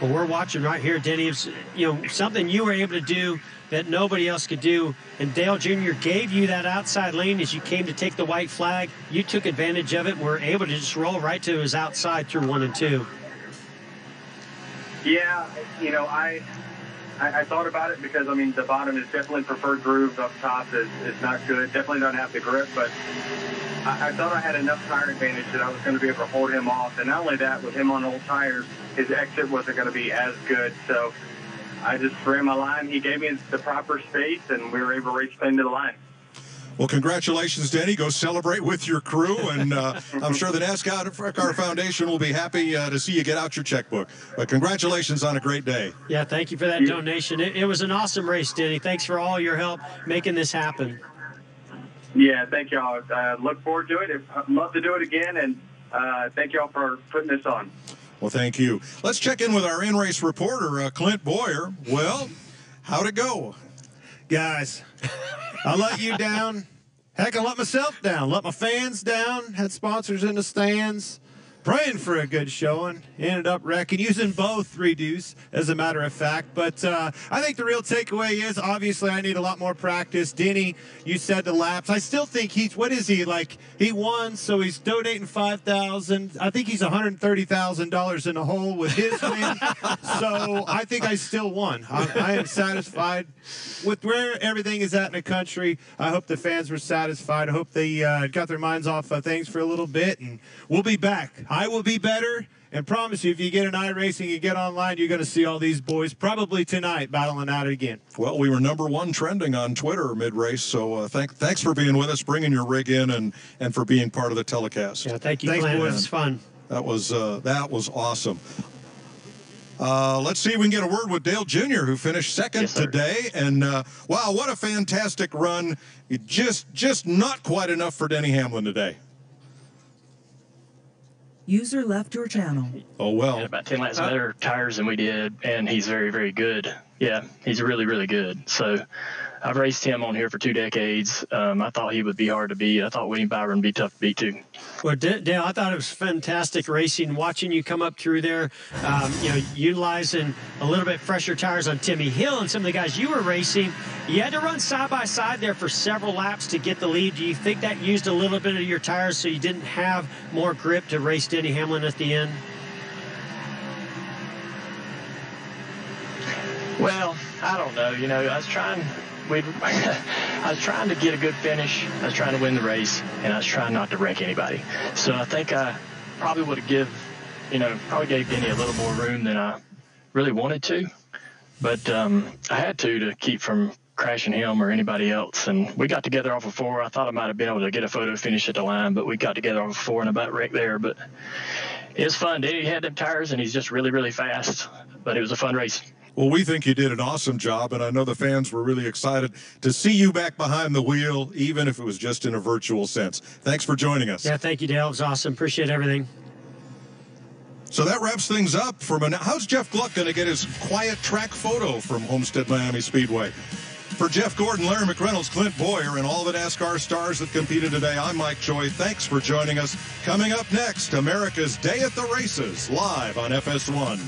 Well, we're watching right here, Denny. It's, something you were able to do that nobody else could do. And Dale Jr. gave you that outside lane as you came to take the white flag. You took advantage of it and were able to just roll right to his outside through 1 and 2. Yeah, I thought about it because, the bottom is definitely preferred groove. Up top is not good. Definitely don't have the grip, but I thought I had enough tire advantage that I was going to be able to hold him off. And not only that, with him on old tires, his exit wasn't going to be as good. So I just ran my line. He gave me the proper space, and we were able to race clean to the line. Well, congratulations, Denny. Go celebrate with your crew, and I'm sure the NASCAR Foundation will be happy to see you get out your checkbook. But congratulations on a great day. Yeah, thank you for that donation. It was an awesome race, Denny. Thanks for all your help making this happen. Yeah, thank y'all. Look forward to it. I'd love to do it again, and thank y'all for putting this on. Well, thank you. Let's check in with our in-race reporter, Clint Boyer. Well, how'd it go? Guys, I let you down. Heck, I let myself down. Let my fans down. Had sponsors in the stands. Praying for a good showing. Ended up wrecking, using both redos, as a matter of fact. But I think the real takeaway is, obviously, I need a lot more practice. Denny, you said the laps. I still think what is he, like, he won, so he's donating $5,000. I think he's $130,000 in the hole with his win. So I think I still won. I am satisfied with where everything is at in the country. I hope the fans were satisfied. I hope they got their minds off of things for a little bit, and we'll be back. I will be better, and promise you, if you get an iRacing, you get online, you're going to see all these boys probably tonight battling out again. Well, we were #1 trending on Twitter mid-race, so thanks for being with us, bringing your rig in, and for being part of the telecast. Yeah, thank you, Clint. It was fun. That was awesome. Let's see if we can get a word with Dale Jr., who finished second today. And, wow, what a fantastic run. Just not quite enough for Denny Hamlin today. User left your channel. Oh, well. Had about 10 laps better tires than we did, and he's very, very good. Yeah, he's really, really good. So I've raced him on here for 2 decades. I thought he would be hard to beat. I thought William Byron would be tough to beat, too. Well, Dale, I thought it was fantastic racing, watching you come up through there, utilizing a little bit fresher tires on Timmy Hill and some of the guys you were racing. You had to run side by side there for several laps to get the lead. Do you think that used a little bit of your tires so you didn't have more grip to race Denny Hamlin at the end? Well, I don't know. I was trying. I was trying to get a good finish. I was trying to win the race, and I was trying not to wreck anybody. So I think I probably would have gave Denny a little more room than I really wanted to. But I had to keep from crashing him or anybody else. And we got together off of 4. I thought I might have been able to get a photo finish at the line, but we got together off of 4 and about wrecked there. But it was fun. Denny had them tires, and he's just really, really fast. But it was a fun race. Well, we think you did an awesome job, and I know the fans were really excited to see you back behind the wheel, even if it was just in a virtual sense. Thanks for joining us. Yeah, thank you, Dale. It was awesome. Appreciate everything. So that wraps things up. How's Jeff Gluck going to get his quiet track photo from Homestead Miami Speedway? For Jeff Gordon, Larry McReynolds, Clint Boyer, and all the NASCAR stars that competed today, I'm Mike Choi. Thanks for joining us. Coming up next, America's Day at the Races, live on FS1.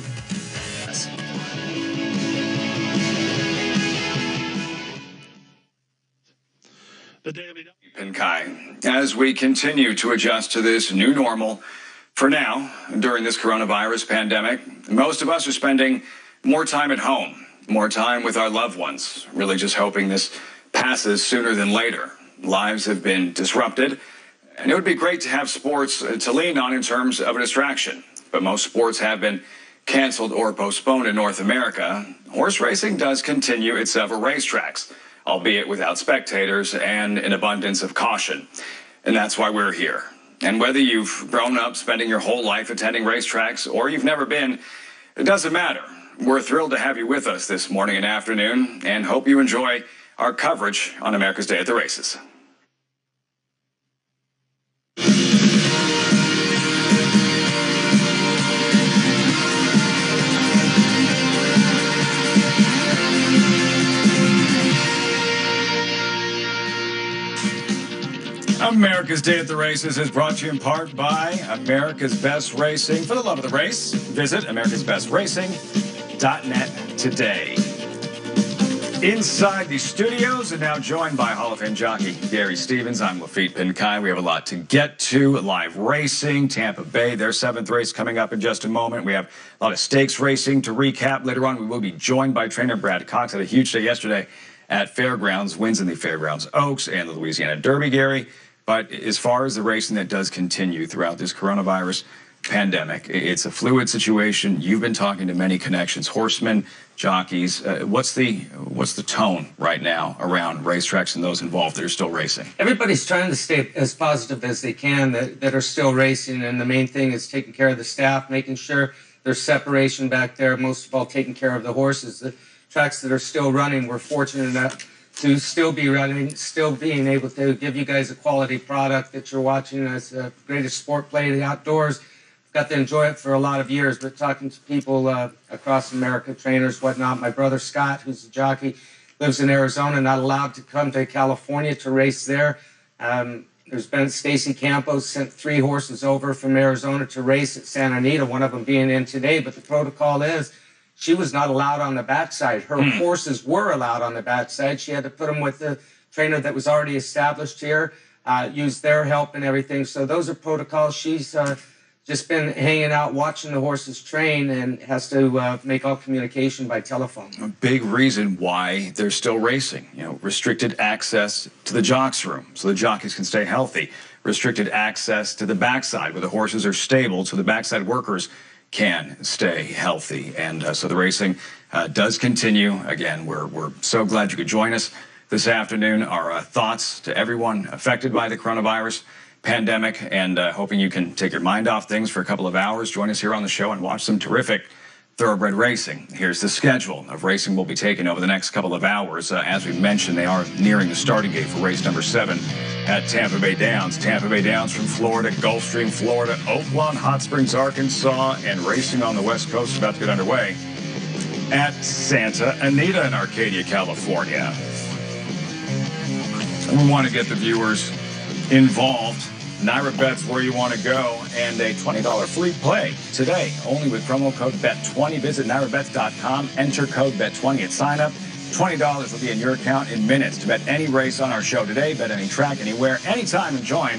Pinkai, as we continue to adjust to this new normal, for now, during this coronavirus pandemic, most of us are spending more time at home, more time with our loved ones, really just hoping this passes sooner than later. Lives have been disrupted, and it would be great to have sports to lean on in terms of a distraction. But most sports have been canceled or postponed in North America. Horse racing does continue at several racetracks, albeit without spectators and an abundance of caution. And that's why we're here. And whether you've grown up spending your whole life attending racetracks or you've never been, it doesn't matter. We're thrilled to have you with us this morning and afternoon, and hope you enjoy our coverage on America's Day at the Races. America's Day at the Races is brought to you in part by America's Best Racing. For the love of the race, visit americasbestracing.net today. Inside the studios and now joined by Hall of Fame jockey Gary Stevens. I'm Lafitte Pinkai. We have a lot to get to. Live racing, Tampa Bay, their 7th race coming up in just a moment. We have a lot of stakes racing to recap. Later on, we will be joined by trainer Brad Cox. Had a huge day yesterday at Fairgrounds, wins in the Fairgrounds Oaks and the Louisiana Derby, Gary. But as far as the racing that does continue throughout this coronavirus pandemic. It's a fluid situation. You've been talking to many connections, horsemen, jockeys. What's the tone right now around racetracks and those involved that are still racing? Everybody's trying to stay as positive as they can that are still racing, and the main thing is taking care of the staff, making sure there's separation back there, most of all taking care of the horses. The tracks that are still running, we're fortunate enough to still be running, still being able to give you guys a quality product that you're watching as the greatest sport play in the outdoors. Got to enjoy it for a lot of years, but talking to people across America, trainers, whatnot. My brother Scott, who's a jockey, lives in Arizona, not allowed to come to California to race there. There's been Stacy Campos sent 3 horses over from Arizona to race at Santa Anita, one of them being in today, but the protocol is she was not allowed on the backside. Her horses were allowed on the backside. She had to put them with the trainer that was already established here, use their help and everything. So those are protocols. She's just been hanging out, watching the horses train, and has to make all communication by telephone. A big reason why they're still racing. Restricted access to the jocks room so the jockeys can stay healthy. Restricted access to the backside where the horses are stable so the backside workers can stay healthy. And so the racing does continue. Again, we're so glad you could join us this afternoon. Our thoughts to everyone affected by the coronavirus pandemic, and hoping you can take your mind off things for a couple of hours. Join us here on the show and watch some terrific thoroughbred racing. Here's the schedule of racing we'll be taking over the next couple of hours. As we mentioned, they are nearing the starting gate for race number 7 at Tampa Bay Downs. Tampa Bay Downs from Florida, Gulfstream, Florida, Oaklawn, Hot Springs, Arkansas, and racing on the West Coast is about to get underway at Santa Anita in Arcadia, California. And we want to get the viewers involved. Naira Bet's where you want to go, and a $20 free play today, only with promo code BET20. Visit NairaBets.com, enter code BET20 at sign up. $20 will be in your account in minutes to bet any race on our show today, bet any track, anywhere, anytime, and join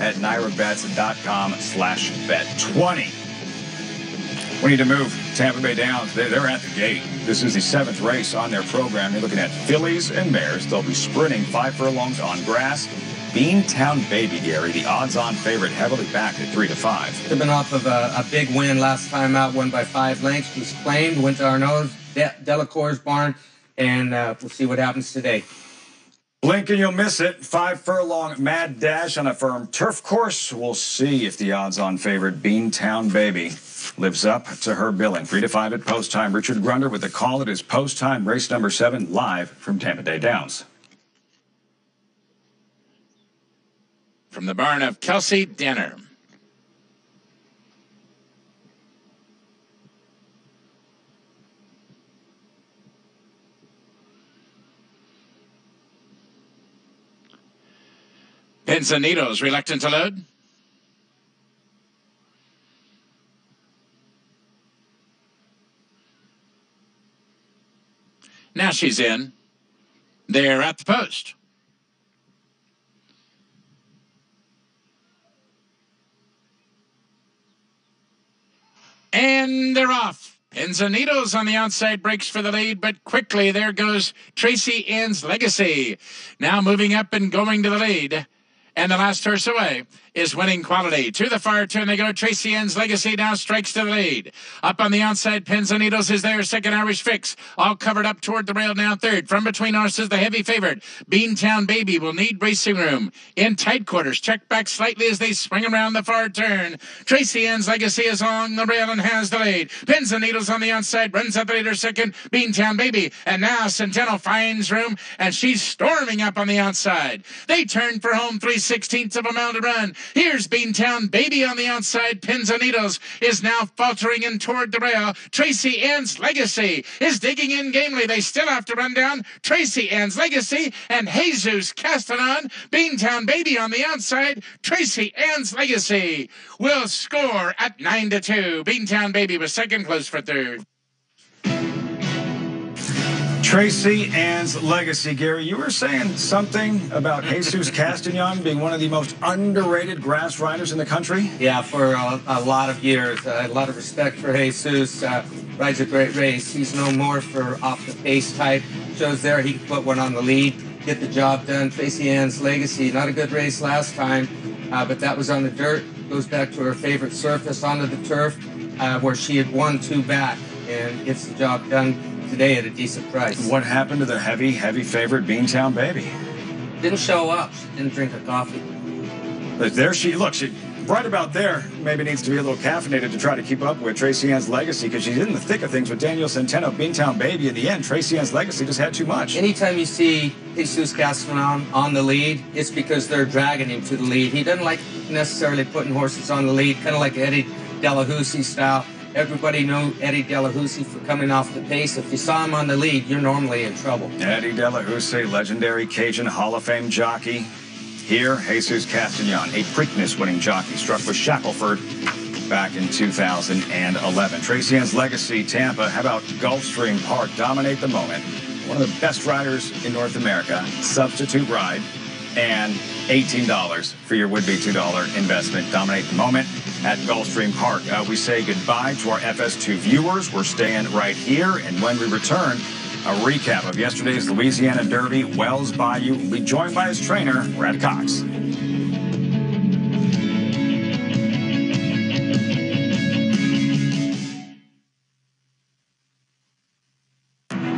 at NairaBets.com/BET20. We need to move Tampa Bay Downs. They're at the gate. This is the 7th race on their program. They're looking at fillies and mares. They'll be sprinting 5 furlongs on grass. Beantown Baby, Gary, the odds-on favorite, heavily backed at 3-5. They've been off of a big win last time out, won by 5 lengths. Was claimed, went to Arnaud's, Delacour's barn, and we'll see what happens today. Blink and you'll miss it. 5 furlong mad dash on a firm turf course. We'll see if the odds-on favorite Beantown Baby lives up to her billing. 3-5 at post time. Richard Grunder with the call. It is post time, race number 7, live from Tampa Bay Downs. From the barn of Kelsey Denner. Pins and needles reluctant to load. Now she's in. They're at the post. And they're off. Pins and needles on the outside, breaks for the lead, but quickly there goes Tracy Ann's Legacy. Now moving up and going to the lead. And the last horse away is Winning Quality. To the far turn they go. Tracy Ann's Legacy now strikes to the lead. Up on the outside, Pins and Needles is there. Second, Irish Fix. All covered up toward the rail now. Third, from between horses, the heavy favorite. Beantown Baby will need racing room. In tight quarters, check back slightly as they swing around the far turn. Tracy Ann's Legacy is on the rail and has the lead. Pins and Needles on the outside, runs up the leader second. Beantown Baby. And now Centeno finds room, and she's storming up on the outside. They turn for home, 3/16 of a mile to run. Here's Beantown Baby on the outside. Pins and Needles is now faltering in toward the rail. Tracy Ann's Legacy is digging in gamely. They still have to run down. Tracy Ann's Legacy and Jesus Castellan. Beantown Baby on the outside. Tracy Ann's Legacy will score at 9-2. Beantown Baby was second, close for third. Tracy Ann's Legacy. Gary, you were saying something about Jesus Castellan being one of the most underrated grass riders in the country? Yeah, for a lot of years. A lot of respect for Jesus. Rides a great race. He's no more for off-the-pace type. Shows there he can put one on the lead, get the job done. Tracy Ann's Legacy, not a good race last time, but that was on the dirt. goes back to her favorite surface onto the turf, where she had won 2 back, and gets the job done today at a decent price. What happened to the heavy favorite, Beantown Baby? Didn't show up. She didn't drink her coffee. But there she right about there, maybe needs to be a little caffeinated to try to keep up with Tracy Ann's Legacy, because she's in the thick of things with Daniel Centeno, Beantown Baby. In the end, Tracy Ann's Legacy just had too much. Anytime you see Jesus Castanon on the lead, it's because they're dragging him to the lead. He doesn't like necessarily putting horses on the lead, kind of like Eddie Delahousie style. Everybody knew Eddie Delahousie for coming off the pace. If you saw him on the lead, you're normally in trouble. Eddie Delahousie, legendary Cajun Hall of Fame jockey. Here, Jesus Castanon, a Preakness-winning jockey, struck with Shackelford back in 2011. Tracy Ann's Legacy, Tampa. How about Gulfstream Park? Dominate the moment. One of the best riders in North America. Substitute ride. And $18 for your would-be $2 investment. Dominate the moment at Gulfstream Park. We say goodbye to our FS2 viewers. We're staying right here. And when we return, a recap of yesterday's Louisiana Derby. Wells Bayou will be joined by his trainer, Brad Cox.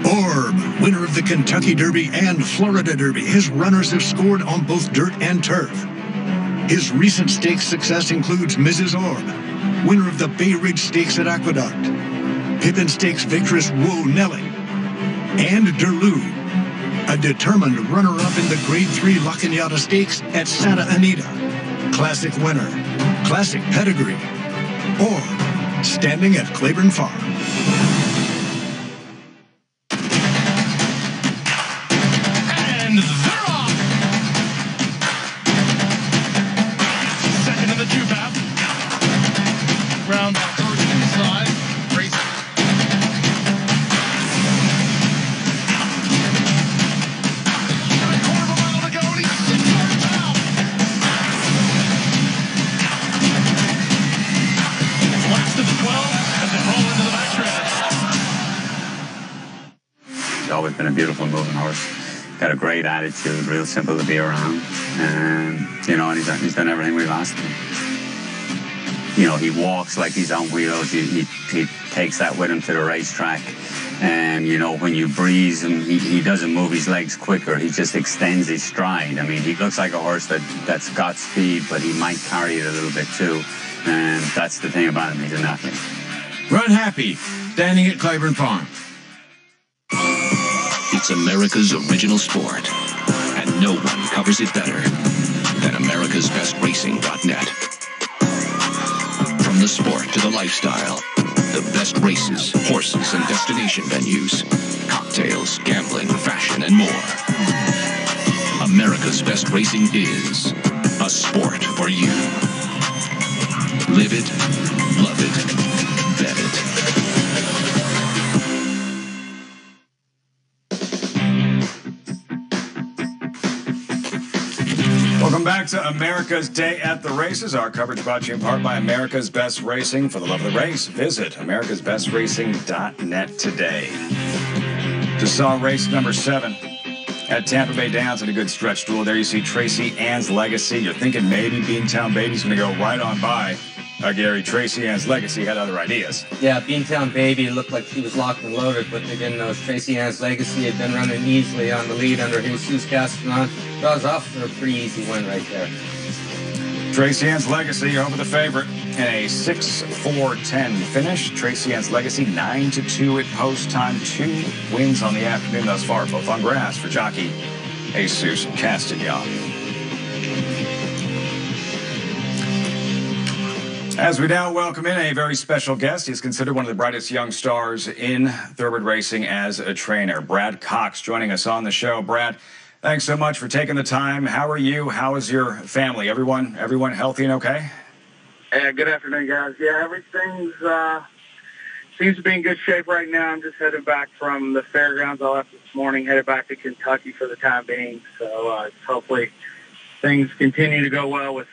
Orb, winner of the Kentucky Derby and Florida Derby. His runners have scored on both dirt and turf. His recent stakes success includes Mrs. Orb, winner of the Bay Ridge Stakes at Aqueduct, Pippin Stakes victress Whoa Nelly, and Derlou, a determined runner-up in the Grade 3 La Cañada Stakes at Santa Anita. Classic winner, classic pedigree, or standing at Claiborne Farm. And they're off! Second in the two-path. Round first inside. Race. He's always been a beautiful moving horse. Got a great attitude, real simple to be around. And, and he's done everything we've asked him. He walks like he's on wheels. He takes that with him to the racetrack. And, when you breeze him, he doesn't move his legs quicker. He just extends his stride. I mean, he looks like a horse that's got speed, but he might carry it a little bit too. And that's the thing about him. He's an athlete. Run happy, standing at Claiborne Farm. It's America's original sport, and no one covers it better than America'sBestRacing.net. From the sport to the lifestyle, the best races, horses, and destination venues, cocktails, gambling, fashion, and more. America's Best Racing is a sport for you. Live it, love it, bet it. Welcome back to America's Day at the Races. Our coverage brought to you in part by America's Best Racing. For the love of the race, visit americasbestracing.net today. Just saw race number 7 at Tampa Bay Downs in a good stretch duel. There you see Tracy Ann's Legacy. You're thinking maybe Beantown Baby's going to go right on by Gary. Tracy Ann's Legacy had other ideas. Yeah, Beantown Baby looked like she was locked and loaded, but they didn't know Tracy Ann's Legacy had been running easily on the lead under Jesus Castanon. Draws off for a pretty easy win right there. Tracy Ann's Legacy over the favorite in a 6-4-10 finish. Tracy Ann's Legacy 9-2 at post time. 2 wins on the afternoon thus far, both on grass for jockey Jesus Castanon. As we now welcome in a very special guest, he's considered one of the brightest young stars in thoroughbred racing as a trainer. Brad Cox joining us on the show. Brad, thanks so much for taking the time. How are you? How is your family? Everyone healthy and okay? Hey, good afternoon, guys. Yeah, everything's seems to be in good shape right now. I'm just headed back from the fairgrounds. I left this morning, headed back to Kentucky for the time being. So hopefully things continue to go well with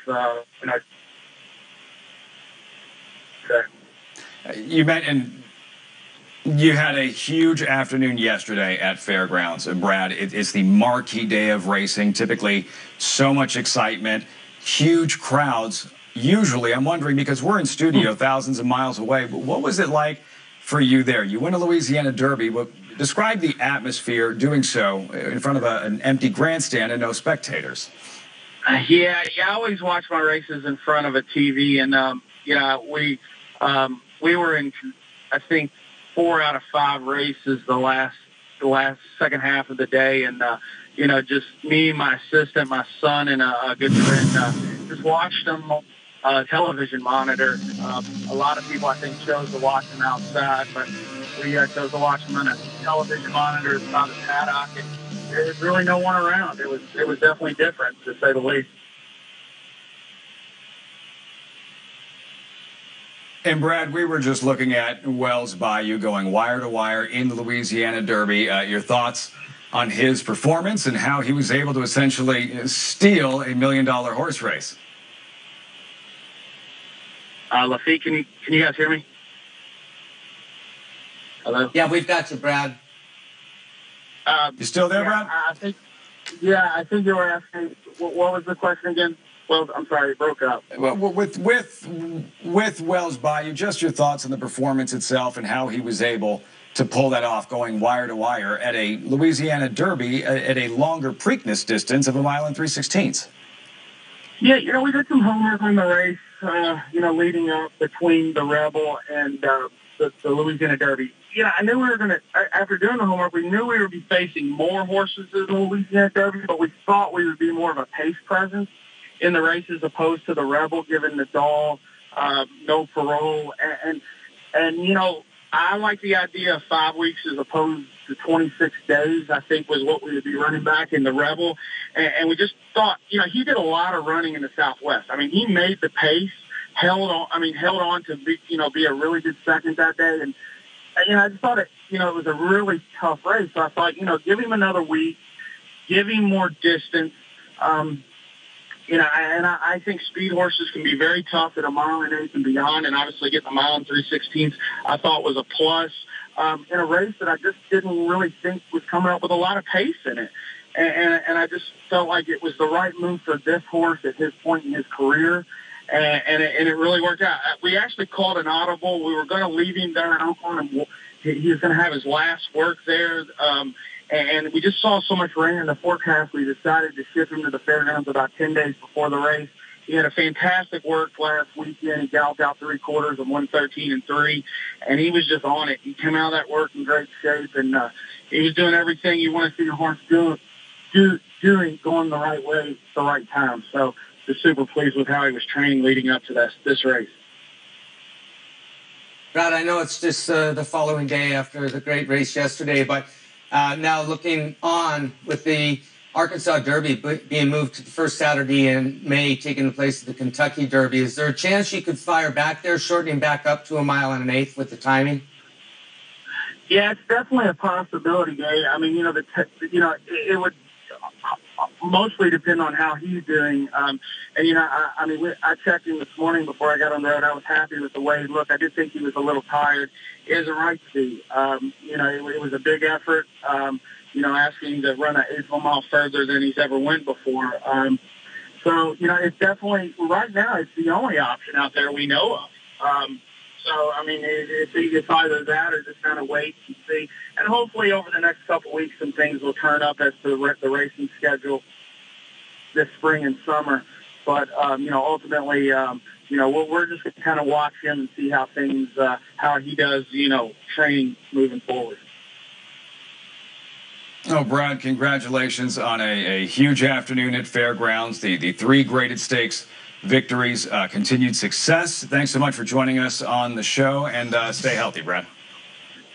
You mentioned you had a huge afternoon yesterday at Fairgrounds. Brad, it's the marquee day of racing. Typically, so much excitement, huge crowds usually. I'm wondering, because we're in studio thousands of miles away, but what was it like for you there? You win a Louisiana Derby. Describe the atmosphere doing so in front of an empty grandstand and no spectators. Yeah, I always watch my races in front of a TV, and we were in, I think, 4 out of 5 races the last second half of the day, and just me, my assistant, my son, and a good friend just watched them on a television monitor. A lot of people, I think, chose to watch them outside, but we chose to watch them on a television monitor by the paddock, and there was really no one around. It was definitely different, to say the least. And Brad, we were just looking at Wells Bayou going wire to wire in the Louisiana Derby. Your thoughts on his performance and how he was able to essentially steal $1 million horse race? Lafitte, can you guys hear me? Hello? Yeah, we've got you, Brad. You still there, Brad? I think you were asking, what was the question again? Well, I'm sorry, it broke up. Well, with Wells Bayou, just your thoughts on the performance itself and how he was able to pull that off, going wire to wire at a Louisiana Derby at a longer Preakness distance of 1 3/16. Yeah, we did some homework on the race, leading up between the Rebel and the Louisiana Derby. I knew we were going to, after doing the homework, we knew we would be facing more horses in the Louisiana Derby, but we thought we would be more of a pace presence in the race as opposed to the Rebel, given the Doll, no parole. And I like the idea of 5 weeks as opposed to 26 days, I think was what we would be running back in the Rebel. And we just thought, he did a lot of running in the Southwest. I mean, he made the pace, held on to be a really good second that day. And I just thought it was a really tough race. So I thought, give him another week, give him more distance. I think speed horses can be very tough at 1 1/8 and beyond, and obviously getting 1 3/16 I thought was a plus in a race that I just didn't really think was coming up with a lot of pace in it. And I just felt like it was the right move for this horse at his point in his career, and it really worked out. We actually called an audible. We were going to leave him there in Oakland, and he was going to have his last work there. And we just saw so much rain in the forecast, we decided to ship him to the fairgrounds about 10 days before the race. He had a fantastic work last weekend. He galloped out 3/4 of 1:13 3, and he was just on it. He came out of that work in great shape, and he was doing everything you want to see your horse doing, going the right way at the right time. So just super pleased with how he was training leading up to this race. Brad, I know it's just the following day after the great race yesterday, but now looking on with the Arkansas Derby being moved to the first Saturday in May, taking the place of the Kentucky Derby, is there a chance you could fire back there, shortening back up to 1 1/8 with the timing? Yeah, it's definitely a possibility, Gay. I mean, it would mostly depend on how he's doing. I checked him this morning before I got on the road. I was happy with the way he looked. I did think he was a little tired. He has a right to be. It was a big effort, asking him to run an 1/8 mile further than he's ever went before. It's definitely, right now, it's the only option out there we know of. It's either that or just kind of wait and see. And hopefully over the next couple of weeks, some things will turn up as to the racing schedule this spring and summer. But, ultimately, we're just going to kind of watch him and see how things, how he does, training moving forward. Oh, Brad, congratulations on a huge afternoon at Fairgrounds. The 3 graded stakes victories, continued success. Thanks so much for joining us on the show, and stay healthy, Brad.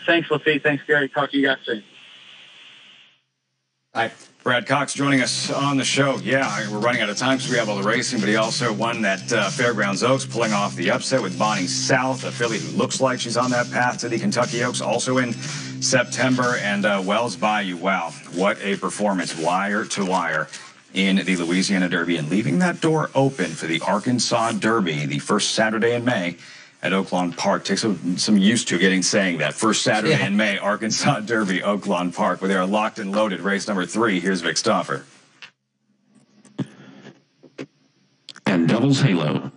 Thanks, Lafitte. Thanks, Gary. Talk to you guys soon. Hi. Brad Cox joining us on the show. Yeah, we're running out of time because we have all the racing, but he also won that Fairgrounds Oaks, pulling off the upset with Bonnie South, a filly who looks like she's on that path to the Kentucky Oaks, also in September. And Wells Bayou, wow, what a performance, wire to wire in the Louisiana Derby, and leaving that door open for the Arkansas Derby the first Saturday in May at Oaklawn Park. Takes some used to saying that. First Saturday in May, Arkansas Derby, Oaklawn Park, where they are locked and loaded. Race number 3. Here's Vic Stauffer. And Devil's Halo.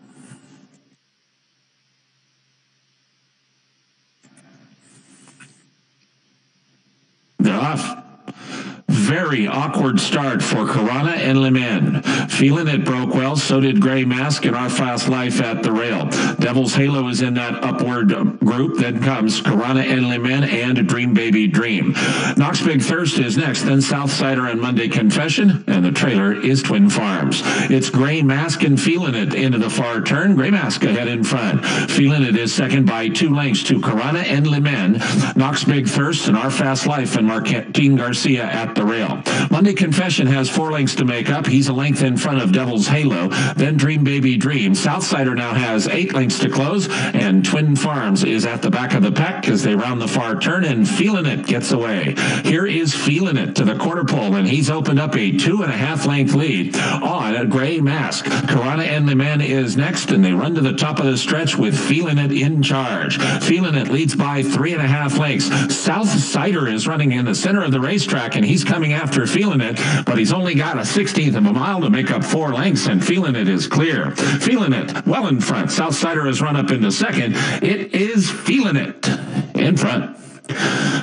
very awkward start for Corona and Le Mans. Feeling It broke well, so did Gray Mask and Our Fast Life at the rail. Devil's Halo is in that upward group. Then comes Corona and Le Mans and Dream Baby Dream. Knox Big Thirst is next, then Southsider and Monday Confession, and the trailer is Twin Farms. It's Gray Mask and Feeling It into the far turn. Gray Mask ahead in front. Feeling It is second by 2 lengths to Corona and Le Mans. Knox Big Thirst and Our Fast Life and Martin Garcia at the rail. Monday Confession has 4 lengths to make up. He's a length in front of Devil's Halo. Then Dream Baby Dream. Southsider now has 8 lengths to close, and Twin Farms is at the back of the pack as they round the far turn, and Feeling It gets away. Here is Feeling It to the quarter pole, and he's opened up a 2.5 length lead on a Gray Mask. Corona and Le Mans is next, and they run to the top of the stretch with Feeling It in charge. Feeling It leads by 3.5 lengths. Southsider is running in the center of the racetrack, and he's coming after Feeling It, but he's only got a 1/16 of a mile to make up 4 lengths, and Feeling It is clear. Feeling It well in front. Southsider has run up into second. It is Feeling It in front.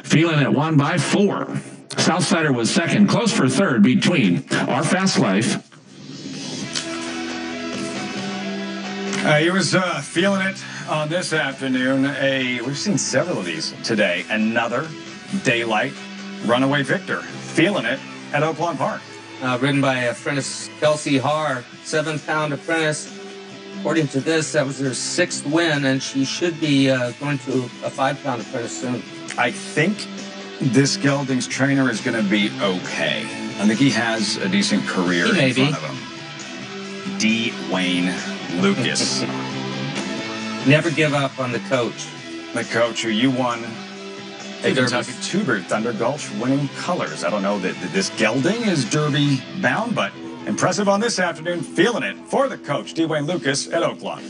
Feeling It won by 4. Southsider was second, close for third between Our Fast Life. He was feeling it on this afternoon. We've seen several of these today. Another daylight runaway victor. Feeling it at Oaklawn Park. Ridden by apprentice Kelsey Haar, 7-pound apprentice. According to this, that was her 6th win, and she should be going to a 5-pound apprentice soon. I think this gelding's trainer is going to be okay. I think he has a decent career in front of him. D. Wayne Lucas. Never give up on the coach. The coach who you won a Kentucky Two-Bird Thunder Gulch winning colors. I don't know that this gelding is Derby bound, but impressive on this afternoon. Feeling it for the coach, D. Wayne Lucas at Oaklawn.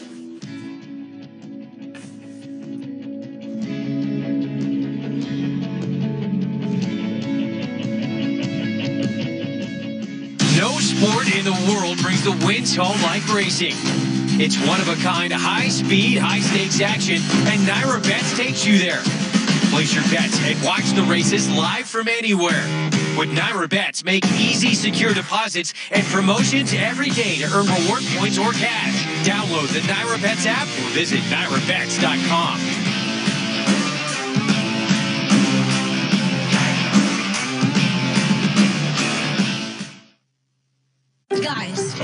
No sport in the world brings the wins home like racing. It's one-of-a-kind, high-speed, high-stakes action, and Naira Bets takes you there. Place your bets and watch the races live from anywhere. With Naira Bets, make easy, secure deposits and promotions every day to earn reward points or cash. Download the Naira Bets app or visit NairaBets.com. Guys,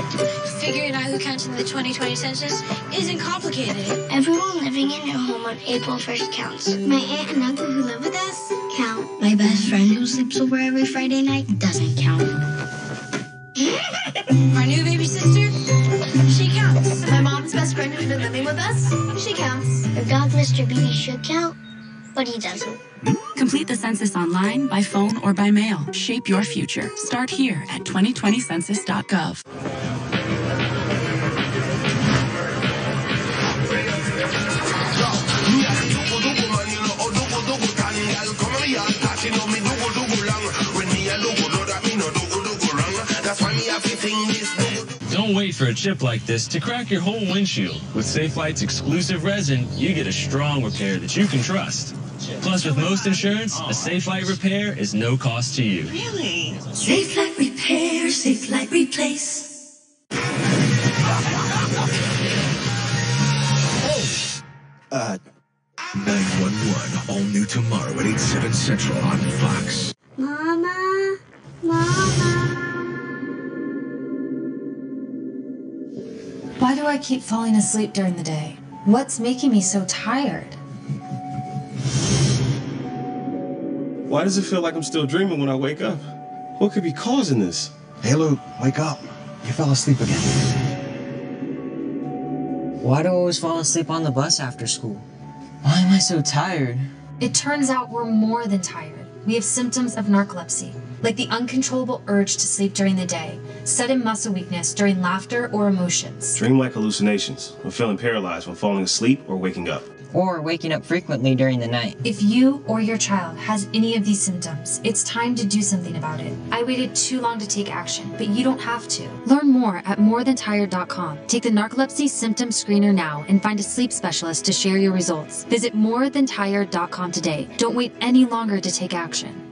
figuring out who counts in the 2020 census isn't complicated. Everyone living in your home on April 1st counts. My aunt and uncle who live with us count. My best friend who sleeps over every Friday night doesn't count. Our new baby sister, she counts. My mom's best friend who's been living with us, she counts. Your dog, Mr. B, should count, but he doesn't. Complete the census online, by phone, or by mail. Shape your future. Start here at 2020census.gov. Don't wait for a chip like this to crack your whole windshield. With Safelite's exclusive resin, you get a strong repair that you can trust. Plus, with most insurance, a Safelite repair is no cost to you. Really? Safelite Repair, Safelite Replace. 911, all new tomorrow at 8, 7 Central on Fox. Mama, Mama. Why do I keep falling asleep during the day? What's making me so tired? Why does it feel like I'm still dreaming when I wake up? What could be causing this? Hey, Luke, wake up. You fell asleep again. Why do I always fall asleep on the bus after school? Why am I so tired? It turns out we're more than tired. We have symptoms of narcolepsy, like the uncontrollable urge to sleep during the day, sudden muscle weakness during laughter or emotions. Dreamlike hallucinations, or feeling paralyzed when falling asleep or waking up. Or waking up frequently during the night. If you or your child has any of these symptoms, it's time to do something about it. I waited too long to take action, but you don't have to. Learn more at morethantired.com. Take the narcolepsy symptom screener now and find a sleep specialist to share your results. Visit morethantired.com today. Don't wait any longer to take action.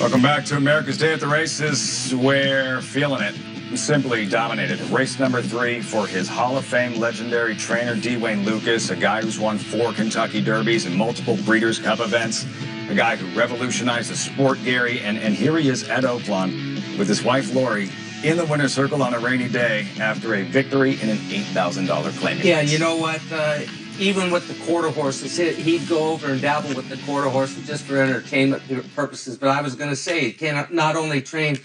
Welcome back to America's Day at the Races, where Feeling It simply dominated. Race number 3 for his Hall of Fame legendary trainer, Dwayne Lucas, a guy who's won 4 Kentucky Derbies and multiple Breeders' Cup events, a guy who revolutionized the sport, Gary, and here he is at Oaklawn with his wife, Lori, in the winner's circle on a rainy day after a victory in an $8,000 claiming Yeah, race. you know what? Even with the quarter horses, he'd go over and dabble with the quarter horses just for entertainment purposes. But I was going to say, he can not only train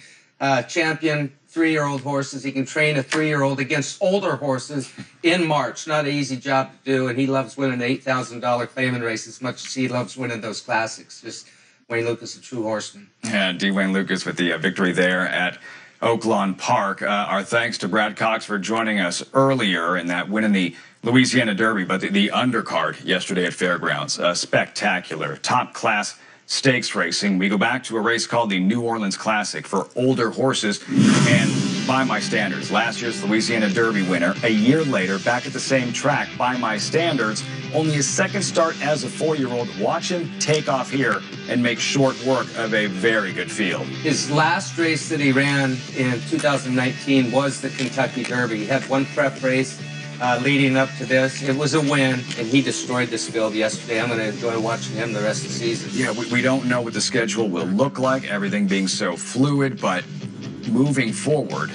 champion 3-year-old horses, he can train a 3-year-old against older horses in March. Not an easy job to do, and he loves winning the $8,000 claiming race as much as he loves winning those classics. Just Wayne Lucas, a true horseman. Yeah, Dwayne Lucas with the victory there at Oaklawn Park. Our thanks to Brad Cox for joining us earlier in that win in the Louisiana Derby, but the undercard yesterday at Fairgrounds. Spectacular, top-class stakes racing. We go back to a race called the New Orleans Classic for older horses, and by my standards, last year's Louisiana Derby winner, a year later, back at the same track, by my standards, only his second start as a 4-year-old. Watch him take off here and make short work of a very good field. His last race that he ran in 2019 was the Kentucky Derby. He had one prep race leading up to this. It was a win, and he destroyed this field yesterday. I'm going to enjoy watching him the rest of the season. Yeah, we don't know what the schedule will look like, everything being so fluid, but moving forward,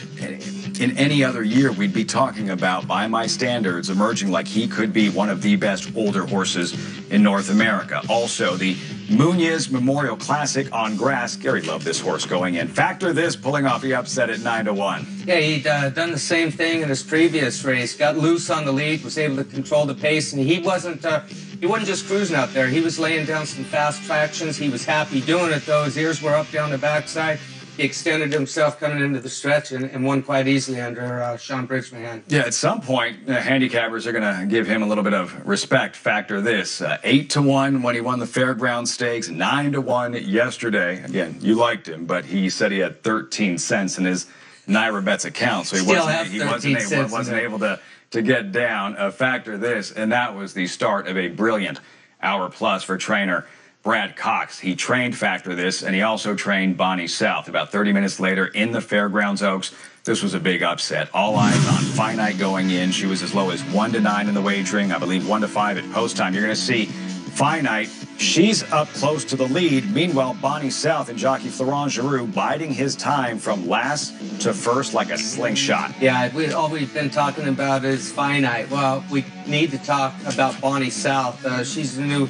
in any other year, we'd be talking about, by my standards, emerging like he could be one of the best older horses in North America. Also, the Muñoz Memorial Classic on grass. Gary loved this horse going in. Factor this, pulling off the upset at 9-1. Yeah, he'd done the same thing in his previous race. Got loose on the lead, was able to control the pace, and he wasn't just cruising out there. He was laying down some fast tractions. He was happy doing it, though. His ears were up down the backside. He extended himself coming into the stretch and won quite easily under Sean Bridgman. Yeah, at some point, handicappers are going to give him a little bit of respect. Factor this, 8-1 when he won the Fairground Stakes, 9-1 yesterday. Again, you liked him, but he said he had 13 cents in his Naira Bets account, so he wasn't able to get down. Factor this, and that was the start of a brilliant hour plus for trainer Brad Cox. He trained Factor This, and he also trained Bonnie South. About 30 minutes later in the Fairgrounds Oaks, this was a big upset. All eyes on Finite going in. She was as low as 1-9 in the wagering. I believe 1-5 at post time. You're going to see Finite. She's up close to the lead. Meanwhile, Bonnie South and jockey Florent Giroux biding his time from last to first like a slingshot. Yeah, all we've been talking about is Finite. Well, we need to talk about Bonnie South. She's the new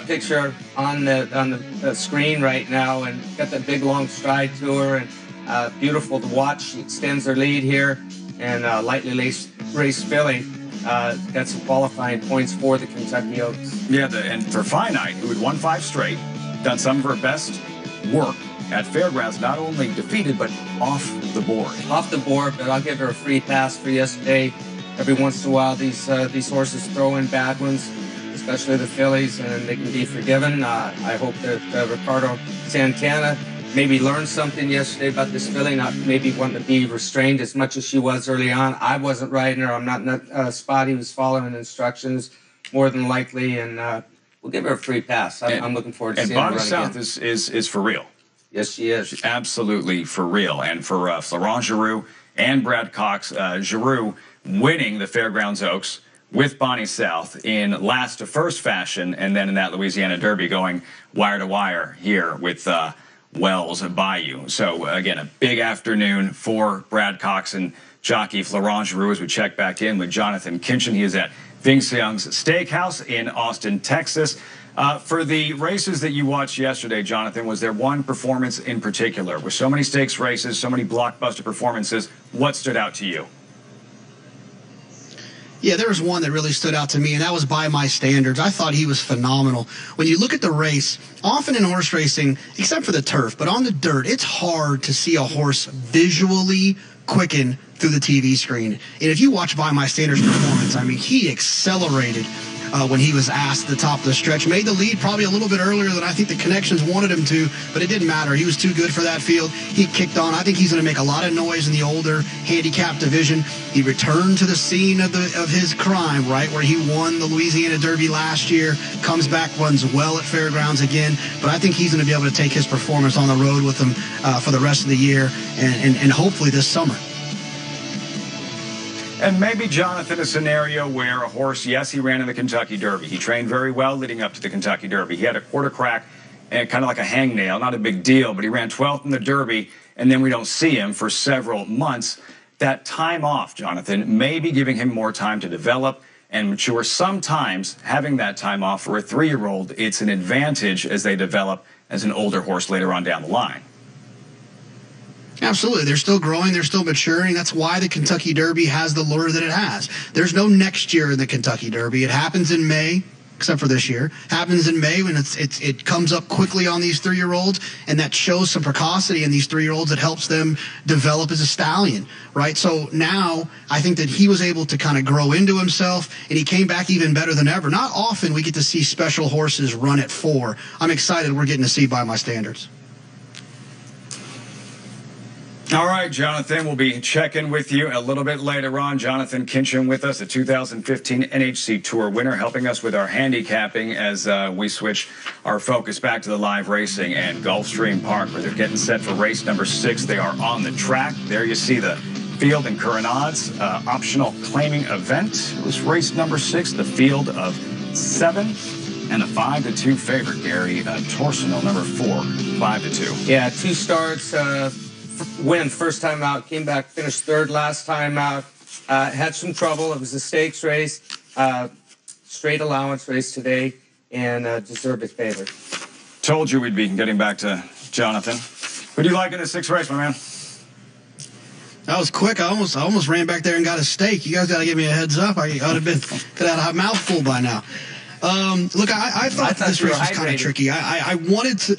picture on the screen right now, and got that big long stride to her, and beautiful to watch. She extends her lead here, and lightly laced race filling. Got some qualifying points for the Kentucky Oaks. Yeah, and for Finite, who had won 5 straight, done some of her best work at Fairgrounds, not only defeated, but off the board. Off the board, but I'll give her a free pass for yesterday. Every once in a while, these horses throw in bad ones, especially the fillies, and they can be forgiven. I hope that Ricardo Santana maybe learned something yesterday about this filly, not maybe wanting to be restrained as much as she was early on. I wasn't riding her. I'm not Spotty was following instructions more than likely, and we'll give her a free pass. I'm looking forward to seeing her run again. And Bonnie South is for real. Yes, she is. She's absolutely for real. And for Florent Giroux and Brad Cox, Giroux winning the Fairgrounds Oaks with Bonnie South in last to first fashion, and then in that Louisiana Derby going wire to wire here with Wells Bayou. So again, a big afternoon for Brad Cox and jockey Florent Giroux as we check back in with Jonathan Kinchin. He is at Ving Xiang's Steakhouse in Austin, Texas. For the races that you watched yesterday, Jonathan, was there one performance in particular? With so many stakes races, so many blockbuster performances, what stood out to you? Yeah, there was one that really stood out to me, and that was By My Standards. I thought he was phenomenal. When you look at the race, often in horse racing, except for the turf, but on the dirt, it's hard to see a horse visually quicken through the TV screen. And if you watch By My Standards performance, I mean, he accelerated when he was asked at the top of the stretch. Made the lead probably a little bit earlier than I think the connections wanted him to, but it didn't matter. He was too good for that field. He kicked on. I think he's going to make a lot of noise in the older handicap division. He returned to the scene of his crime, right, where he won the Louisiana Derby last year, comes back, runs well at Fairgrounds again, but I think he's going to be able to take his performance on the road with him for the rest of the year and hopefully this summer. And maybe, Jonathan, a scenario where a horse, yes, he ran in the Kentucky Derby. He trained very well leading up to the Kentucky Derby. He had a quarter crack and kind of like a hangnail, not a big deal, but he ran 12th in the Derby, and then we don't see him for several months. That time off, Jonathan, may be giving him more time to develop and mature. Sometimes having that time off for a 3-year-old, it's an advantage as they develop as an older horse later on down the line. Absolutely. They're still growing. They're still maturing. That's why the Kentucky Derby has the lure that it has. There's no next year in the Kentucky Derby. It happens in May, except for this year. Happens in May when it comes up quickly on these 3-year-olds, and that shows some precocity in these 3-year-olds. It helps them develop as a stallion, right? So now I think that he was able to kind of grow into himself, and he came back even better than ever. Not often we get to see special horses run at 4. I'm excited we're getting to see by my standards. All right, Jonathan, we'll be checking with you a little bit later on. Jonathan Kinchen with us, the 2015 NHC Tour winner, helping us with our handicapping as we switch our focus back to the live racing and Gulfstream Park, where they're getting set for race number 6. They are on the track. There you see the field and current odds. Optional claiming event. It was race number 6, the field of 7. And a 5-2 favorite, Gary Torsenal, number 4, 5-2. Yeah, 2 starts. Win first time out, came back, finished 3rd last time out. Had some trouble. It was a stakes race, straight allowance race today, and deserved his favor. Told you we'd be getting back to Jonathan. Who do you like in the 6th race, my man? That was quick. I almost ran back there and got a steak. You guys got to give me a heads up. I could have had a mouthful by now. Look, I thought this race was kind of tricky. I wanted to.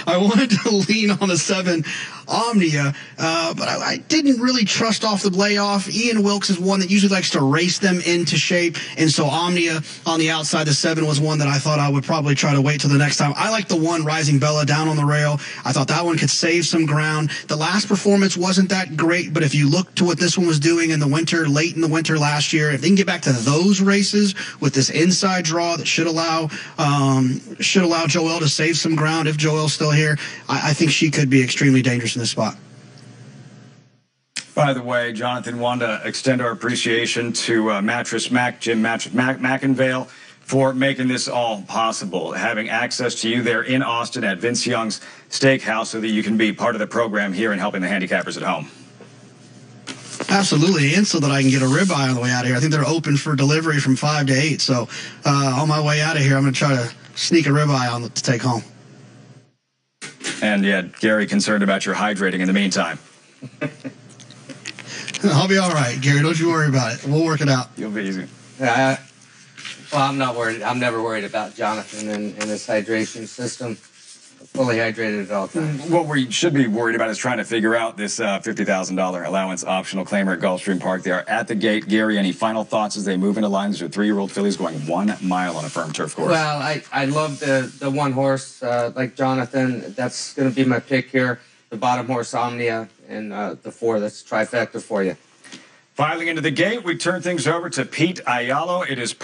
I wanted to lean on the 7 Omnia, but I didn't really trust off the layoff. Ian Wilkes is one that usually likes to race them into shape, and so Omnia on the outside, the 7 was one that I thought I would probably try to wait till the next time. I like the 1 Rising Bella down on the rail. I thought that one could save some ground. The last performance wasn't that great, but if you look to what this one was doing in the winter, late in the winter last year, if they can get back to those races with this inside draw that should allow Joelle to save some ground if Joelle's still here, I think she could be extremely dangerous in this spot. By the way, Jonathan, wanted to extend our appreciation to Mattress Mac, Jim Mattress McInvale, for making this all possible, having access to you there in Austin at Vince Young's Steakhouse so that you can be part of the program here and helping the handicappers at home. Absolutely, and so that I can get a ribeye on the way out of here. I think they're open for delivery from 5 to 8, so on my way out of here, I'm going to try to sneak a ribeye on to take home. And yeah, Gary, concerned about your hydrating in the meantime. I'll be all right, Gary. Don't you worry about it. We'll work it out. You'll be easy. Well, I'm not worried. I'm never worried about Jonathan and his hydration system. Fully hydrated at all times. What we should be worried about is trying to figure out this $50,000 allowance optional claimer at Gulfstream Park. They are at the gate. Gary, any final thoughts as they move into lines? These are 3-year-old fillies going 1 mile on a firm turf course. Well, I love the 1 horse like Jonathan. That's going to be my pick here. The bottom horse, Omnia, and the 4. That's trifecta for you. Filing into the gate, we turn things over to Pete Ayalo. It is